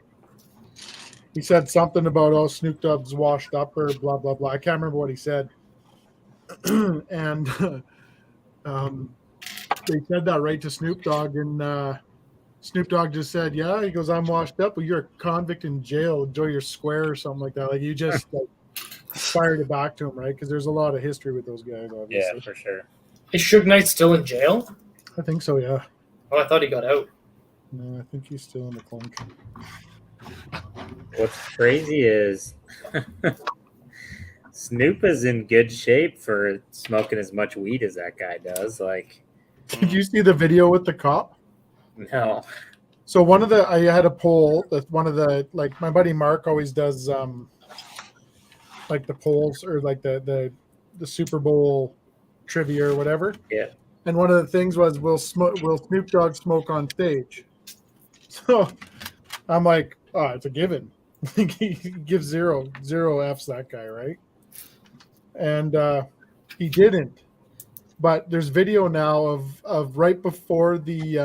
A: He said something about Snoop Dogg's washed up or blah blah blah. I can't remember what he said. And they said that right to Snoop Dogg, and Snoop Dogg just said, "Yeah." He goes, "I'm washed up, but you're a convict in jail. Enjoy your square," or something like that. Like you just fired it back to him, right? Because there's a lot of history with those guys. Obviously.
B: yeah, for sure.
C: Is Suge Knight still in jail?
A: I think so. Yeah.
C: Oh, I thought he got out.
A: No, I think he's still in the clunk.
B: What's crazy is Snoop is in good shape for smoking as much weed as that guy does. Like,
A: Did you see the video with the cop?
B: no.
A: So I had a poll that one of the, like my buddy Mark always does like the polls or like the Super Bowl trivia or whatever.
B: Yeah.
A: And one of the things was will Snoop Dogg smoke on stage? So I'm like, oh, it's a given. He gives zero F's that guy, right? And he didn't. But there's video now of right before they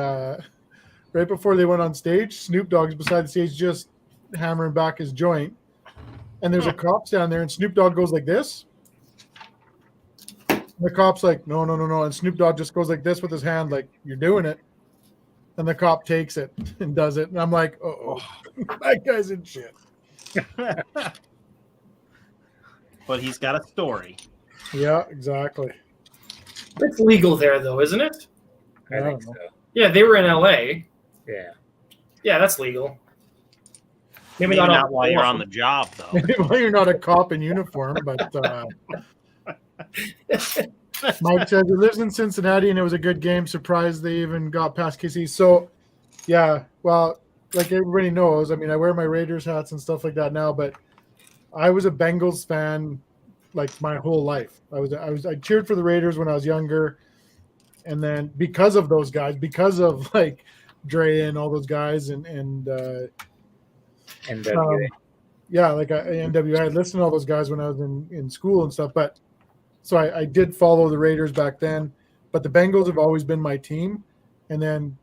A: went on stage, Snoop Dogg's beside the stage just hammering back his joint. And there's a cop down there, and Snoop Dogg goes like this. And the cop's like, no. And Snoop Dogg just goes like this with his hand, like, you're doing it. And the cop takes it and does it. And I'm like, oh, that guy's in shit.
D: But he's got a story.
A: Yeah, exactly.
C: It's legal there, though, isn't it?
B: I think so.
C: Yeah, they were in LA.
B: Yeah.
C: Yeah, that's legal.
D: Maybe not while you're on the job, though.
A: Maybe while you're not a cop in uniform, but Mike says he lives in Cincinnati and it was a good game. Surprised they even got past KC. So, yeah, well, like everybody knows, I mean, I wear my Raiders hats and stuff like that now, but I was a Bengals fan like my whole life. I cheered for the Raiders when I was younger, and then because of those guys, because of like Dre and all those guys, and
B: NWA.
A: yeah, like NWA. I listened to all those guys when I was in school and stuff. But so I did follow the Raiders back then, but the Bengals have always been my team. And then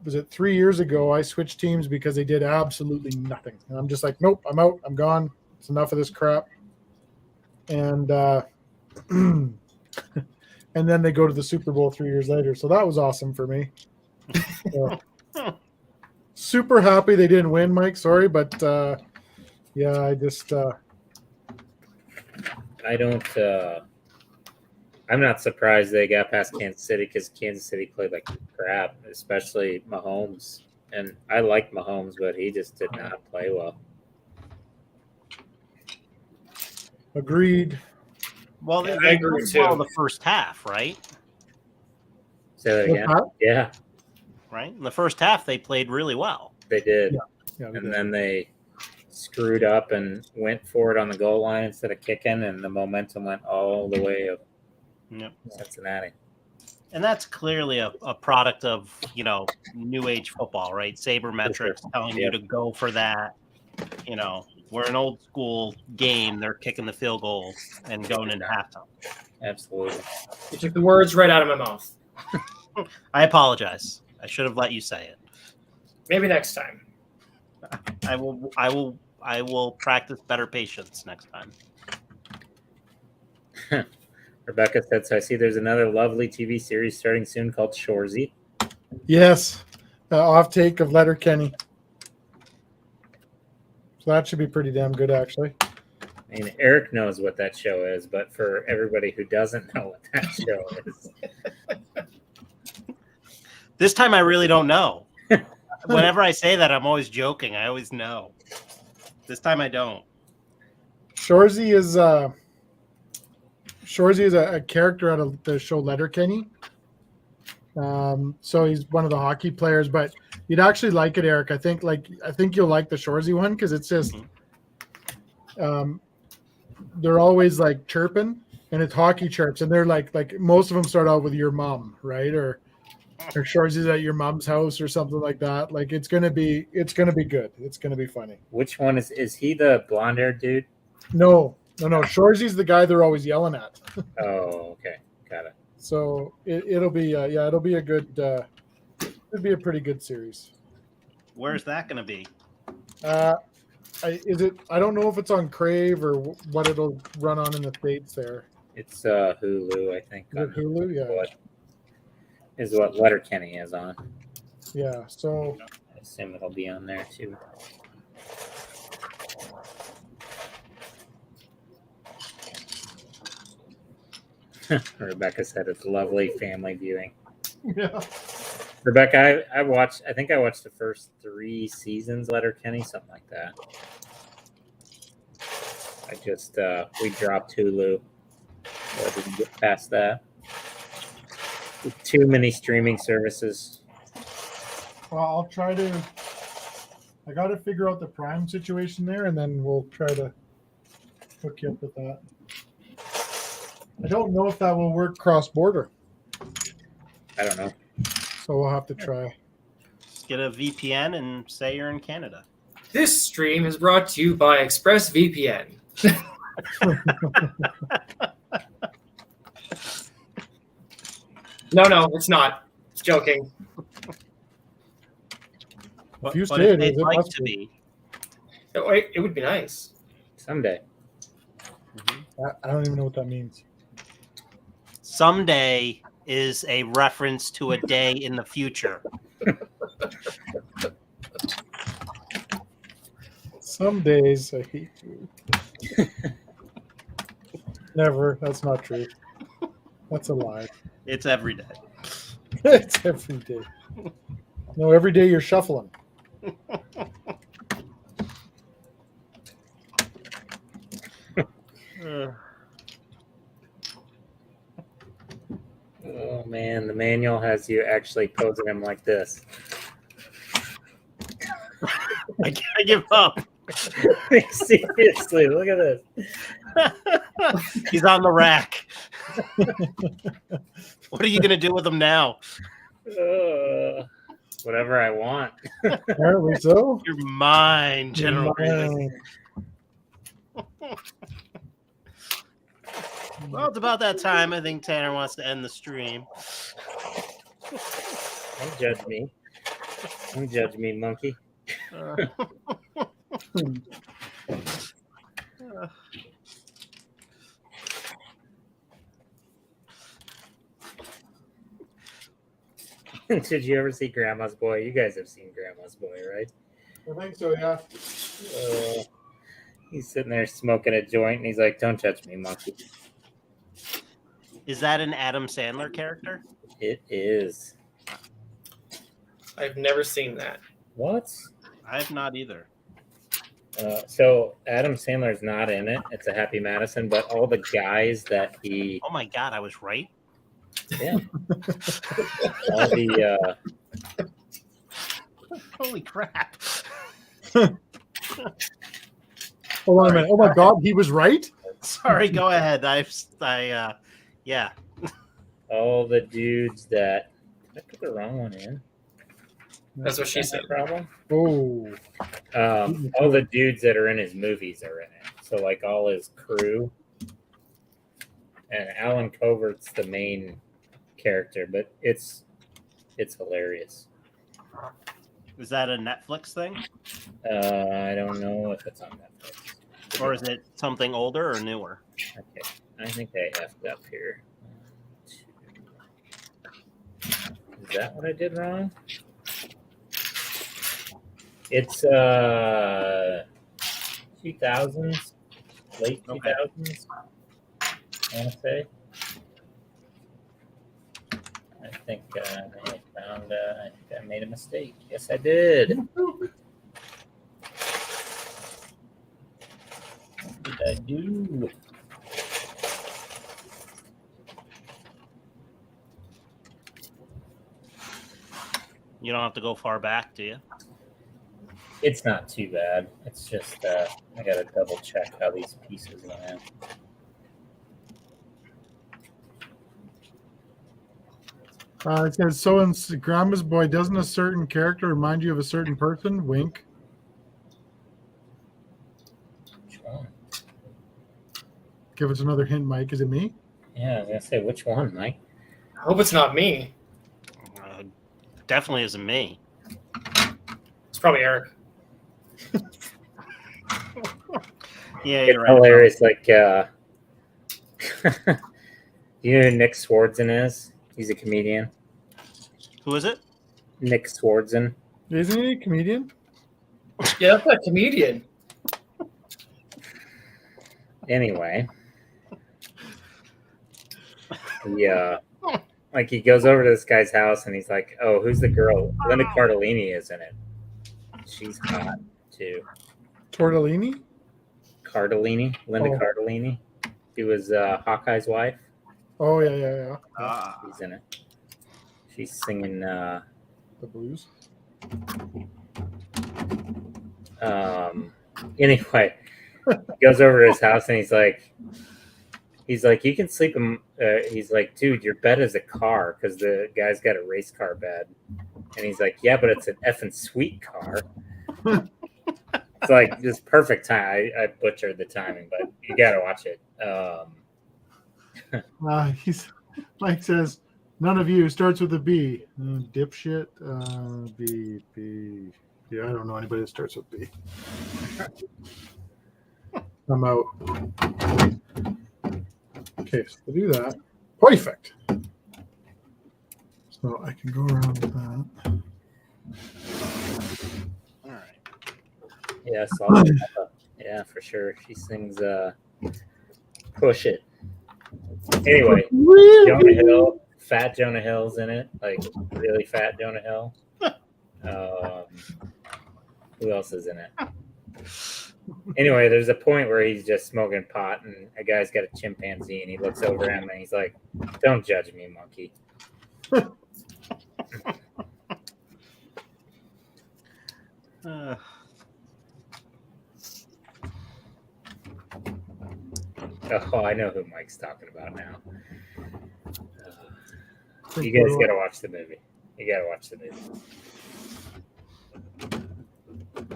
A: was it 3 years ago I switched teams because they did absolutely nothing, and I'm just like, nope, I'm out, I'm gone. It's enough of this crap. And and then they go to the Super Bowl 3 years later, so that was awesome for me. So, super happy they didn't win, Mike. Sorry, but yeah, I just
B: I don't. I'm not surprised they got past Kansas City because Kansas City played like crap, especially Mahomes. And I like Mahomes, but he just did not play well.
A: Agreed.
D: Well,
C: Yeah,
D: they
C: I agree
D: played
C: too.
D: well the first half, right?
B: Say that again.
A: Huh?
B: Yeah,
D: Right. In the first half, they played really well.
B: they did.
A: Yeah, we
B: And
A: did.
B: then they screwed up and went for it on the goal line instead of kicking, and the momentum went all the way of
D: Yep.
B: Cincinnati.
D: And that's clearly a product of, new age football, right? Sabermetrics telling you
B: Yep.
D: to go for that. Where an old school game, they're kicking the field goal and going into halftime.
B: Absolutely.
C: You took the words right out of my mouth.
D: I apologize. I should have let you say it.
C: Maybe next time.
D: I will practice better patience next time.
B: Rebecca said, so I see there's another lovely TV series starting soon called Shoresy.
A: Yes. Off take of Letterkenny. So that should be pretty damn good, actually.
B: I mean, Eric knows what that show is, but for everybody who doesn't know what that show is,
D: This time I really don't know. Whenever I say that, I'm always joking. I always know. This time I don't.
A: Shoresy is a character out of the show Letterkenny. So he's one of the hockey players, but you'd actually like it, Eric. I think you'll like the Shoresy one because it's just they're always like chirping, and it's hockey chirps, and they're like most of them start out with your mom, right? Or Shoresy's at your mom's house or something like that. Like it's gonna be good. It's gonna be funny.
B: which one is he the blonde-haired dude?
A: No. Shoresy's the guy they're always yelling at.
B: Oh, okay. Got it.
A: So it'll be it'll be a good it'll be a pretty good series.
D: Where's that going to be?
A: I don't know if it's on Crave or what it'll run on in the States there.
B: It's Hulu, I think.
A: Is it Hulu? Yeah.
B: What Letterkenny is on.
A: Yeah. So
B: I assume it'll be on there too. Rebecca said it's lovely family viewing.
A: yeah.
B: Rebecca, I think I watched the first 3 seasons of Letterkenny, something like that. I just we dropped Hulu. So I didn't get past that. Too many streaming services.
A: Well, I'll try to. I got to figure out the Prime situation there, and then we'll try to hook you up with that. I don't know if that will work cross-border,
B: I don't know.
A: so we'll have to try.
D: Just get a VPN and say you're in Canada.
C: This stream is brought to you by ExpressVPN. No, it's not. It's joking.
A: If you
D: But
A: say
D: if
A: it
D: they'd
A: is, it
D: like
A: must
D: to
A: be.
D: be.
C: It would be nice.
B: Someday.
A: I don't even know what that means.
D: Someday is a reference to a day in the future.
A: Some days I hate you. Never. That's not true. That's a lie.
D: It's every day.
A: It's every day. No, every day you're shuffling.
B: Oh man, the manual has you actually posing him like this.
D: I can't give up.
B: Seriously, look at this.
D: He's on the rack. What are you going to do with him now?
B: Whatever I want.
A: Apparently so.
D: You're mine, General Grievous. Well, it's about that time. I think Tanner wants to end the stream.
B: Don't judge me. Don't judge me, monkey. Did you ever see Grandma's Boy? You guys have seen Grandma's Boy, right?
A: I think so, yeah.
B: He's sitting there smoking a joint, and he's like, "Don't judge me, monkey."
D: Is that an Adam Sandler character?
B: It is.
C: I've never seen that.
B: What?
D: I have not either.
B: So Adam Sandler's not in it. It's a Happy Madison, but all the guys that he,
D: Oh my god, I was right.
B: yeah, all the
D: Holy crap!
A: Hold on a minute. Oh my God, he was right.
D: Sorry, go ahead. Yeah.
B: all the dudes that did I put the wrong one in?
C: That's what she
B: Is that
C: said.
B: my problem?
A: Oh,
B: All the dudes that are in his movies are in it. So like all his crew. And Alan Covert's the main character, but it's hilarious.
D: Is that a Netflix thing,
B: I don't know if it's on Netflix.
D: or is it something older or newer?
B: Okay, I think I effed up here. Is that what I did wrong? It's 2000s, late 2000s. I want to say. I think I made a mistake. Yes, I did. What did I do?
D: You don't have to go far back, do you?
B: It's not too bad. It's just I gotta double check how these pieces went in.
A: it says so in Grandma's Boy. Doesn't a certain character remind you of a certain person? Wink.
B: Which one?
A: Give us another hint, Mike. Is it me?
B: Yeah, I was gonna say which one, Mike.
C: I hope it's not me.
D: Definitely isn't me.
C: It's probably Eric.
D: Yeah,
B: It's
D: you're right.
B: hilarious. Like, you know who Nick Swardson is? He's a comedian.
D: Who is it?
B: Nick Swardson.
A: Isn't he a comedian?
C: Yeah, that's a comedian.
B: Anyway, yeah. Like he goes over to this guy's house and he's like, "Oh, who's the girl? Linda Cardellini is in it. She's hot too."
A: Tortellini?
B: Cardellini, Linda
A: Oh.
B: Cardellini. She was Hawkeye's wife.
A: Oh yeah.
B: She's in it. She's singing.
A: The blues.
B: Anyway, he goes over to his house and he's like, you can sleep in. He's like, dude, your bed is a car because the guy's got a race car bed. And he's like, yeah, but it's an effing sweet car. It's like this perfect time. I butchered the timing, but you got to watch it.
A: Mike says, none of you starts with a B. Dipshit. B. Yeah, I don't know anybody that starts with B. I'm out. Okay, so we'll do that. Perfect. So I can go around with that.
D: All right.
B: Yeah, solid. Yeah, for sure. She sings Push It. Anyway, Jonah Hill, fat Jonah Hill's in it, like really fat Jonah Hill. Who else is in it? Anyway, there's a point where he's just smoking pot and a guy's got a chimpanzee and he looks over him and he's like, "Don't judge me, monkey." Oh, I know who Mike's talking about now. You guys got to watch the movie. You got to watch the movie.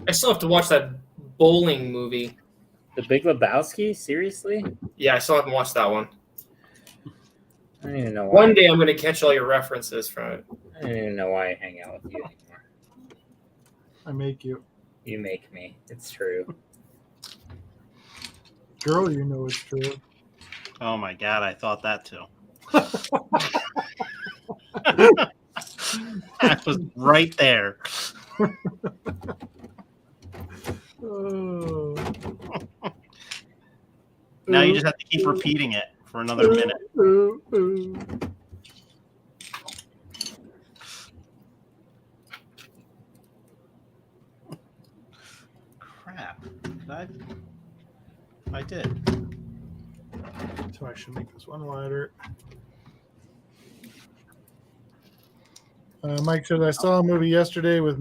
C: I still have to watch that bowling movie.
B: The Big Lebowski? Seriously?
C: Yeah, I still haven't watched that one.
B: I don't even know why.
C: One day I'm going to catch all your references from it.
B: I don't even know why I hang out with you anymore.
A: I make you.
B: You make me. It's true.
A: Girl, you know it's true.
D: Oh my god, I thought that too. I was right there.
A: Oh.
D: Now you just have to keep repeating it for another minute. Crap. I did.
A: So I should make this one wider. Mike said, I saw a movie yesterday with a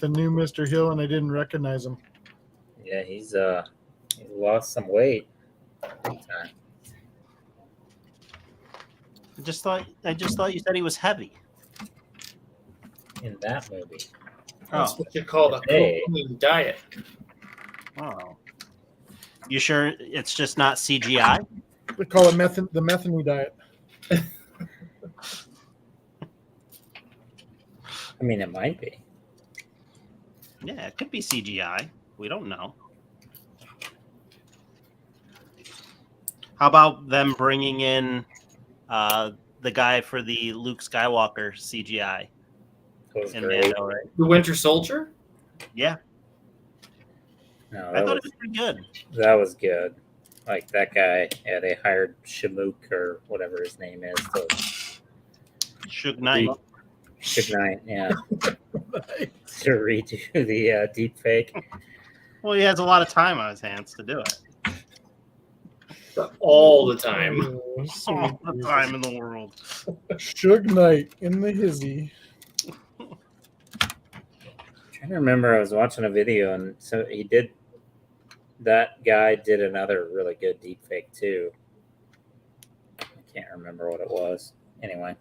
A: new Mr. Hill, and I didn't recognize him.
B: Yeah, he's lost some weight. Big time.
D: I just thought you said he was heavy.
B: In that movie.
C: That's
D: Oh.
C: what you call a cocaine diet.
D: Oh. You sure it's just not CGI?
A: They call it the methany diet.
B: I mean, it might be.
D: Yeah, it could be CGI. We don't know. How about them bringing in the guy for the Luke Skywalker CGI
B: It was
D: in
B: great.
D: Mando, right?
C: The Winter Soldier?
D: Yeah,
B: No,
D: I thought it was pretty good.
B: that was good. Like that guy, yeah, they hired Shamook or whatever his name is.
D: Suge Knight.
B: Suge Knight, yeah. To redo the deep fake.
D: Well, he has a lot of time on his hands to do it.
C: All the time.
A: Oh, sweet
D: All the
A: Jesus.
D: time in the world.
A: Suge Knight in the hizzy.
B: Trying to remember, I was watching a video, and so that guy did another really good deep fake too. I can't remember what it was. Anyway.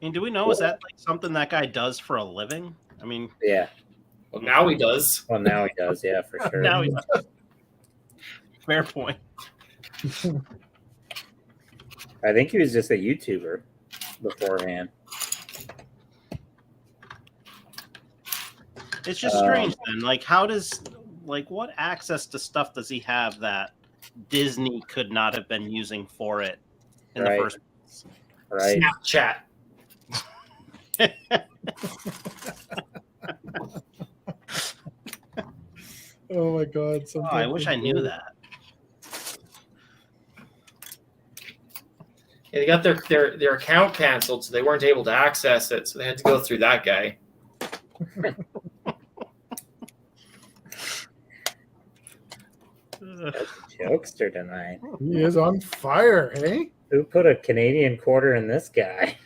D: I mean, do we know, is that like something that guy does for a living? I mean,
B: Yeah.
C: Well, now he does.
B: Well, now he does. Yeah, for sure.
D: now he does. Fair point.
B: I think he was just a YouTuber beforehand.
D: It's just strange then. Like, what access to stuff does he have that Disney could not have been using for it in the
B: Right.
D: first place?
B: Right.
C: Snapchat.
A: Oh my God!
D: Oh, I wish I knew that.
C: Yeah, they got their account canceled, so they weren't able to access it, so they had to go through that guy.
B: Jokester tonight.
A: He is on fire, hey?
B: Who put a Canadian quarter in this guy?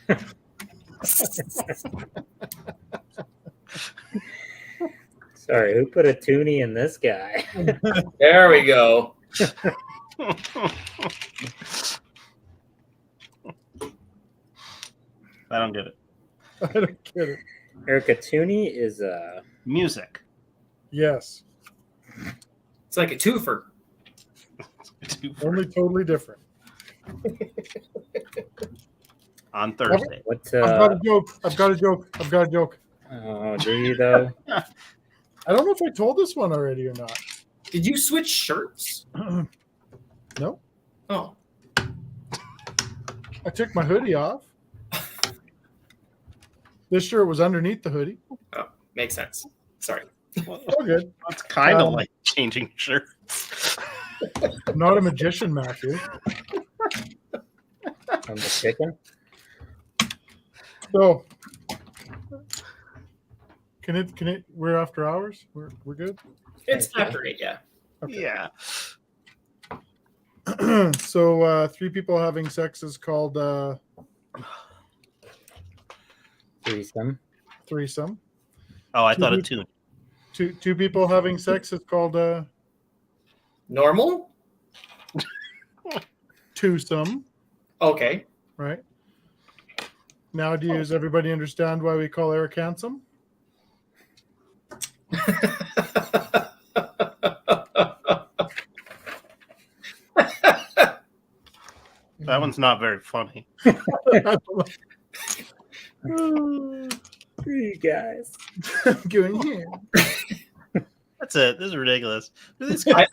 B: Sorry, who put a toonie in this guy?
C: There we go.
D: I don't get it.
A: I don't get it.
B: Erica, toonie is
D: Music.
A: Yes,
C: It's like a twofer.
A: only totally different.
D: On Thursday.
B: what?
A: I've got a joke. I've got a joke.
B: Oh, do you though?
A: I don't know if I told this one already or not.
C: Did you switch shirts?
A: No,
C: Oh.
A: I took my hoodie off. This shirt was underneath the hoodie.
C: Oh, makes sense. Sorry.
A: All good.
D: It's kind of like changing shirts.
A: I'm not a magician, Matthew.
B: On the chicken?
A: So, can it? We're after hours. We're good.
C: It's after 8, yeah.
A: Okay.
D: Yeah.
A: So, three people having sex is called
B: Threesome.
A: threesome.
D: Oh, I thought a tune.
A: Two people having sex is called
C: Normal?
A: twosome.
C: Okay.
A: Right. Now, does everybody understand why we call Eric handsome?
D: That one's not very funny.
B: You guys.
A: I'm going here.
D: That's it. This is ridiculous. This guy,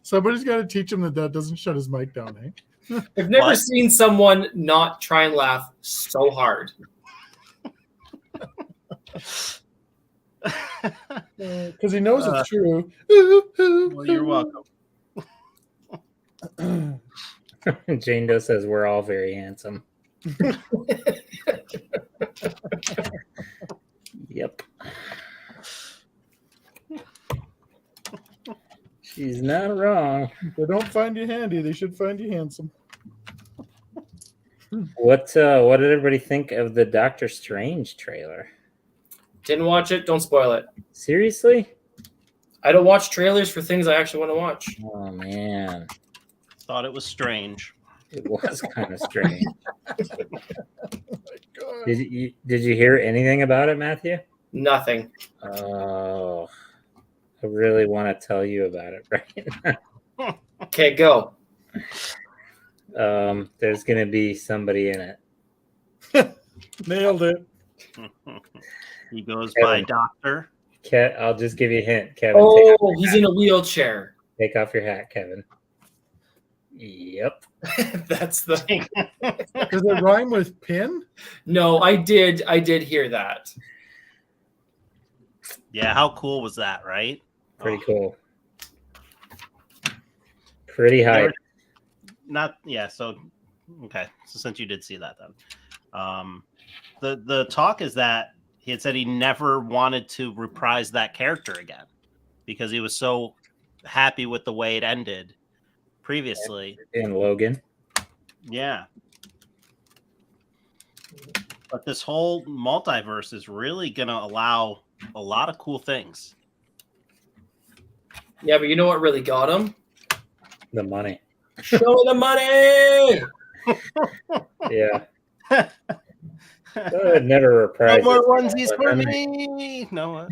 A: Somebody's got to teach him that doesn't shut his mic down, eh?
C: I've never
D: What?
C: seen someone not try and laugh so hard.
A: Because he knows it's true.
D: Well, you're welcome.
B: Jane Doe says we're all very handsome. Yep. She's not wrong.
A: If they don't find you handy, they should find you handsome.
B: What did everybody think of the Doctor Strange trailer?
C: Didn't watch it. Don't spoil it.
B: Seriously?
C: I don't watch trailers for things I actually want to watch.
B: Oh man,
D: Thought it was strange.
B: it was kind of strange.
A: Oh my God.
B: Did you hear anything about it, Matthew?
C: Nothing.
B: Oh, I really want to tell you about it right now.
C: Okay, go.
B: There's gonna be somebody in it.
A: Nailed it.
D: He goes by Doctor.
B: I'll just give you a hint, Kevin.
C: Oh, he's in a wheelchair.
B: Take off your hat, Kevin. Yep.
C: That's the.
A: Does it rhyme with pin?
C: No, I did hear that.
D: Yeah, how cool was that, right?
B: Pretty cool. Pretty high.
D: Not yeah. So okay. So since you did see that, then the talk is that he had said he never wanted to reprise that character again because he was so happy with the way it ended previously.
B: In Logan.
D: Yeah. But this whole multiverse is really going to allow a lot of cool things.
C: Yeah, but you know what really got him?
B: The money.
C: Show me the money.
B: Yeah. I'd never reprise.
D: No more
B: it.
D: onesies for me. No.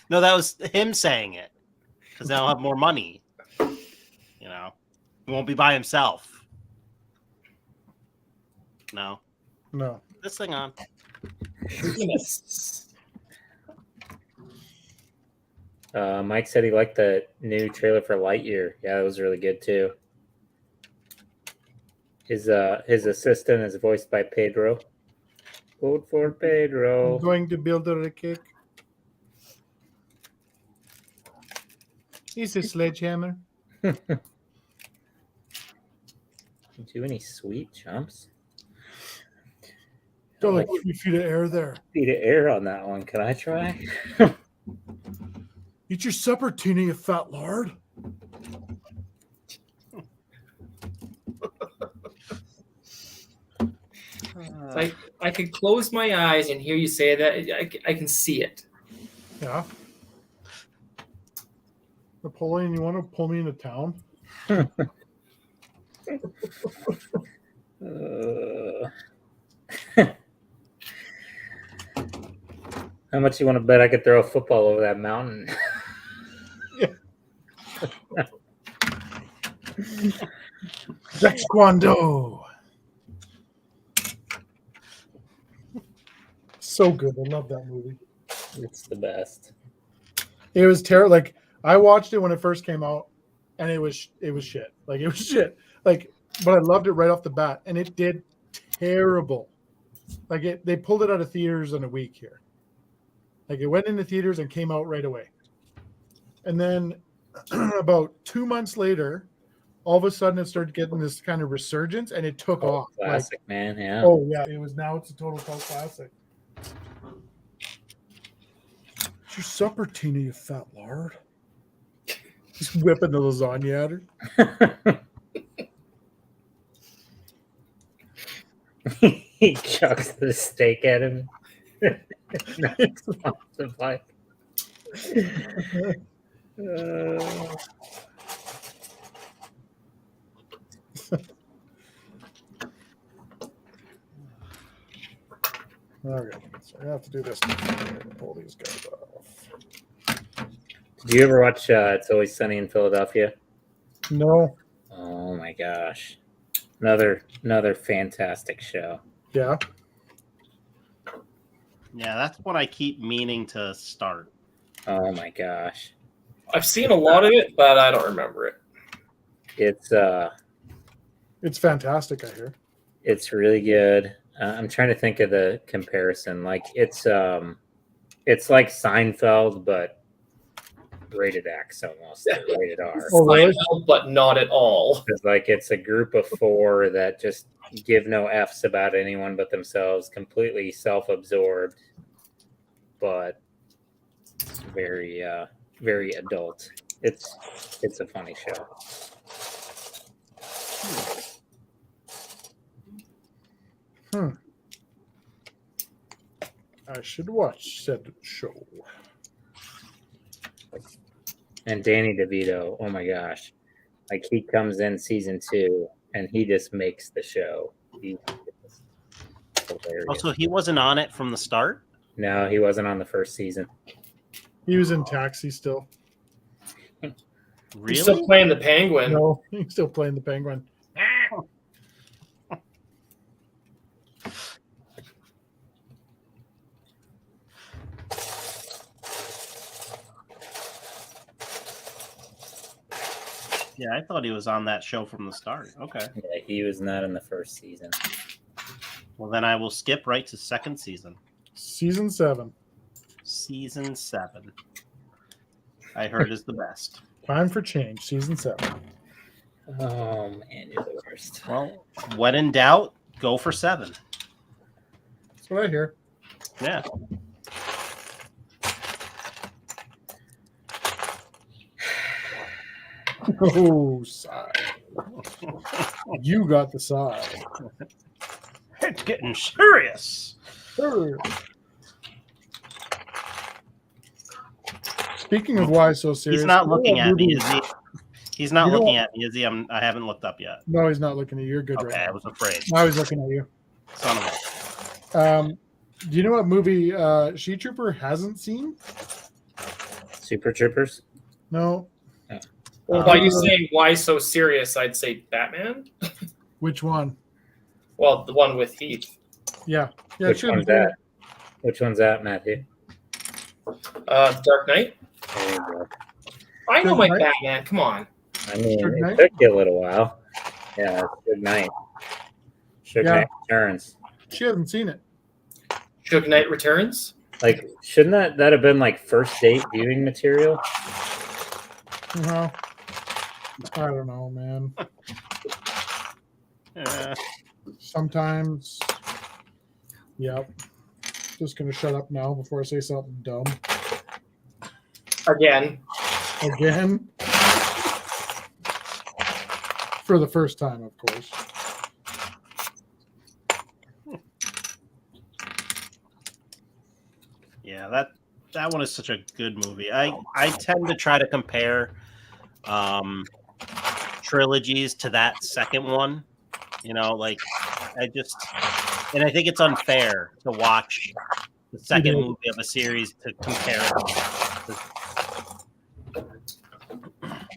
D: No, that was him saying it because they'll have more money. You know, he won't be by himself. No.
A: No.
D: This thing on.
C: Yes.
B: Mike said he liked the new trailer for Lightyear. Yeah, it was really good too. His assistant is voiced by Pedro. Vote for Pedro.
A: I'm going to build a cake. He's a sledgehammer.
B: Do any sweet jumps?
A: Got like 3 feet of air there.
B: Feet of air on that one. Can I try?
A: Eat your supper, Tina, you fat lard.
C: I could close my eyes and hear you say that. I can see it.
A: Yeah. Napoleon, you want to pull me into town?
B: How much you want to bet I could throw a football over that mountain?
A: Taekwondo. So good. I love that movie.
B: It's the best.
A: It was terrible. Like I watched it when it first came out, and it was shit. Like it was shit. Like, but I loved it right off the bat, and it did terrible. Like they pulled it out of theaters in a week here. Like it went into theaters and came out right away. And then about 2 months later, all of a sudden it started getting this kind of resurgence, and it took off.
B: Classic,
A: like,
B: man. Yeah.
A: Oh yeah, it's a total cult classic. It's your supper, Tina, you fat lard. Just whipping the lasagna at her.
B: He chucks the steak at him.
A: Okay, so I have to do this. Pull these guys off.
B: Did you ever watch It's Always Sunny in Philadelphia?
A: No.
B: Oh my gosh. Another fantastic show.
A: Yeah.
D: Yeah, that's what I keep meaning to start.
B: Oh my gosh.
C: I've seen a lot of it, but I don't remember it.
B: It's
A: It's fantastic, I hear.
B: it's really good. I'm trying to think of the comparison. Like it's like Seinfeld, but rated X almost, or rated R.
A: Oh, really?
C: Seinfeld, but not at all.
B: It's like it's a group of 4 that just give no F's about anyone but themselves, completely self-absorbed, but very very adult. It's a funny show.
A: I should watch said show.
B: And Danny DeVito, oh my gosh, like he comes in season 2 and he just makes the show. He's hilarious.
D: Also, he wasn't on it from the start.
B: No, he wasn't on the first season.
A: He was in Taxi still.
C: He's still
D: Really?
C: playing the penguin.
A: No, he's still playing the penguin.
D: Yeah, I thought he was on that show from the start. Okay.
B: Yeah, he was not in the first season.
D: Well, then I will skip right to second season.
A: Season 7.
D: Season 7. I heard is the best.
A: Time for change. Season 7.
B: Oh man, you're the worst.
D: Well, when in doubt, go for 7.
A: That's what I hear.
D: Yeah.
A: Oh, sigh. You got the sigh.
D: It's getting serious.
A: Sure. Speaking of why so serious,
D: He's not looking at me,
A: movie-
D: is he? He's not
A: You
D: looking
A: don't-
D: at me, is he? I haven't looked up yet.
A: No, he's not looking at you. You're good
D: Okay, I
A: right
D: was afraid.
A: now. Now he's looking at you.
D: Son of a...
A: Do you know what movie She Trooper hasn't seen?
B: Super Troopers?
A: No.
C: By you saying why so serious, I'd say Batman.
A: Which one?
C: Well, the one with Heath.
A: Yeah. Yeah.
B: Which
A: sure.
B: one's that? Which one's that, Matthew?
C: Dark Knight.
B: There you go.
C: I know
A: Dark
C: my
A: Knight?
C: Batman. Come on.
B: I mean,
A: Good
B: it
A: night.
B: took you a little while. Yeah, good night. Suge
A: Yeah.
B: Knight Returns.
A: She hasn't seen it.
C: Suge Knight Returns.
B: Like, shouldn't that have been like first date viewing material?
A: No. I don't know, man. Sometimes. Yep. Just gonna shut up now before I say something dumb.
C: Again.
A: Again. For the first time, of course.
D: Yeah, that one is such a good movie. I tend to try to compare trilogies to that second one. You know, like I think it's unfair to watch the second
A: do.
D: movie of a series to compare it.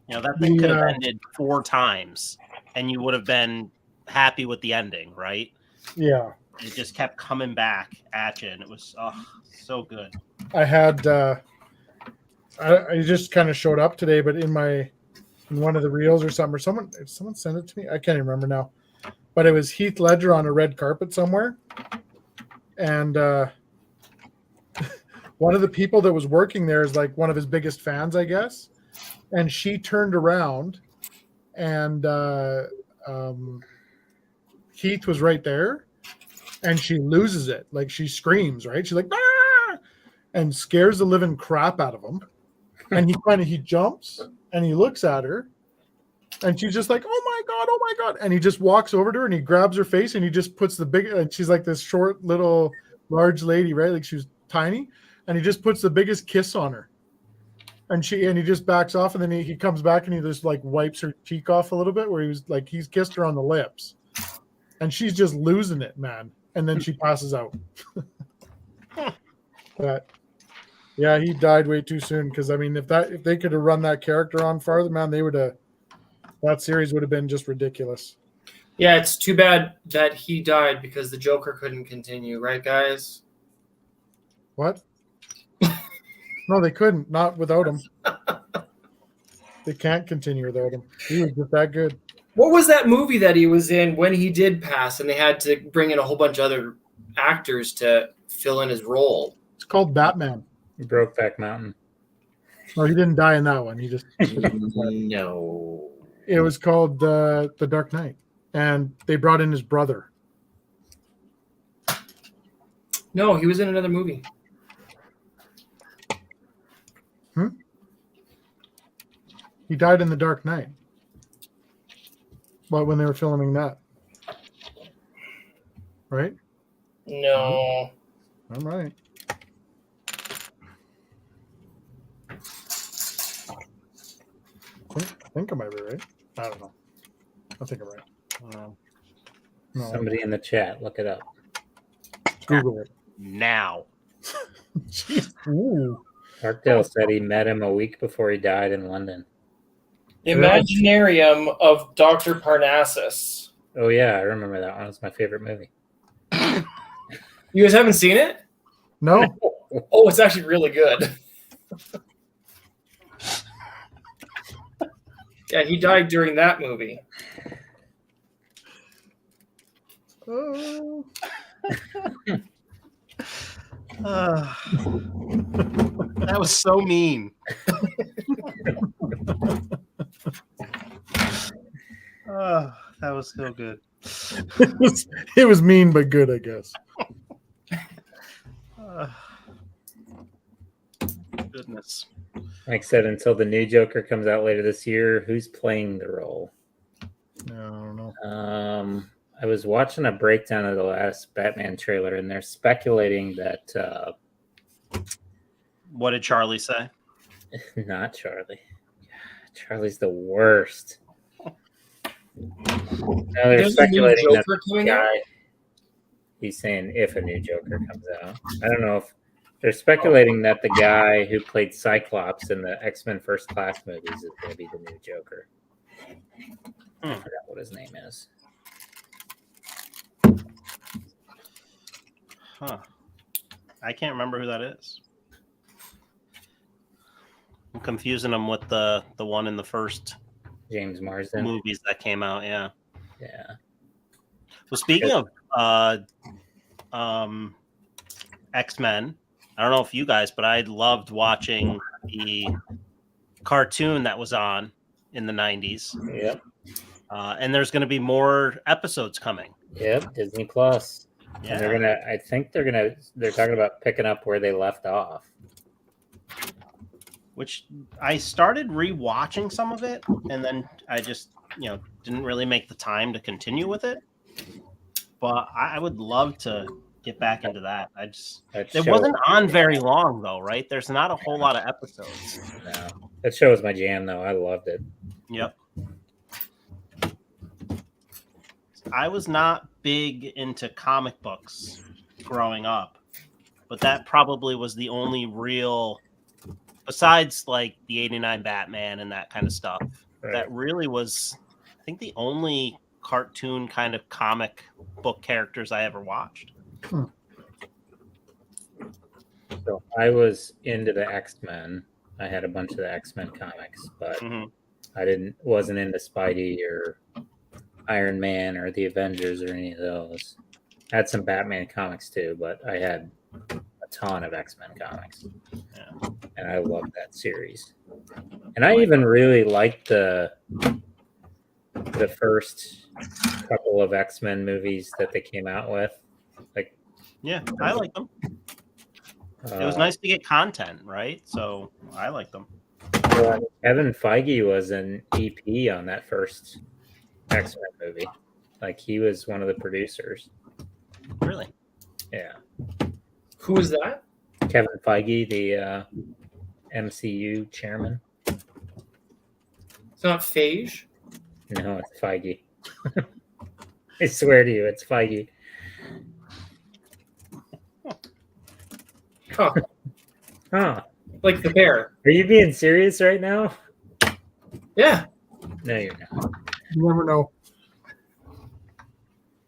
D: You know, that thing could have ended 4 times and you would have been happy with the ending, right?
A: Yeah.
D: It just kept coming back at you, and it was so good.
A: I had I just kind of showed up today, but in one of the reels or something, or someone sent it to me. I can't even remember now. But it was Heath Ledger on a red carpet somewhere. And one of the people that was working there is like one of his biggest fans, I guess. And she turned around and Heath was right there. And she loses it. Like she screams, right? She's like, ah! And scares the living crap out of him. And he jumps and he looks at her. And she's just like, oh my God. And he just walks over to her and he grabs her face and he just puts and she's like this short, little, large lady, right? Like she was tiny. And he just puts the biggest kiss on her. And he just backs off and then he comes back and he just like wipes her cheek off a little bit where he's kissed her on the lips. And she's just losing it, man. And then she passes out. But yeah, he died way too soon. Because I mean, if they could have run that character on farther, man, that series would have been just ridiculous.
C: Yeah, it's too bad that he died because the Joker couldn't continue, right, guys?
A: What? No, they couldn't. Not without him. They can't continue without him. He was just that good.
C: What was that movie that he was in when he did pass, and they had to bring in a whole bunch of other actors to fill in his role?
A: It's called Batman.
B: Brokeback Mountain.
A: Well, he didn't die in that one. He just
C: No.
A: it was called The Dark Knight, and they brought in his brother.
C: No, he was in another movie.
A: He died in The Dark Knight. Well, when they were filming that, right?
C: No.
A: All right. I think I might be right. I don't know. I think I'm right. No,
B: Somebody in the chat, look it up.
A: Google it.
D: Now.
A: Jeez. Ooh.
B: Parkdale said he met him a week before he died in London.
C: Imaginarium of Dr. Parnassus.
B: Oh yeah, I remember that one. It was my favorite movie.
C: You guys haven't seen it?
A: No.
C: Oh, it's actually really good. Yeah, he died during that movie.
A: Oh.
D: That was so mean. That was so good.
A: It was mean but good, I guess.
D: Goodness.
B: Like I said, until the new Joker comes out later this year, who's playing the role?
A: No, I don't know.
B: I was watching a breakdown of the last Batman trailer, and they're speculating that
D: What did Charlie say?
B: not Charlie. Charlie's the worst. No, they're
C: There's a new
B: speculating that
C: Joker
B: the
C: coming out?
B: guy. He's saying if a new Joker comes out. I don't know if they're speculating that the guy who played Cyclops in the X-Men First Class movies is going to be the new Joker. I forgot what his name is.
D: Huh. I can't remember who that is. I'm confusing him with the one in the first
B: James Marsden.
D: movies that came out. Yeah.
B: Yeah.
D: Well, speaking of X-Men, I don't know if you guys, but I loved watching the cartoon that was on in the 90s.
B: Yep.
D: And there's going to be more episodes coming.
B: Yep. Disney Plus.
D: Yeah.
B: And they're talking about picking up where they left off.
D: Which I started rewatching some of it, and then I just, didn't really make the time to continue with it. But I would love to get back into that. It wasn't on very long though, right? There's not a whole lot of episodes.
B: No, that show was my jam though. I loved it.
D: Yep. I was not big into comic books growing up, but that probably was the only real, besides like the '89 Batman and that kind of stuff,
B: Right.
D: that really was, I think, the only cartoon kind of comic book characters I ever watched.
B: So I was into the X-Men. I had a bunch of the X-Men comics, but I wasn't into Spidey or Iron Man or the Avengers or any of those. I had some Batman comics too, but I had a ton of X-Men comics.
D: Yeah.
B: And I loved that series. And I even really liked the first couple of X-Men movies that they came out with. Like,
D: yeah, I like them. It was nice to get content, right? So I like them.
B: Kevin Feige was an EP on that first X-Men movie. Like, he was one of the producers.
D: Really?
B: Yeah.
C: Who is that?
B: Kevin Feige, the MCU chairman.
C: It's not Phage?
B: No, it's Feige. I swear to you, it's Feige.
C: Huh.
B: Huh.
C: Like the bear.
B: Are you being serious right now?
C: Yeah.
B: No, you're not.
A: You never know.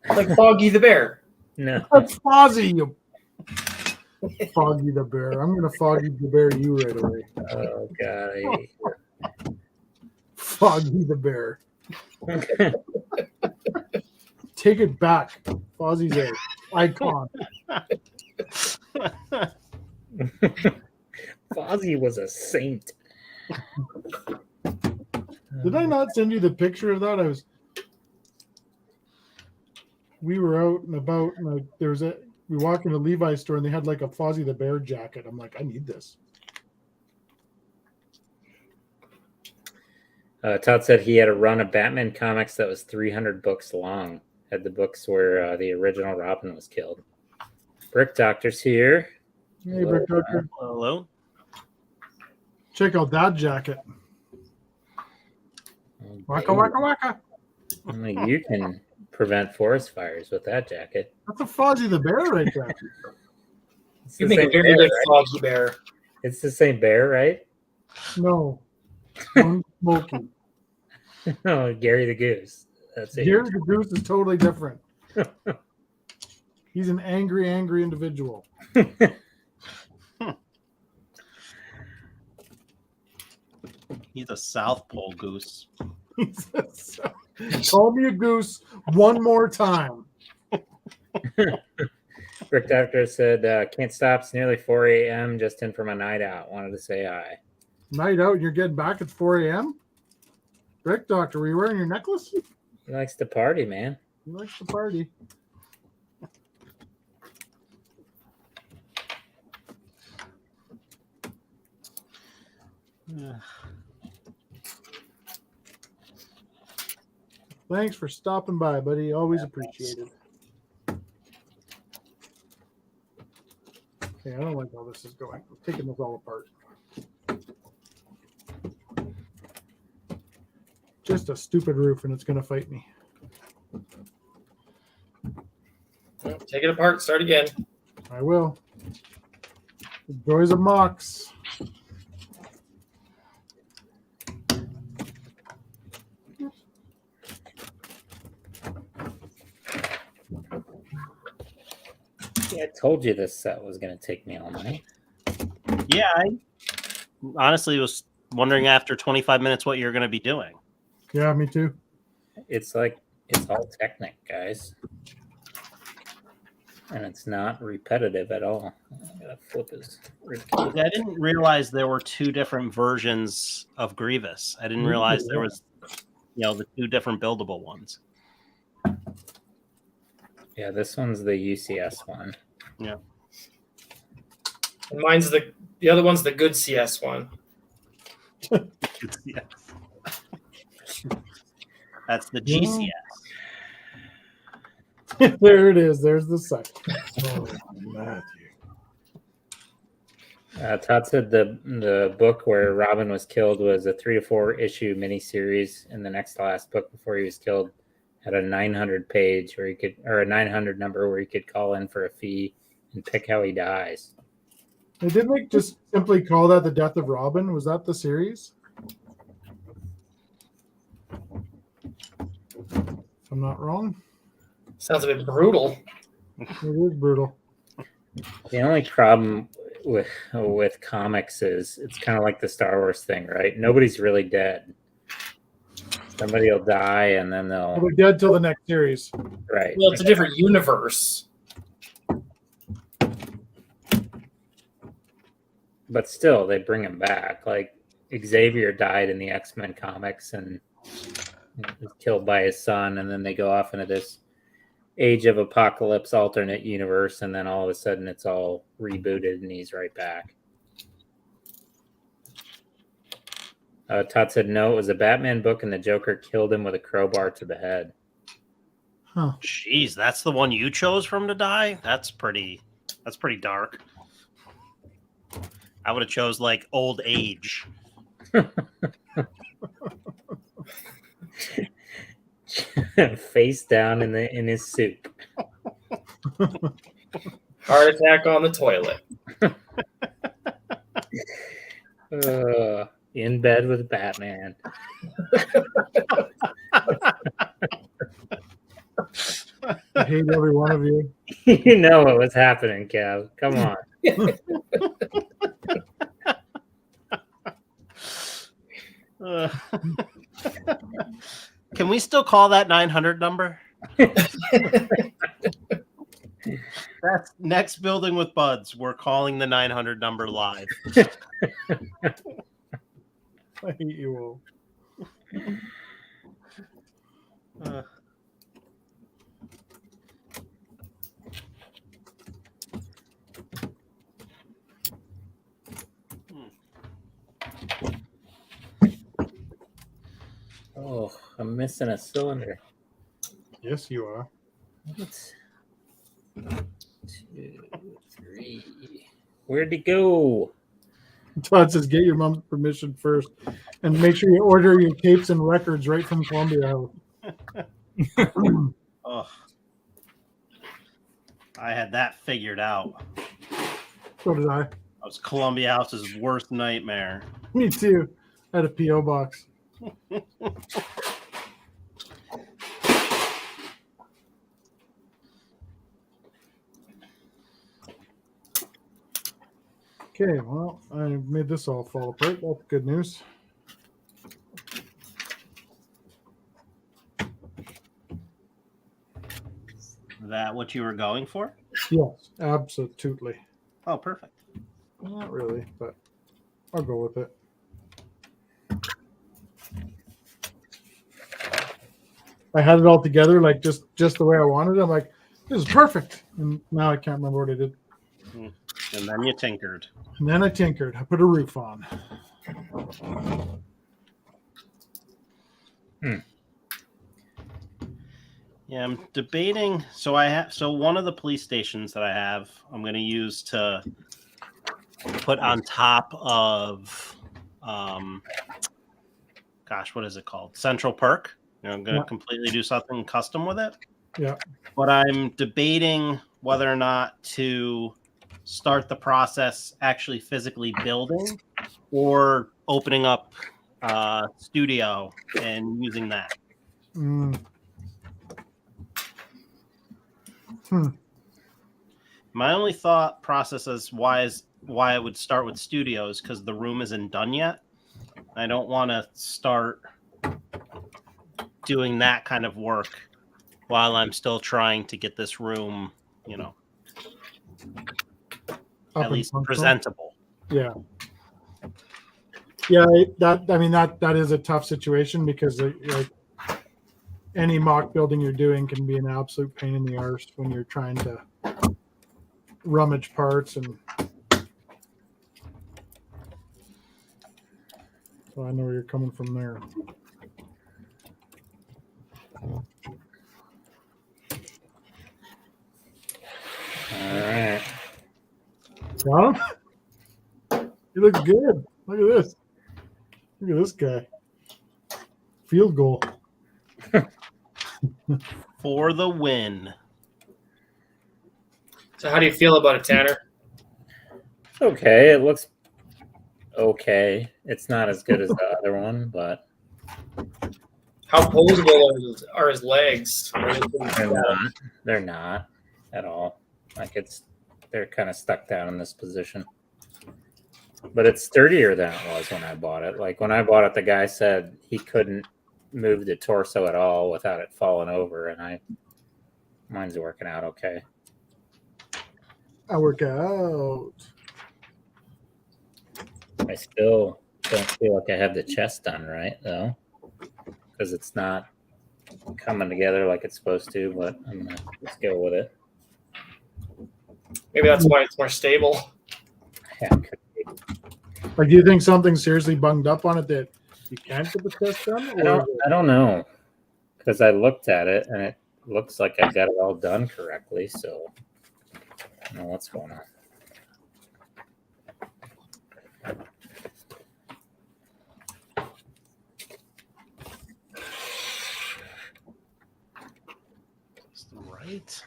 C: Like Foggy the bear.
B: No.
A: That's Fozzie, you Foggy the Bear. I'm going to Foggy the Bear you right away.
B: Oh, God. I hate you.
A: Foggy the Bear. Take it back. Fozzie's a icon.
B: Fozzie was a saint.
A: Did I not send you the picture of that? We were out and about, and we walked in a Levi's store, and they had like a Fozzie the Bear jacket. I'm like, I need this.
B: Todd said he had a run of Batman comics that was 300 books long. Had the books where the original Robin was killed. Brick Doctor's here.
A: Hey, Brick Doctor.
D: Hello.
A: Check out that jacket. Waka waka waka.
B: Only you can prevent forest fires with that jacket.
A: That's a Fozzie the Bear right there.
B: It's
C: You
B: the
C: make a
B: same
C: very
B: bear,
C: good
B: right?
C: Foggy Bear.
B: It's the same bear, right?
A: No. One Smokey.
B: Oh, Gary the Goose. That's it.
A: Gary the Goose is totally different. He's an angry individual.
D: He's a South Pole goose.
A: Call me a goose one more time.
B: Brick Doctor said, can't stop. It's nearly 4 a.m. Just in for my night out. Wanted to say hi.
A: Night out and you're getting back at 4 a.m.? Brick Doctor, were you wearing your necklace?
B: He likes to party, man.
A: He likes to party. Thanks for stopping by, buddy. Always appreciated. Okay, I don't like how this is going. I'm taking this all apart. Just a stupid roof, and it's going to fight me.
C: Take it apart. Start again.
A: I will. The joys of Mox.
B: Yeah, I told you this set was going to take me all night.
D: Yeah, I honestly was wondering after 25 minutes what you're going to be doing.
A: Yeah, me too.
B: It's all Technic, guys. And it's not repetitive at all. I'm going to flip his.
D: I didn't realize there were two different versions of Grievous. I didn't realize there was, the two different buildable ones.
B: Yeah, this one's the UCS one.
D: Yeah.
C: And mine's the other one's the good CS one.
D: Yeah. That's the GCS.
A: There it is. There's the second. Oh, Matthew.
B: Todd said the book where Robin was killed was a 3 to 4 issue miniseries, and the next to last book before he was killed had a 900 page where a 900 number where you could call in for a fee and pick how he dies.
A: They didn't just simply call that the death of Robin. Was that the series? If I'm not wrong.
C: Sounds a bit brutal.
A: It is brutal.
B: The only problem with comics is it's kind of like the Star Wars thing, right? Nobody's really dead. Somebody will die, and then they'll.
A: We're dead till the next series.
B: Right.
C: Well, it's a different universe.
B: But still, they bring him back. Like Xavier died in the X-Men comics and was killed by his son, and then they go off into this Age of Apocalypse alternate universe, and then all of a sudden it's all rebooted and he's right back. Todd said no, it was a Batman book and the Joker killed him with a crowbar to the head.
A: Huh.
D: Jeez, that's the one you chose from to die? That's pretty dark. I would have chose like old age.
B: Face down in his soup.
C: Heart attack on the toilet.
B: In bed with Batman.
A: I hate every one of you.
B: You know what was happening, Kev. Come on.
D: Can we still call that 900 number? That's next building with buds. We're calling the 900 number live.
A: I hate you all.
B: Oh, I'm missing a cylinder.
A: Yes, you are.
B: What? 2, 3. Where'd he go?
A: Todd says, get your mom's permission first, and make sure you order your tapes and records right from Columbia House.
D: Oh, I had that figured out.
A: So did I.
D: That was Columbia House's worst nightmare.
A: Me too. I had a P.O. box. Okay, well, I made this all fall apart. That's good news.
D: That what you were going for?
A: Yes, absolutely.
D: Oh, perfect.
A: Not really, but I'll go with it. I had it all together, like just the way I wanted it. I'm like, this is perfect. And now I can't remember what I did.
D: And then you tinkered.
A: And then I tinkered. I put a roof on.
D: Yeah, I'm debating. So one of the police stations that I have, I'm going to use to put on top of, what is it called? Central Perk. I'm going to completely do something custom with it.
A: Yeah.
D: But I'm debating whether or not to start the process actually physically building or opening up studio and using that. My only thought process is why I would start with studios, because the room isn't done yet. I don't want to start doing that kind of work while I'm still trying to get this room, at least presentable.
A: Yeah. Yeah, that is a tough situation because like any mock building you're doing can be an absolute pain in the arse when you're trying to rummage parts, and so I know where you're coming from there.
B: All right.
A: John, you look good. Look at this. Look at this guy. Field goal.
D: For the win.
C: So how do you feel about it, Tanner?
B: It's okay. It looks okay. It's not as good as the other one, but
C: How posable are his legs?
B: they're not at all. Like they're kind of stuck down in this position. But it's sturdier than it was when I bought it. Like when I bought it, the guy said he couldn't move the torso at all without it falling over, and mine's working out okay.
A: I work out.
B: I still don't feel like I have the chest done right though, because it's not coming together like it's supposed to. But I'm gonna just go with it.
C: Maybe that's why it's more stable.
B: Yeah, could be.
A: Like, do you think something's seriously bunged up on it that you can't get the test done?
B: I don't know, because I looked at it and it looks like I got it all done correctly. So I don't know what's going on.
D: Right.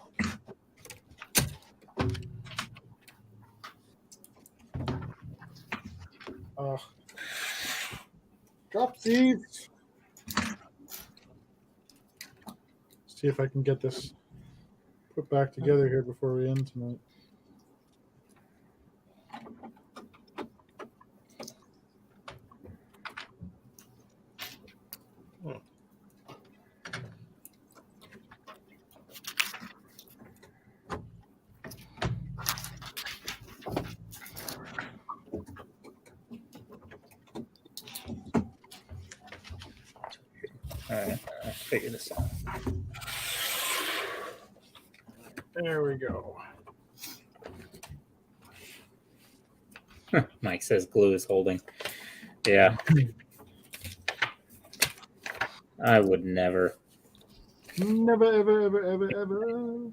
A: Drop these. See if I can get this put back together here before we end tonight.
B: All right, I'll figure this out.
A: There we go.
B: Mike says glue is holding. Yeah. I would never.
A: Never, ever, ever, ever, ever.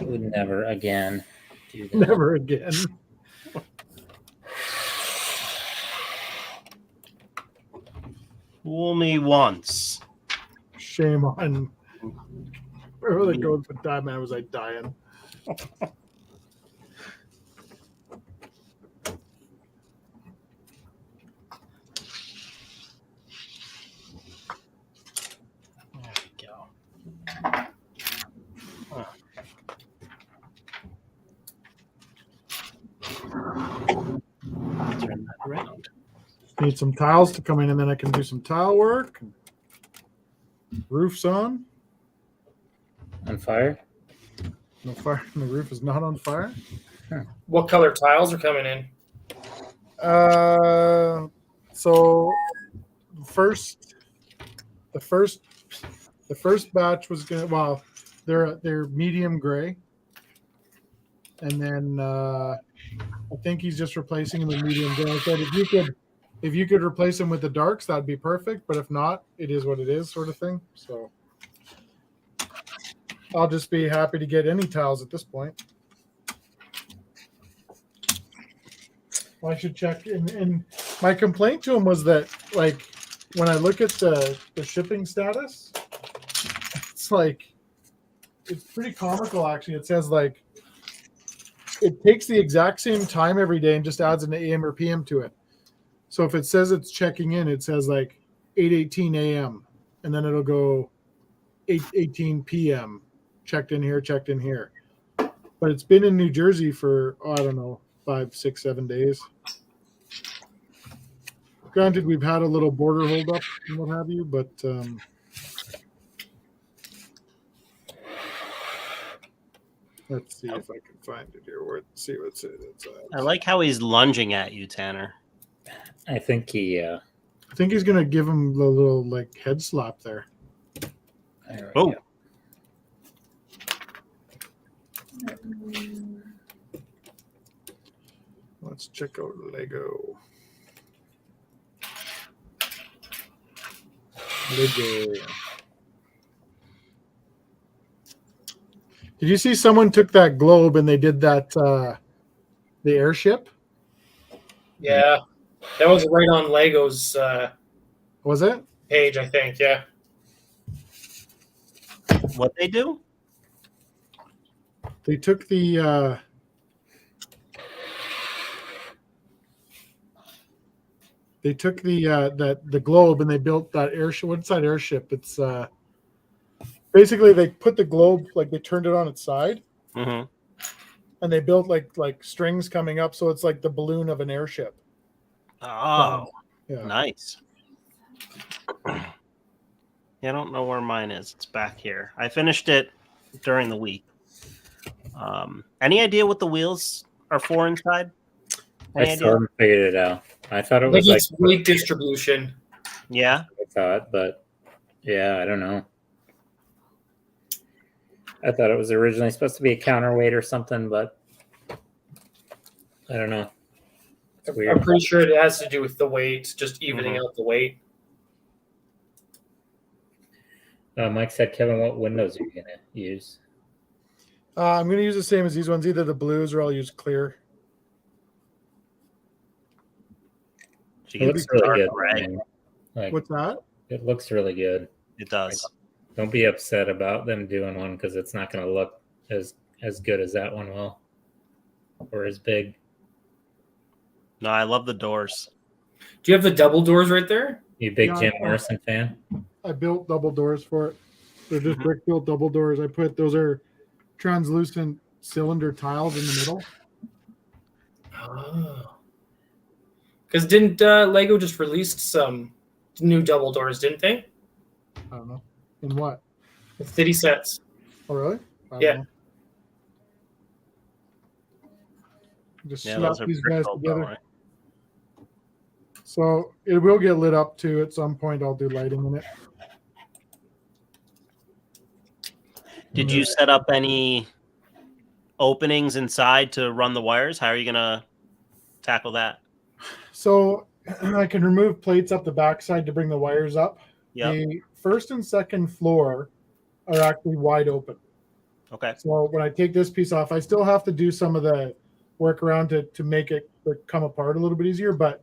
B: Would never again do that.
A: Never again.
D: Fool me once.
A: Shame on wherever that goes with that man was like dying.
D: There we go. Turn that around.
A: Need some tiles to come in, and then I can do some tile work. Roof's on.
B: On fire?
A: No fire. The roof is not on fire.
C: What color tiles are coming in?
A: So the first batch was gonna. Well, they're medium gray, and then I think he's just replacing the medium gray. I said if you could replace them with the darks, that'd be perfect. But if not, it is what it is, sort of thing. So I'll just be happy to get any tiles at this point. I should check. And my complaint to him was that, like, when I look at the shipping status, it's like, it's pretty comical, actually. It says, like, it takes the exact same time every day and just adds an AM or PM to it. So if it says it's checking in, it says, like, 8:18 AM. And then it'll go 8:18 PM. Checked in here, checked in here. But it's been in New Jersey for, I don't know, 5, 6, 7 days. Granted, we've had a little border holdup and what have you, but let's see if I can find it here. Let's see what it's
D: I like how he's lunging at you, Tanner.
B: I think he.
A: I think he's gonna give him the little like head slap there.
B: There we
D: Oh.
B: go.
A: Let's check out Lego. Did you see someone took that globe and they did that the airship?
C: Yeah, that was right on Lego's
A: Was it?
C: page, I think. Yeah.
D: What they do?
A: They took the the globe and they built that airship. What's that airship? It's basically they put the globe, like they turned it on its side,
D: Mm-hmm.
A: and they built like strings coming up, so it's like the balloon of an airship.
D: Oh,
A: Yeah.
D: nice. Yeah, I don't know where mine is. It's back here. I finished it during the week. Any idea what the wheels are for inside? Any
B: I
D: idea?
B: still haven't figured it out. I thought it
C: I think
B: was like
C: it's weight distribution.
D: Yeah.
B: I thought, but yeah, I don't know. I thought it was originally supposed to be a counterweight or something, but I don't know. It's
C: I'm
B: weird.
C: pretty sure it has to do with the weight, just evening out the weight.
B: Mike said, Kevin, what windows are you going to use?
A: I'm going to use the same as these ones, either the blues or I'll use clear.
D: She
B: It looks really good.
D: right?
B: man. Like,
A: What's that?
B: it looks really good.
D: It does.
B: Don't be upset about them doing one because it's not going to look as good as that one will, or as big.
D: No, I love the doors.
C: Do you have the double doors right there?
B: You big
A: Yeah,
B: Jim Morrison fan?
A: I built double doors for it. They're just brick built double doors. I put those are translucent cylinder tiles in the middle.
C: Oh. Because didn't Lego just released some new double doors, didn't they?
A: I don't know. In what?
C: With 50 cents.
A: Oh, really? I don't
C: Yeah.
A: know. Just
D: Yeah,
A: slap
D: those are
A: these
D: pretty
A: guys
D: cool,
A: together.
D: right?
A: So it will get lit up too at some point. I'll do lighting in it.
D: Did you set up any openings inside to run the wires? How are you gonna tackle that?
A: So I can remove plates up the backside to bring the wires up.
D: Yep.
A: The first and second floor are actually wide open.
D: Okay.
A: So when I take this piece off, I still have to do some of the work around to make it come apart a little bit easier. But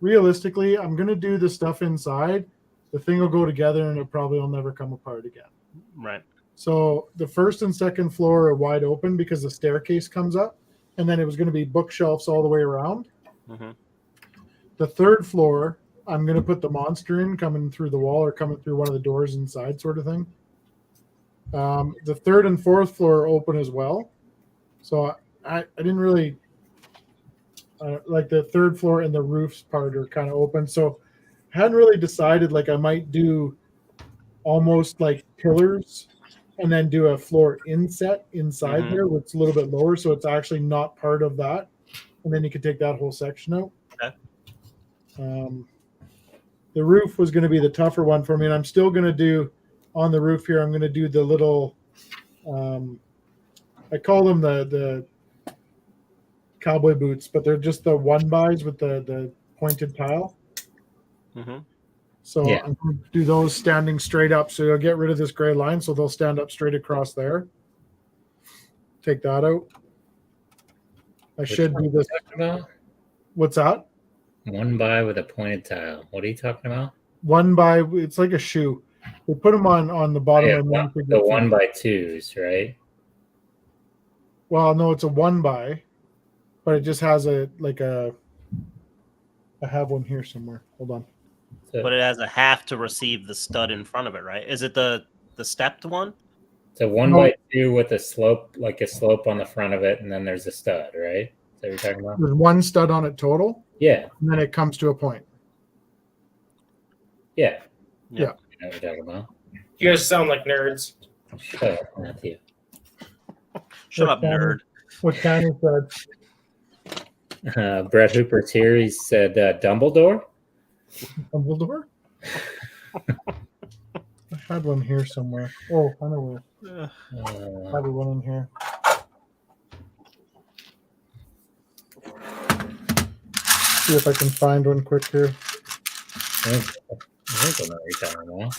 A: realistically, I'm going to do the stuff inside. The thing will go together and it probably will never come apart again.
D: Right.
A: So the first and second floor are wide open because the staircase comes up. And then it was going to be bookshelves all the way around.
D: Mm-hmm.
A: The third floor, I'm going to put the monster in coming through the wall or coming through one of the doors inside sort of thing. The third and fourth floor are open as well. So I didn't really like the third floor and the roofs part are kind of open. So I hadn't really decided, like I might do almost like pillars and then do a floor inset inside there, which is a little bit lower. So it's actually not part of that. And then you could take that whole section out.
D: Okay.
A: The roof was going to be the tougher one for me. And I'm still going to do on the roof here, I'm going to do the little, I call them the cowboy boots, but they're just the 1-bys with the pointed tile.
D: Mm-hmm.
A: So I'm going to do those standing straight up. So you'll get rid of this gray line. So they'll stand up straight across there. Take that out. I should do this. What's that?
B: 1-by with a pointed tile. What are you talking about?
A: 1-by, it's like a shoe. We put them on the bottom.
B: Yeah, the 1x2s, right?
A: Well, no, it's a 1-by, but it just has I have one here somewhere. Hold on.
D: But it has a half to receive the stud in front of it, right? Is it the stepped one?
B: It's a 1x2 with a slope, like a slope on the front of it, and then there's a stud, right? Is that what you're talking about?
A: There's one stud on it total.
B: Yeah.
A: And then it comes to a point.
B: Yeah.
A: Yeah.
B: You know what you're talking about.
C: You guys sound like nerds.
B: Shut up, Matthew.
D: Shut up, nerd.
A: What Tanner said.
B: Brett Hooper's here. He said Dumbledore.
A: Dumbledore? I had one here somewhere. Oh, I know where. I had one in here. See if I can find one quick here.
B: I think I know what you're talking about.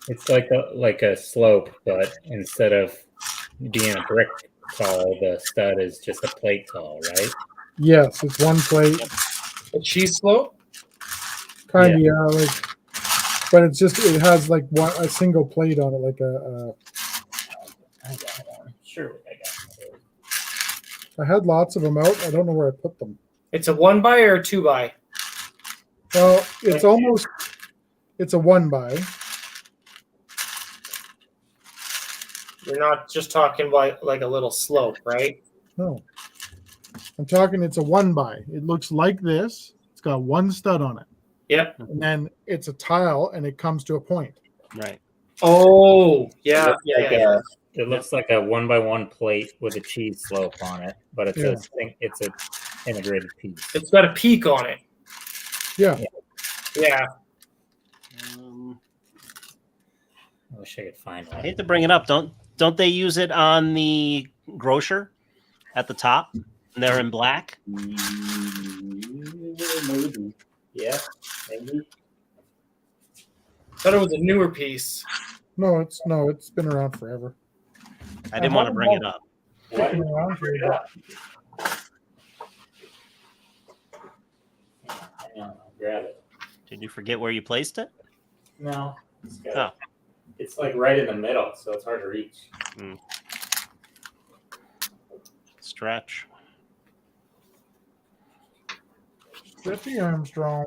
B: It's like a slope, but instead of being a brick tall, the stud is just a plate tall, right?
A: Yes, it's one plate.
C: A cheese slope?
A: Kind of, yeah. But it's just, it has like a single plate on it, like
B: I got one. Sure, I got one.
A: I had lots of them out. I don't know where I put them.
C: It's a 1-by or a 2-by?
A: Well, it's a 1-by.
C: You're not just talking about like a little slope, right?
A: No. I'm talking, it's a 1-by. It looks like this. It's got one stud on it.
C: Yep.
A: And then it's a tile and it comes to a point.
D: Right.
C: Oh, yeah.
B: It looks like a 1x1 plate with a cheese slope on it, but it's a integrated piece.
C: It's got a peak on it.
A: Yeah.
C: Yeah.
B: I wish I could find
D: I
B: one.
D: hate to bring it up. Don't they use it on the grocer at the top? And they're in black.
B: Maybe. Yeah, maybe.
C: Thought it was a newer piece.
A: No, it's been around forever.
D: I didn't want to bring it up.
A: It's been around forever.
B: Hang on, I'll grab it.
D: Did you forget where you placed it?
B: No. It's like right in the middle, so it's hard to reach.
D: Stretch.
A: Stretchy Armstrong.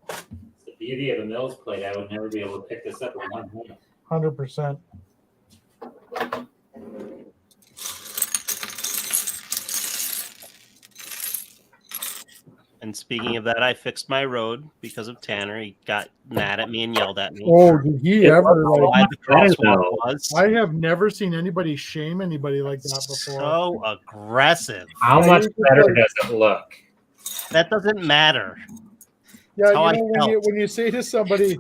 B: It's the beauty of a Mills plate. I would never be able to pick this up with one hand.
A: 100%.
D: And speaking of that, I fixed my road because of Tanner. He got mad at me and yelled at me.
A: Oh, did he ever?
D: Why the crosswalk was.
A: I have never seen anybody shame anybody like that before.
D: So aggressive.
B: How much better does it look?
D: That doesn't matter.
A: Yeah,
D: how I
A: when
D: felt.
A: you say to somebody,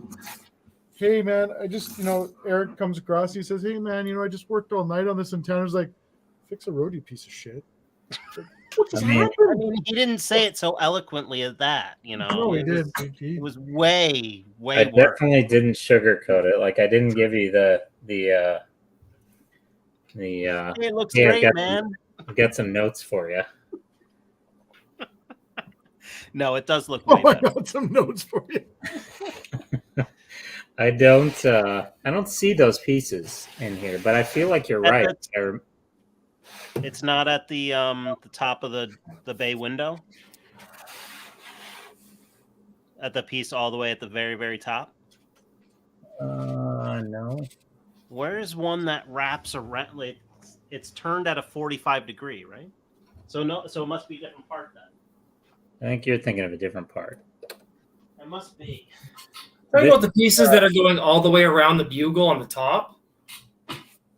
A: "Hey man, I just Eric comes across, he says, "Hey man, I just worked all night on this," and Tanner's like, "Fix a roadie, piece of shit." Like, what just happened?
D: I mean, he didn't say it so eloquently as that,
A: No, he did.
D: It was way
B: I
D: worse.
B: definitely didn't sugarcoat it. Like I didn't give you the
D: Hey, it looks
B: I've
D: great,
B: got
D: man.
B: I've got some notes for you.
D: No, it does look
A: Oh,
D: way
A: I
D: better.
A: got some notes for you.
B: I don't see those pieces in here, but I feel like you're right.
D: It's not at the top of the bay window. At the piece all the way at the very, very top.
B: No.
D: Where is one that wraps around? Like, it's turned at a 45-degree, right? So it must be a different part then.
B: I think you're thinking of a different part.
D: It must be.
C: Talking about the pieces that are going all the way around the bugle on the top.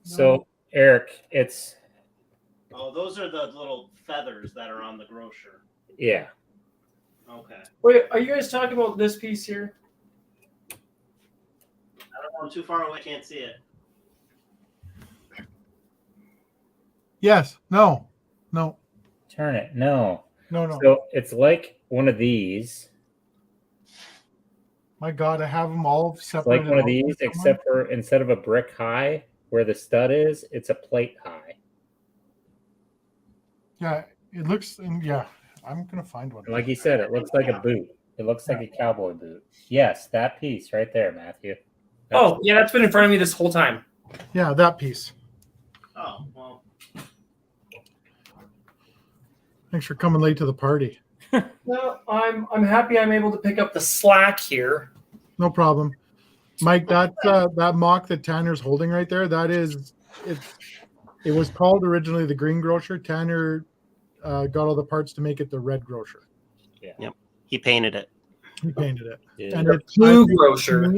B: So, Eric, it's...
D: Oh, those are the little feathers that are on the grocer.
B: Yeah.
D: Okay.
C: Wait, are you guys talking about this piece here?
D: I don't know. I'm too far away. I can't see it.
A: Yes. No.
B: Turn it. No.
A: No.
B: So it's like one of these.
A: My God, I have them all
B: It's
A: separated.
B: like one of
A: out
B: these,
A: somewhere.
B: except for instead of a brick high where the stud is, it's a plate high.
A: Yeah, it looks. Yeah, I'm gonna find one.
B: And like you said, it looks like a boot. It looks like a cowboy boot. Yes, that piece right there, Matthew.
C: Oh, yeah, that's been in front of me this whole time.
A: Yeah, that piece.
D: Oh, well.
A: Thanks for coming late to the party.
C: Well, I'm happy I'm able to pick up the slack here.
A: No problem, Mike. That mock that Tanner's holding right there. It was called originally the Green Grocer. Tanner got all the parts to make it the Red Grocer.
B: Yeah.
D: Yep. He painted it.
A: He painted it.
B: Yeah.
A: And
C: The
A: it's
C: Blue Grocer.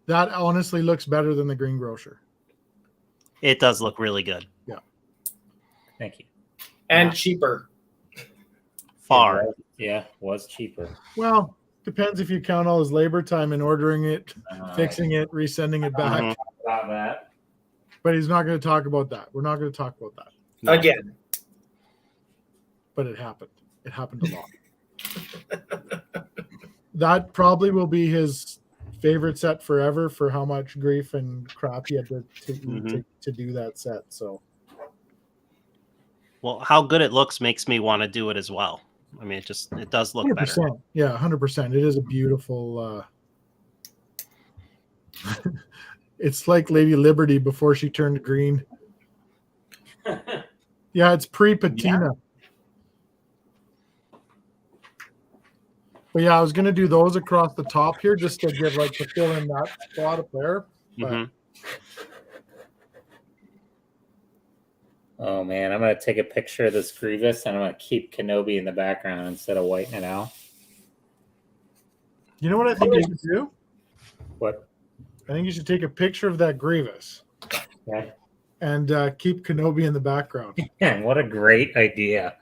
A: That honestly looks better than the Green Grocer.
D: It does look really good.
A: Yeah.
B: Thank you.
C: And cheaper.
D: Far.
B: Yeah, was cheaper.
A: Well, depends if you count all his labor time in ordering it, fixing it, resending it back.
D: Mhm.
B: About that.
A: But he's not going to talk about that. We're not going to talk about that.
D: No.
C: Again.
A: But it happened. It happened a lot. That probably will be his favorite set forever for how much grief and crap he had to do that set. So,
D: Well, how good it looks makes me want to do it as well. I mean, it does look
A: 100%.
D: better.
A: Yeah, 100%. It is a beautiful. It's like Lady Liberty before she turned green. Yeah, it's pre-patina. But yeah, I was gonna do those across the top here just to give to fill in that spot up there. But
D: Mhm.
B: Oh man, I'm gonna take a picture of this Grievous and I'm gonna keep Kenobi in the background instead of whitening it out.
A: you know what I think you should do?
B: What?
A: I think you should take a picture of that Grievous
B: Yeah.
A: and keep Kenobi in the background.
B: Man, what a great idea.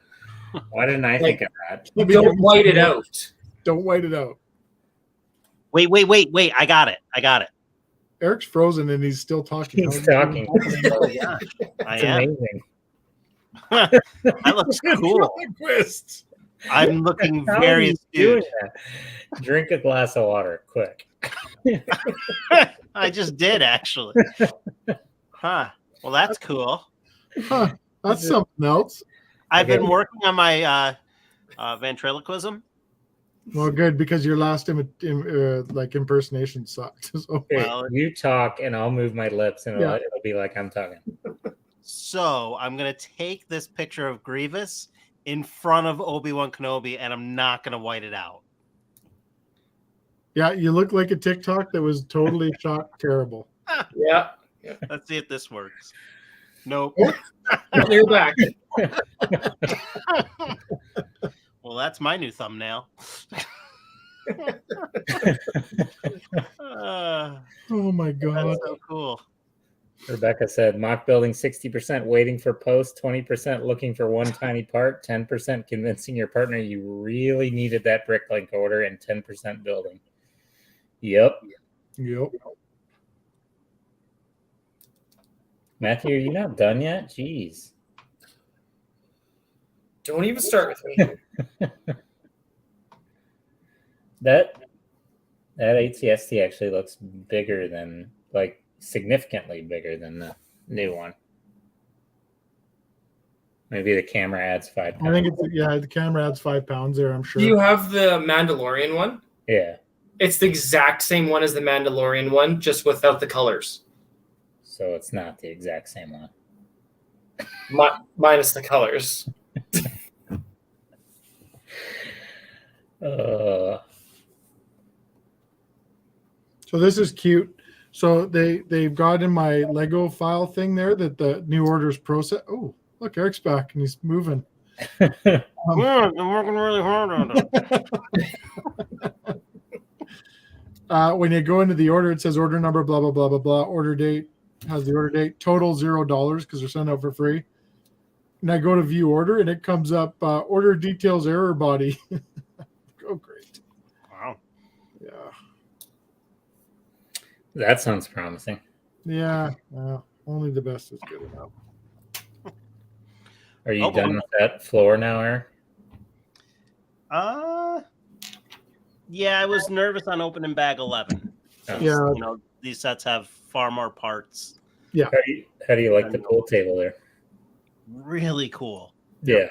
B: Why didn't I think of that?
C: Don't white it out.
A: Don't white it out.
D: Wait. I got it.
A: Eric's frozen and he's still talking.
B: He's talking.
D: I
B: It's
D: am.
B: amazing.
D: That looks cool.
A: Twists.
D: I'm looking
B: How are
D: very
B: you doing
D: astute.
B: that? Drink a glass of water, quick.
D: I just did, actually. Huh. Well, that's cool.
A: Huh, that's something else.
D: I've been
B: Okay.
D: working on my ventriloquism.
A: Well, good, because your last impersonation sucked. So,
B: Here,
D: Well,
B: you talk and I'll move my lips and
A: Yeah.
B: it'll be like I'm talking.
D: So I'm going to take this picture of Grievous in front of Obi-Wan Kenobi, and I'm not going to white it out.
A: yeah, you look like a TikTok that was totally shot terrible.
C: Yeah.
D: Let's see if this works. Nope.
C: You're back.
D: Well, that's my new thumbnail.
A: Oh my god.
D: That's so cool.
B: Rebecca said, mock building 60% waiting for post, 20% looking for one tiny part, 10% convincing your partner you really needed that bricklink order, and 10% building. Yep. Matthew, are you not done yet? Jeez.
C: Don't even start with me.
B: That ATST actually looks bigger than, like, significantly bigger than the new one. Maybe the camera adds 5 pounds.
A: I think the camera adds 5 pounds there, I'm sure.
C: Do you have the Mandalorian one?
B: Yeah.
C: It's the exact same one as the Mandalorian one, just without the colors.
B: So it's not the exact same one.
C: Minus the colors.
A: So this is cute. So they've got in my Lego file thing there that the new orders process. Oh, look, Eric's back and he's moving.
D: Yeah, I'm working really hard on it.
A: When you go into the order, it says order number, blah, blah, blah, blah, blah. Order date has the order date. Total $0 because they're sent out for free. And I go to view order and it comes up order details error body. Oh, great.
D: Wow.
A: Yeah.
B: That sounds promising.
A: Yeah. Only the best is good enough.
B: Are you done with that floor now, Eric?
D: Yeah, I was nervous on opening bag 11.
B: Oh.
A: Yeah.
D: You know, these sets have far more parts.
A: Yeah.
B: How do you like the pool table there?
D: Really cool.
B: Yeah.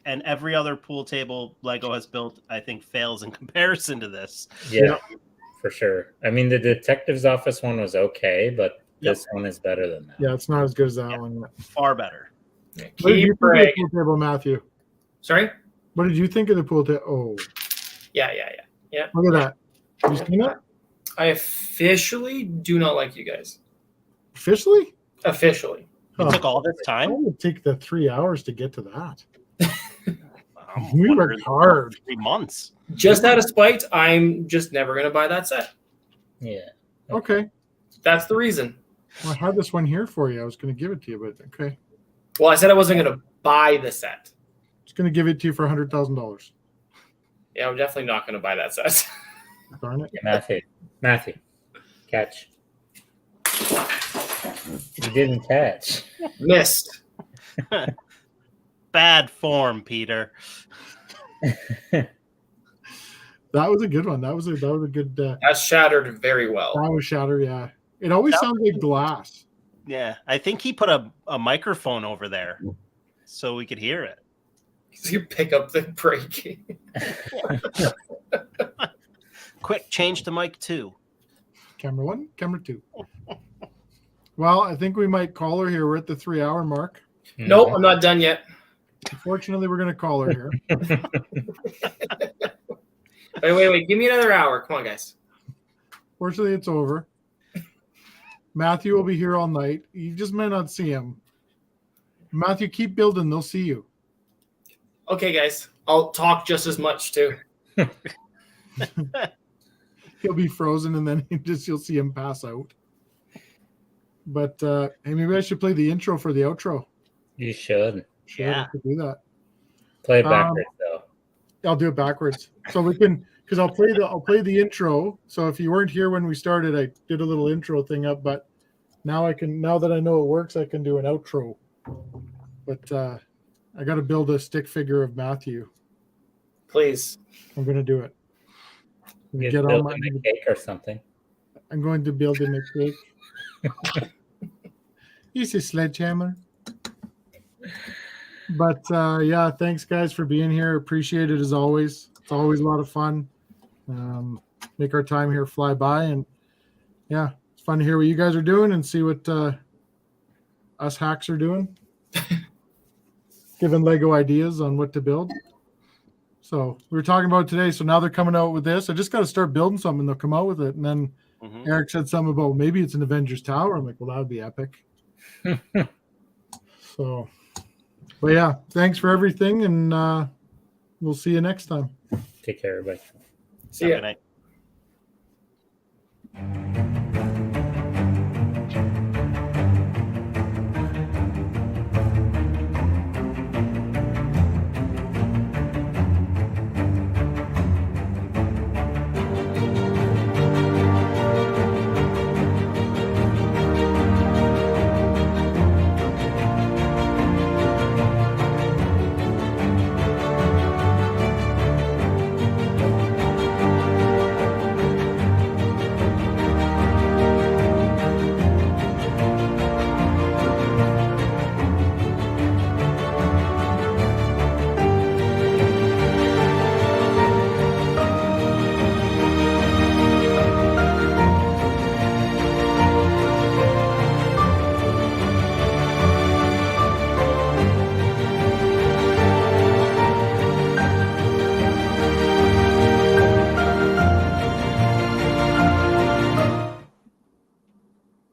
D: And every other pool table Lego has built, I think, fails in comparison to this.
B: Yeah, for sure. I mean, the detective's office one was okay, but this one is better than that.
A: Yeah, it's not as good as that one.
D: Far better.
A: What did you think of the pool table, Matthew?
C: Sorry?
A: What did you think of the pool table? Oh.
C: Yeah.
A: Look at that. Have you seen it?
C: I officially do not like you guys.
A: Officially?
C: Officially.
D: It took all this
A: It
D: time.
A: would take the 3 hours to get to that.
D: I'm
A: We
D: wondering
A: worked hard.
D: 3 months.
C: Just out of spite, I'm just never going to buy that set.
B: Yeah.
A: Okay.
C: That's the reason.
A: Well, I had this one here for you. I was going to give it to you, but okay.
C: Well, I said I wasn't going to buy the set.
A: Just going to give it to you for $100,000.
C: Yeah, I'm definitely not going to buy that set.
A: Darn it.
B: Matthew, catch. You didn't catch.
C: Missed.
D: Bad form, Peter.
A: That was a good one. That was a good.
C: That shattered very well.
A: That was shatter. Yeah. It always sounds like glass.
D: Yeah, I think he put a microphone over there so we could hear it.
C: You pick up the break.
D: Quick, change to mic 2.
A: Camera 1, camera 2. Well, I think we might call her here. We're at the 3-hour mark.
C: Nope, I'm not done yet.
A: Unfortunately, we're going to call her here.
C: Wait. Give me another hour. Come on, guys.
A: Fortunately, it's over. Matthew will be here all night. You just might not see him. Matthew, keep building. They'll see you.
C: Okay, guys. I'll talk just as much, too.
A: He'll be frozen, and then you'll see him pass out. But hey, maybe I should play the intro for the outro.
B: You should.
A: Sure,
D: Yeah.
A: I could do that.
B: Play it backwards, though.
A: I'll do it backwards, so we can. Because I'll play the intro. So if you weren't here when we started, I did a little intro thing up. But now I can. Now that I know it works, I can do an outro. But I got to build a stick figure of Matthew.
C: Please.
A: I'm going to do it.
B: You
A: Get
B: build
A: on my.
B: him a cake or something.
A: I'm going to build him a cake. He's a sledgehammer. But yeah, thanks guys for being here. Appreciate it as always. It's always a lot of fun. Make our time here fly by, and yeah, it's fun to hear what you guys are doing and see what us hacks are doing. Giving Lego ideas on what to build. So we were talking about it today. So now they're coming out with this. I just got to start building something. They'll come out with it, and then Eric said something about maybe it's an Avengers Tower. I'm like, well, that would be epic. So, but yeah, thanks for everything, and we'll see you next time.
B: Take care, everybody.
C: See ya.
D: Good night.